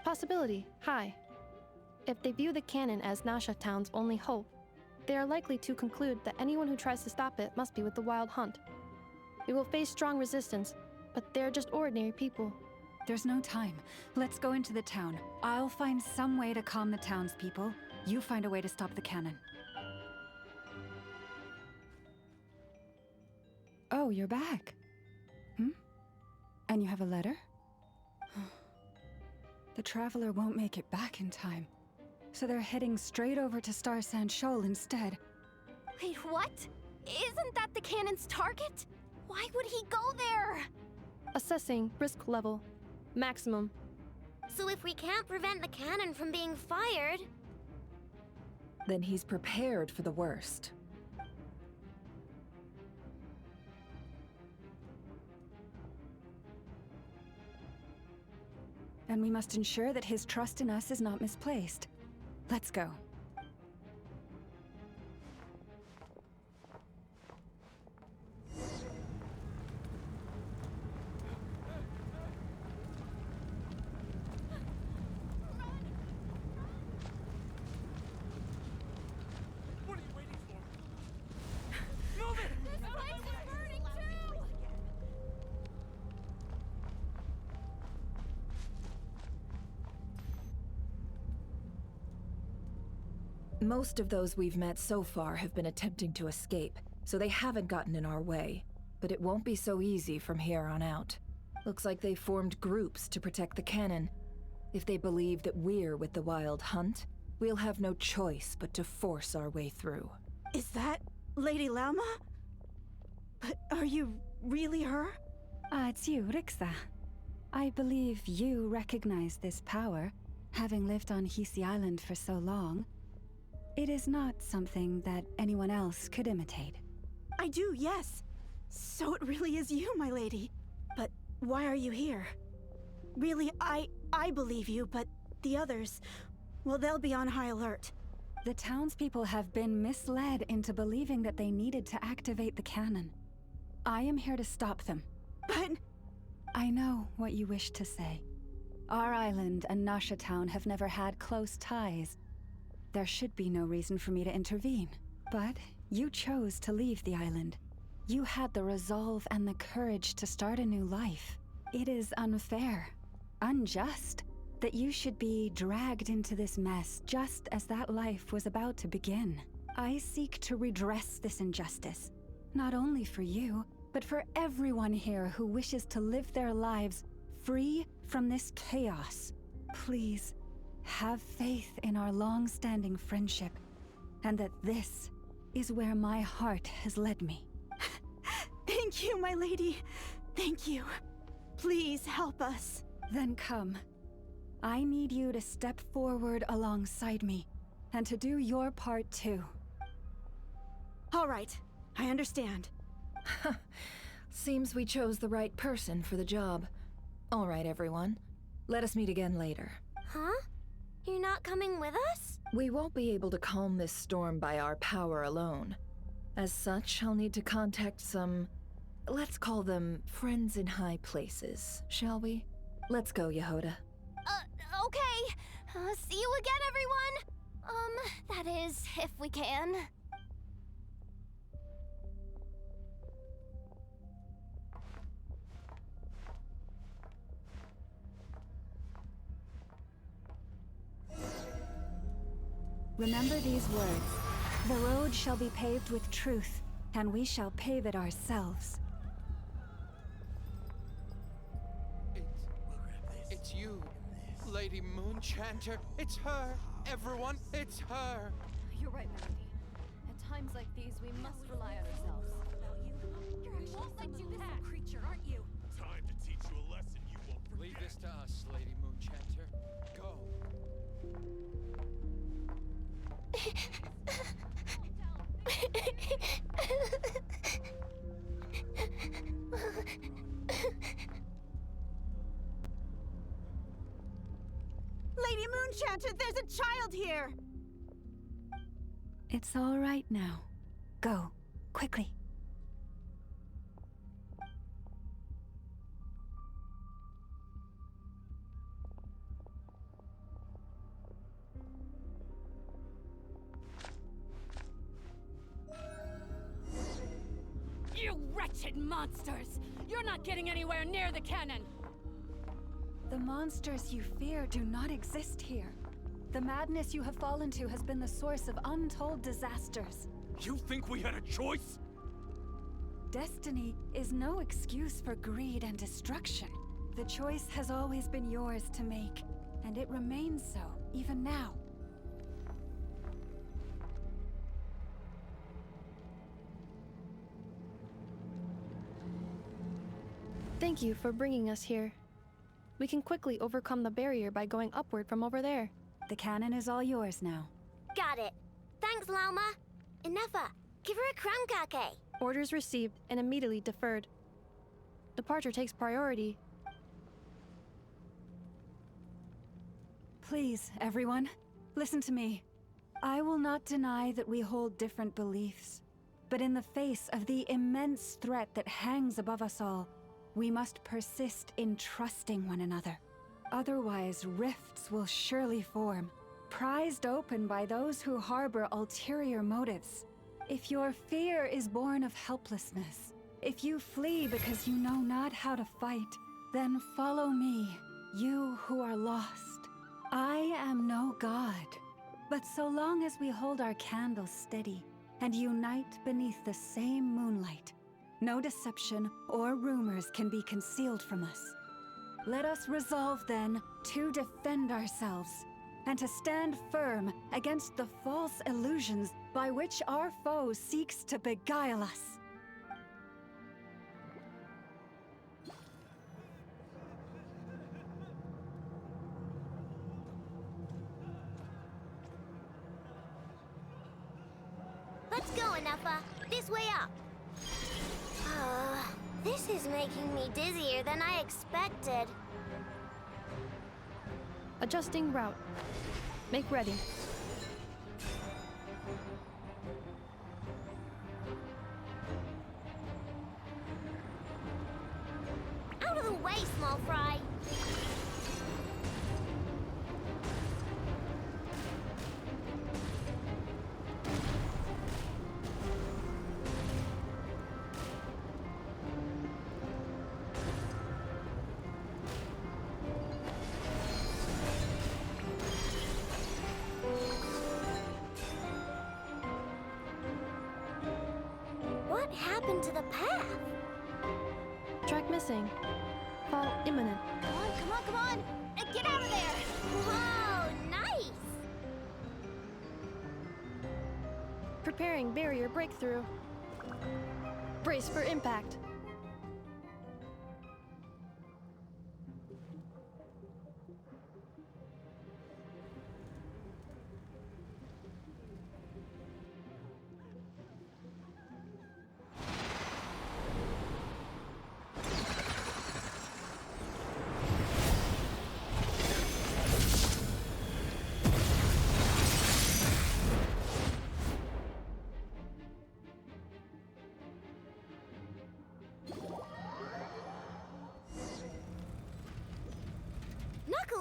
Possibility high. If they view the cannon as Nasha Town's only hope, they are likely to conclude that anyone who tries to stop it must be with the Wild Hunt. We will face strong resistance, but they're just ordinary people. There's no time. Let's go into the town. I'll find some way to calm the townspeople. You find a way to stop the cannon. Oh, you're back. And you have a letter? The Traveler won't make it back in time. So they're heading straight over to Star Sand Shoal instead. Wait, what? Isn't that the cannon's target? Why would he go there? Assessing risk level. Maximum. So if we can't prevent the cannon from being fired... Then he's prepared for the worst. And we must ensure that his trust in us is not misplaced. Let's go. Most of those we've met so far have been attempting to escape, so they haven't gotten in our way. But it won't be so easy from here on out. Looks like they formed groups to protect the cannon. If they believe that we're with the Wild Hunt, we'll have no choice but to force our way through. Is that Lady Lauma? But are you really her? It's you, Rixa. I believe you recognize this power, having lived on Hisi Island for so long. It is not something that anyone else could imitate. I do, yes. So it really is you, my lady. But why are you here? Really, I believe you, but the others, well, they'll be on high alert. The townspeople have been misled into believing that they needed to activate the cannon. I am here to stop them. But... I know what you wish to say. Our island and Nasha Town have never had close ties. There should be no reason for me to intervene. But you chose to leave the island. You had the resolve and the courage to start a new life. It is unfair, unjust, that you should be dragged into this mess just as that life was about to begin. I seek to redress this injustice. Not only for you, but for everyone here who wishes to live their lives free from this chaos. Please, have faith in our long-standing friendship, and that this is where my heart has led me. Thank you, my lady. Thank you. Please help us. Then come. I need you to step forward alongside me, and to do your part too. All right, I understand. Seems we chose the right person for the job. All right, everyone. Let us meet again later. Huh? You're not coming with us? We won't be able to calm this storm by our power alone. As such, I'll need to contact some... let's call them friends in high places, shall we? Let's go, Yehoda. Okay. See you again, everyone. That is, if we can. Remember these words. The road shall be paved with truth, and we shall pave it ourselves. It's you, Lady Moonchanter. It's her. Everyone, it's her. You're right, Melody. At times like these, we must rely on ourselves. You're actually some little creature, aren't you? Time to teach you a lesson you won't forget. Leave this to us, Lady Moonchanter. Go. Lady Moonchanter, there's a child here! It's all right now. Go, quickly. You wretched monsters! You're not getting anywhere near the cannon! The monsters you fear do not exist here. The madness you have fallen to has been the source of untold disasters. You think we had a choice? Destiny is no excuse for greed and destruction. The choice has always been yours to make, and it remains so, even now. Thank you for bringing us here. We can quickly overcome the barrier by going upward from over there. The cannon is all yours now. Got it. Thanks, Lauma. Nefer, give her a crown cake. Orders received and immediately deferred. Departure takes priority. Please, everyone, listen to me. I will not deny that we hold different beliefs, but in the face of the immense threat that hangs above us all, we must persist in trusting one another. Otherwise, rifts will surely form, prized open by those who harbor ulterior motives. If your fear is born of helplessness, if you flee because you know not how to fight, then follow me, you who are lost. I am no god, but so long as we hold our candles steady and unite beneath the same moonlight, no deception or rumors can be concealed from us. Let us resolve, then, to defend ourselves, and to stand firm against the false illusions by which our foe seeks to beguile us. Let's go, Nefer. This way up. This is making me dizzier than I expected. Adjusting route. Make ready. Out of the way, small fry. What happened to the path? Track missing. Fall imminent. Come on, come on, come on! Get out of there! Whoa, nice! Preparing barrier breakthrough. Brace for impact.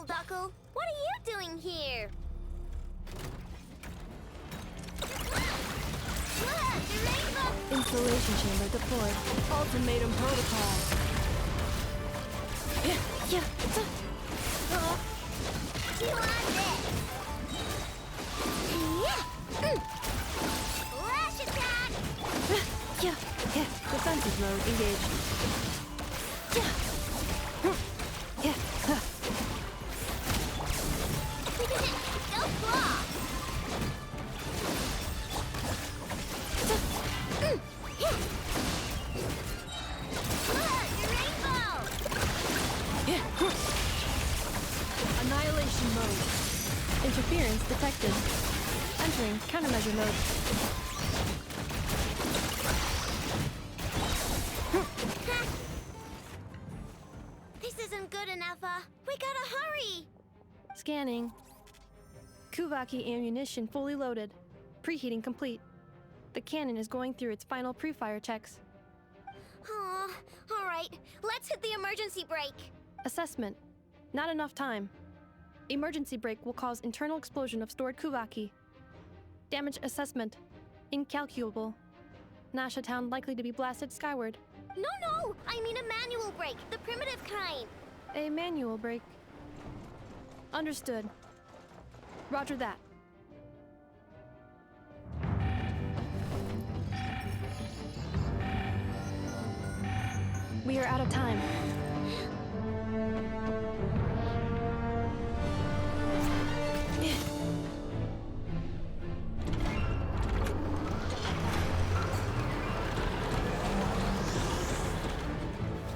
Knuckle, what are you doing here? Look, the rainbow! Installation chamber deployed. Ultimatum protocol. You want this? Flash attack! Defensive mode engaged. Don't block! Look, the rainbow! Annihilation mode. Interference detected. Entering countermeasure mode. This isn't good enough, we gotta hurry! Scanning. Kuvaki ammunition fully loaded. Preheating complete. The cannon is going through its final pre-fire checks. Aw, alright, let's hit the emergency brake. Assessment. Not enough time. Emergency brake will cause internal explosion of stored Kuvaki. Damage assessment. Incalculable. Nasha Town likely to be blasted skyward. No, I mean a manual brake, the primitive kind. A manual brake. Understood. Roger that. We are out of time.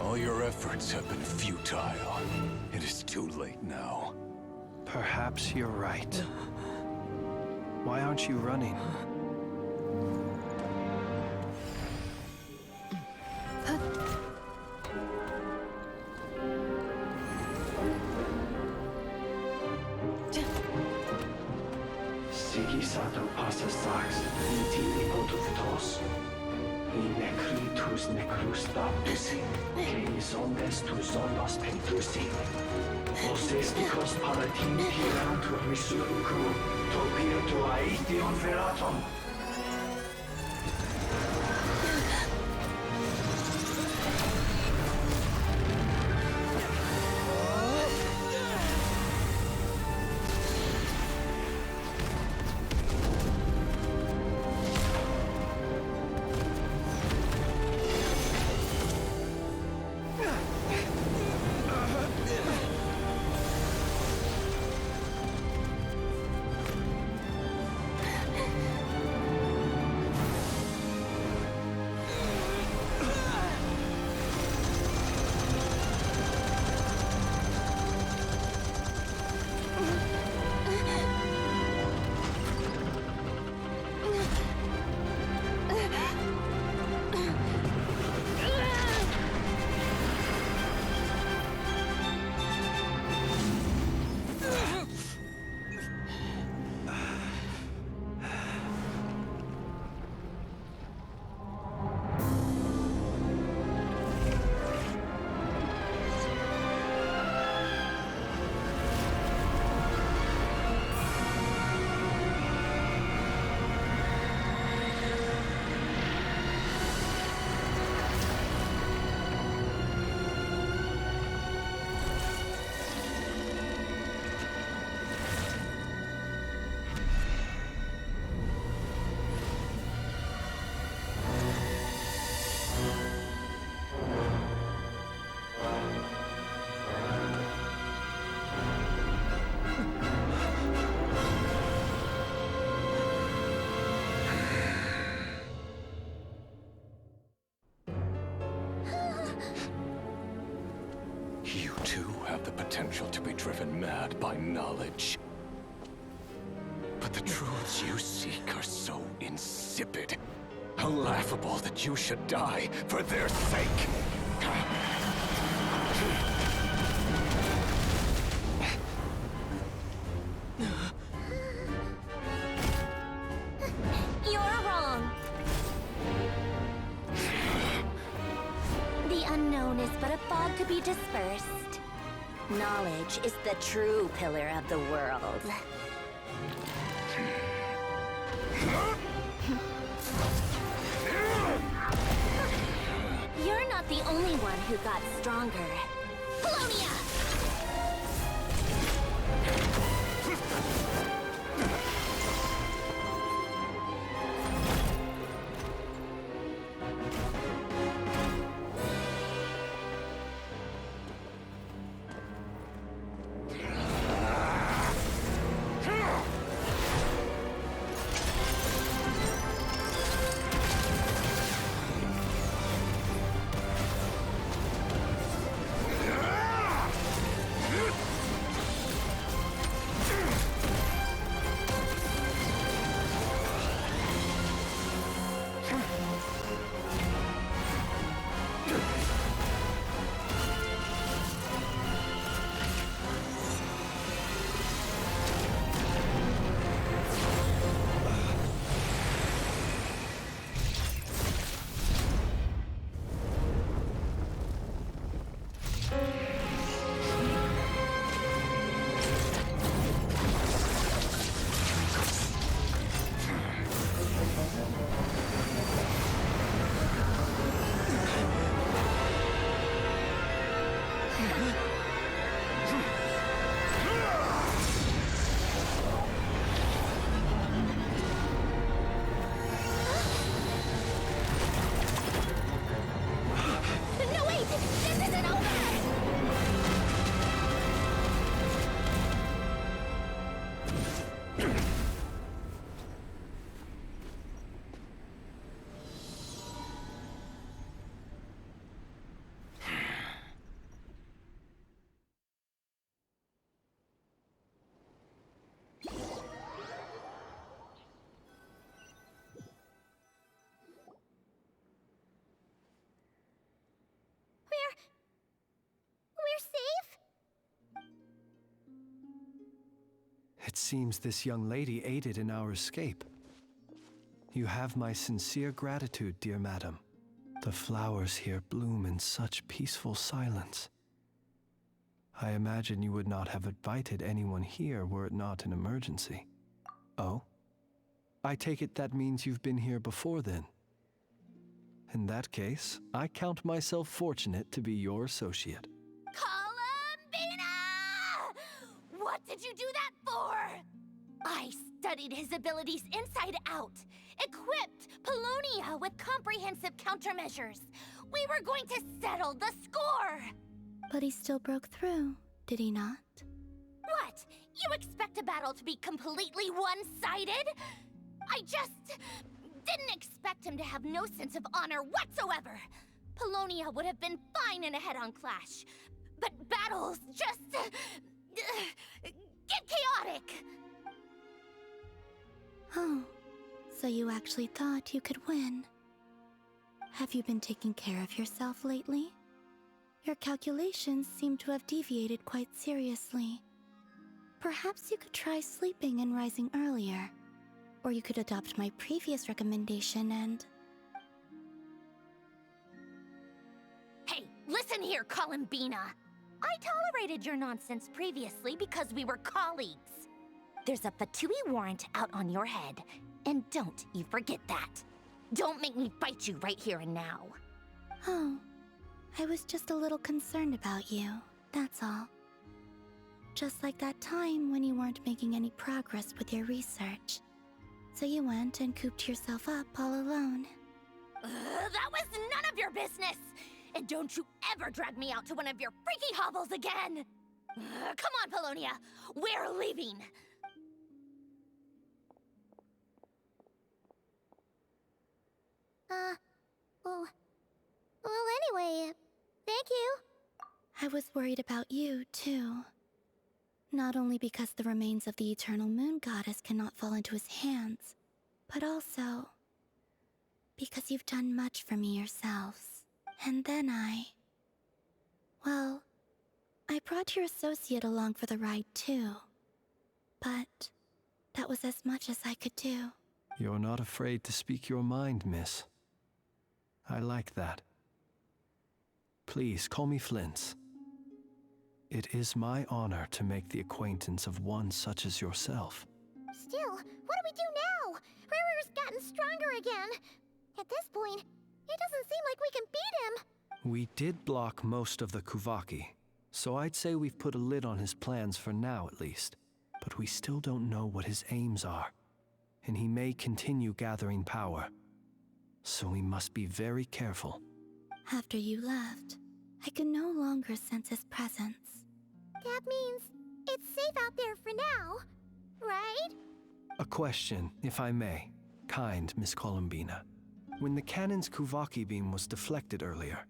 All your efforts have been futile. It is too late now. Perhaps you're right. Why aren't you running? Sigisato passa sax, intili potus in necritus necrus baptisi, que omnes tu zonos pentusi. Osesticos palatin pirantur resurcu, topirtu aetion veratum. too have the potential to be driven mad by knowledge. But the truths you seek are so insipid. How laughable that you should die for their sake! You're wrong. The unknown is but a fog to be dispersed. Knowledge is the true pillar of the world. You're not the only one who got stronger. Polonia! We're safe? It seems this young lady aided in our escape. You have my sincere gratitude, dear madam. The flowers here bloom in such peaceful silence. I imagine you would not have invited anyone here were it not an emergency. Oh? I take it that means you've been here before then. In that case, I count myself fortunate to be your associate. Columbina! What did you do that for? I studied his abilities inside out, equipped Polonia with comprehensive countermeasures. We were going to settle the score! But he still broke through, did he not? What? You expect a battle to be completely one-sided? I just didn't expect him to have no sense of honor whatsoever. Polonia would have been fine in a head-on clash, but battles just get chaotic. Oh, so you actually thought you could win. Have you been taking care of yourself lately? Your calculations seem to have deviated quite seriously. Perhaps you could try sleeping and rising earlier. Or you could adopt my previous recommendation and... Hey, listen here, Columbina. I tolerated your nonsense previously because we were colleagues. There's a Fatui warrant out on your head, and don't you forget that. Don't make me fight you right here and now. Oh, I was just a little concerned about you, that's all. Just like that time when you weren't making any progress with your research. So you went and cooped yourself up all alone. That was none of your business! And don't you ever drag me out to one of your freaky hovels again! Come on, Polonia! We're leaving! Well, anyway, thank you. I was worried about you, too. Not only because the remains of the eternal moon goddess cannot fall into his hands, but also because you've done much for me yourselves. And then well, I brought your associate along for the ride, too. But that was as much as I could do. You're not afraid to speak your mind, miss. I like that. Please, call me Flint's. It is my honor to make the acquaintance of one such as yourself. Still, what do we do now? Riri's gotten stronger again. At this point, it doesn't seem like we can beat him. We did block most of the Kuvaki, so I'd say we've put a lid on his plans for now at least. But we still don't know what his aims are, and he may continue gathering power. So we must be very careful. After you left, I could no longer sense his presence. That means it's safe out there for now, right? A question, if I may, kind Miss Columbina. When the cannon's Kuvaki beam was deflected earlier,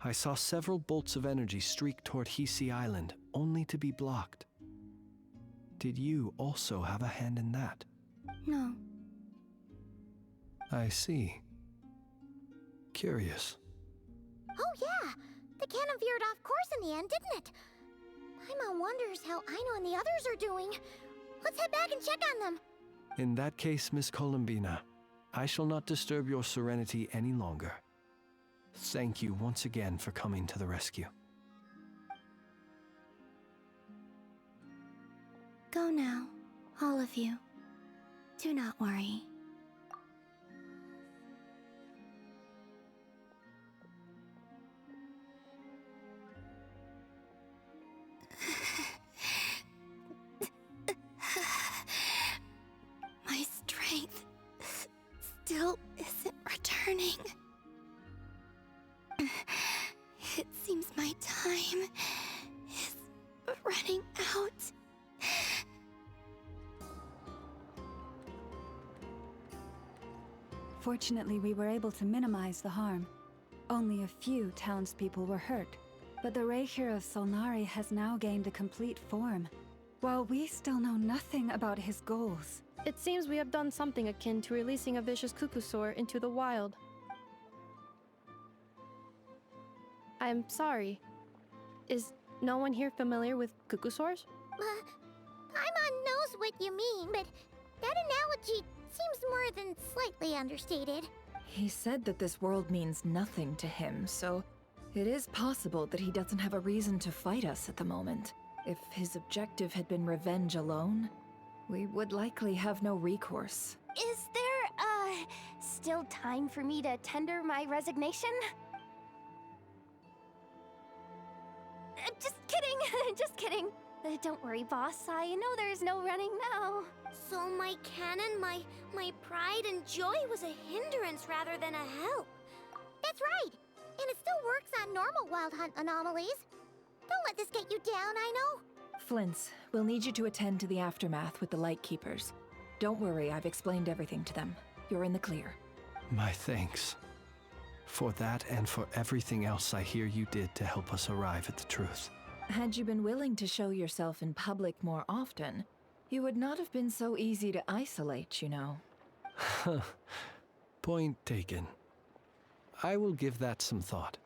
I saw several bolts of energy streak toward Hisi Island, only to be blocked. Did you also have a hand in that? No. I see. Curious. Oh yeah, the cannon veered off course in the end, didn't it? Paimon wonders how Aino and the others are doing. Let's head back and check on them. In that case, Miss Columbina, I shall not disturb your serenity any longer. Thank you once again for coming to the rescue. Go now, all of you. Do not worry. My strength still isn't returning. It seems my time is running out. Fortunately, we were able to minimize the harm. Only a few townspeople were hurt, but the Reikir of Solnari has now gained a complete form, while we still know nothing about his goals. It seems we have done something akin to releasing a vicious cuckoosaur into the wild. I'm sorry. Is no one here familiar with cuckoosaurs? Paimon knows what you mean, but that analogy seems more than slightly understated. He said that this world means nothing to him, so it is possible that he doesn't have a reason to fight us at the moment. If his objective had been revenge alone, we would likely have no recourse. Is there, still time for me to tender my resignation? Just kidding, just kidding. Don't worry, boss. I know there's no running now. So my cannon, my pride and joy was a hindrance rather than a help. That's right. And it still works on normal wild hunt anomalies. Don't let this get you down, I know. Flint's, we'll need you to attend to the aftermath with the Lightkeepers. Don't worry, I've explained everything to them. You're in the clear. My thanks. For that and for everything else I hear you did to help us arrive at the truth. Had you been willing to show yourself in public more often, you would not have been so easy to isolate, you know. Point taken. I will give that some thought.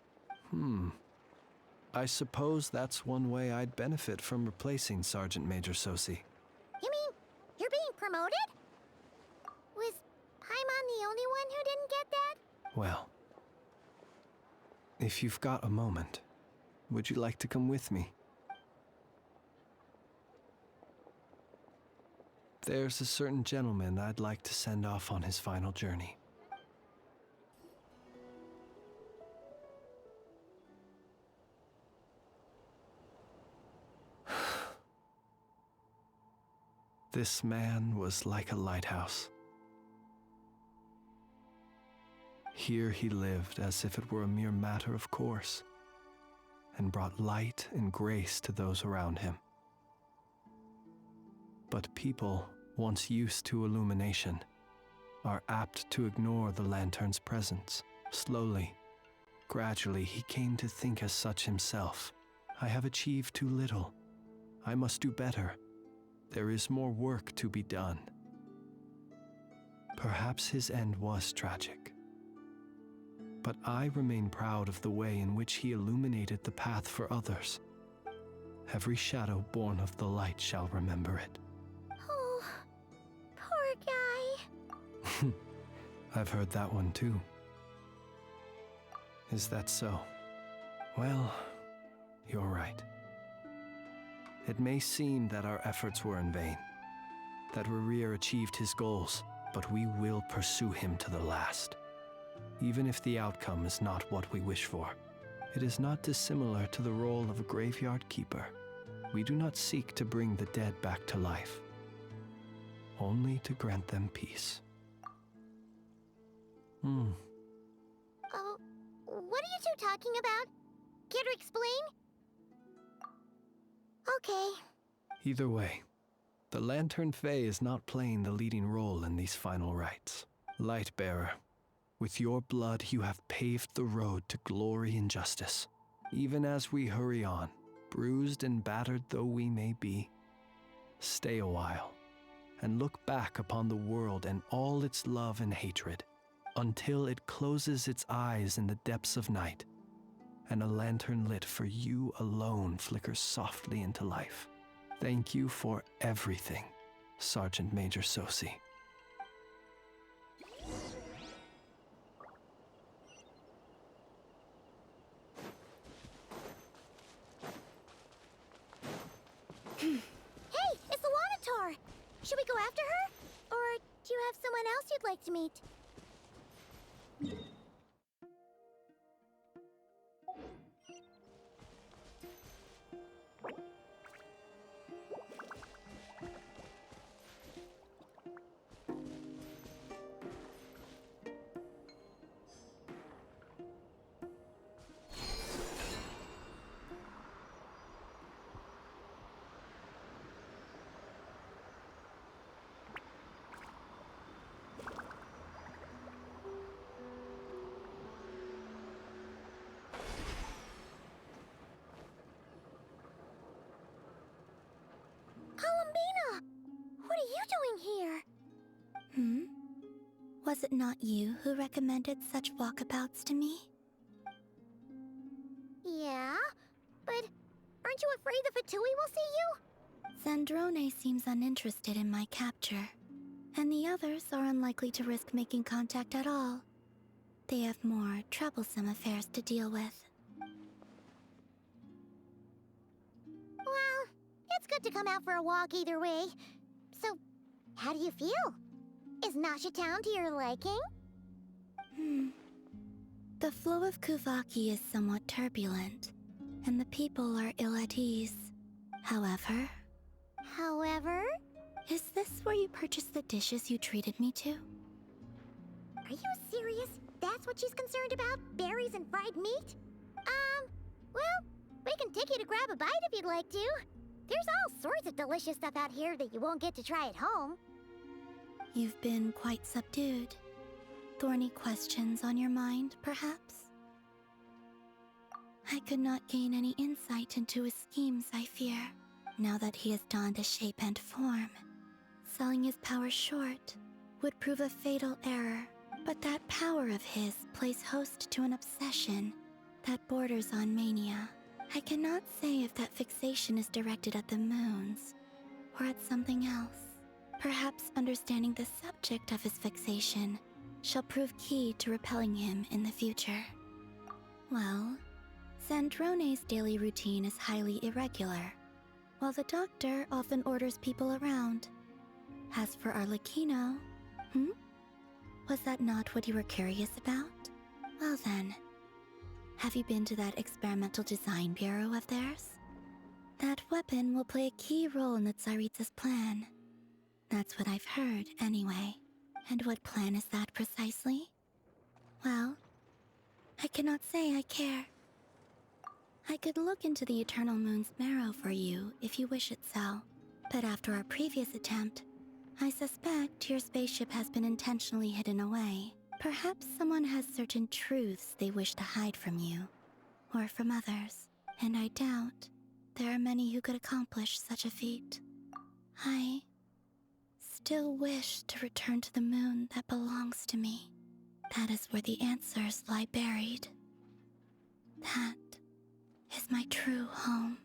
I suppose that's one way I'd benefit from replacing Sergeant Major Sosi. You mean you're being promoted? Was Paimon the only one who didn't get that? Well, if you've got a moment, would you like to come with me? There's a certain gentleman I'd like to send off on his final journey. This man was like a lighthouse. Here he lived as if it were a mere matter of course, and brought light and grace to those around him. But people, once used to illumination, are apt to ignore the lantern's presence. Slowly, gradually, he came to think as such himself. I have achieved too little. I must do better. There is more work to be done. Perhaps his end was tragic. But I remain proud of the way in which he illuminated the path for others. Every shadow born of the light shall remember it. Oh, poor guy. I've heard that one too. Is that so? Well, you're right. It may seem that our efforts were in vain, that Rerir achieved his goals, but we will pursue him to the last. Even if the outcome is not what we wish for, it is not dissimilar to the role of a graveyard keeper. We do not seek to bring the dead back to life, only to grant them peace. Oh, what are you two talking about? Care to explain? Okay. Either way, the Lantern Fae is not playing the leading role in these final rites. Lightbearer, with your blood you have paved the road to glory and justice. Even as we hurry on, bruised and battered though we may be, stay a while and look back upon the world and all its love and hatred until it closes its eyes in the depths of night and a lantern lit for you alone flickers softly into life. Thank you for everything, Sergeant Major Sosi. Hey, it's the Wanatar! Should we go after her? Or do you have someone else you'd like to meet? Columbina! What are you doing here? Was it not you who recommended such walkabouts to me? Yeah, but aren't you afraid the Fatui will see you? Zandrone seems uninterested in my capture, and the others are unlikely to risk making contact at all. They have more troublesome affairs to deal with. Well, it's good to come out for a walk either way. So, how do you feel? Is Nasha Town to your liking? The flow of Kuvaki is somewhat turbulent, and the people are ill at ease. However... Is this where you purchased the dishes you treated me to? Are you serious? That's what she's concerned about? Berries and fried meat? Well, we can take you to grab a bite if you'd like to. There's all sorts of delicious stuff out here that you won't get to try at home. You've been quite subdued. Thorny questions on your mind, perhaps? I could not gain any insight into his schemes, I fear, now that he has donned a shape and form. Selling his power short would prove a fatal error, but that power of his plays host to an obsession that borders on mania. I cannot say if that fixation is directed at the moons, or at something else. Perhaps understanding the subject of his fixation shall prove key to repelling him in the future. Well, Zandrone's daily routine is highly irregular, while the doctor often orders people around. As for Arlecchino, was that not what you were curious about? Well then, have you been to that experimental design bureau of theirs? That weapon will play a key role in the Tsaritsa's plan. That's what I've heard, anyway. And what plan is that precisely? Well, I cannot say I care. I could look into the Eternal Moon's marrow for you if you wish it so. But after our previous attempt, I suspect your spaceship has been intentionally hidden away. Perhaps someone has certain truths they wish to hide from you, or from others, and I doubt there are many who could accomplish such a feat. I still wish to return to the moon that belongs to me. That is where the answers lie buried. That is my true home.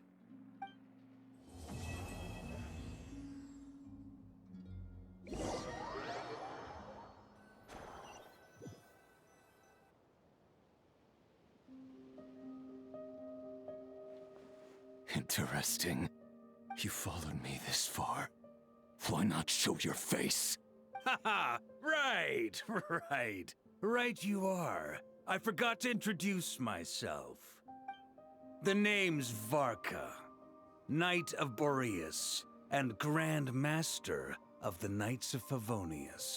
Interesting. You followed me this far. Why not show your face? Haha! Right, right. Right you are. I forgot to introduce myself. The name's Varka, Knight of Boreas, and Grand Master of the Knights of Favonius.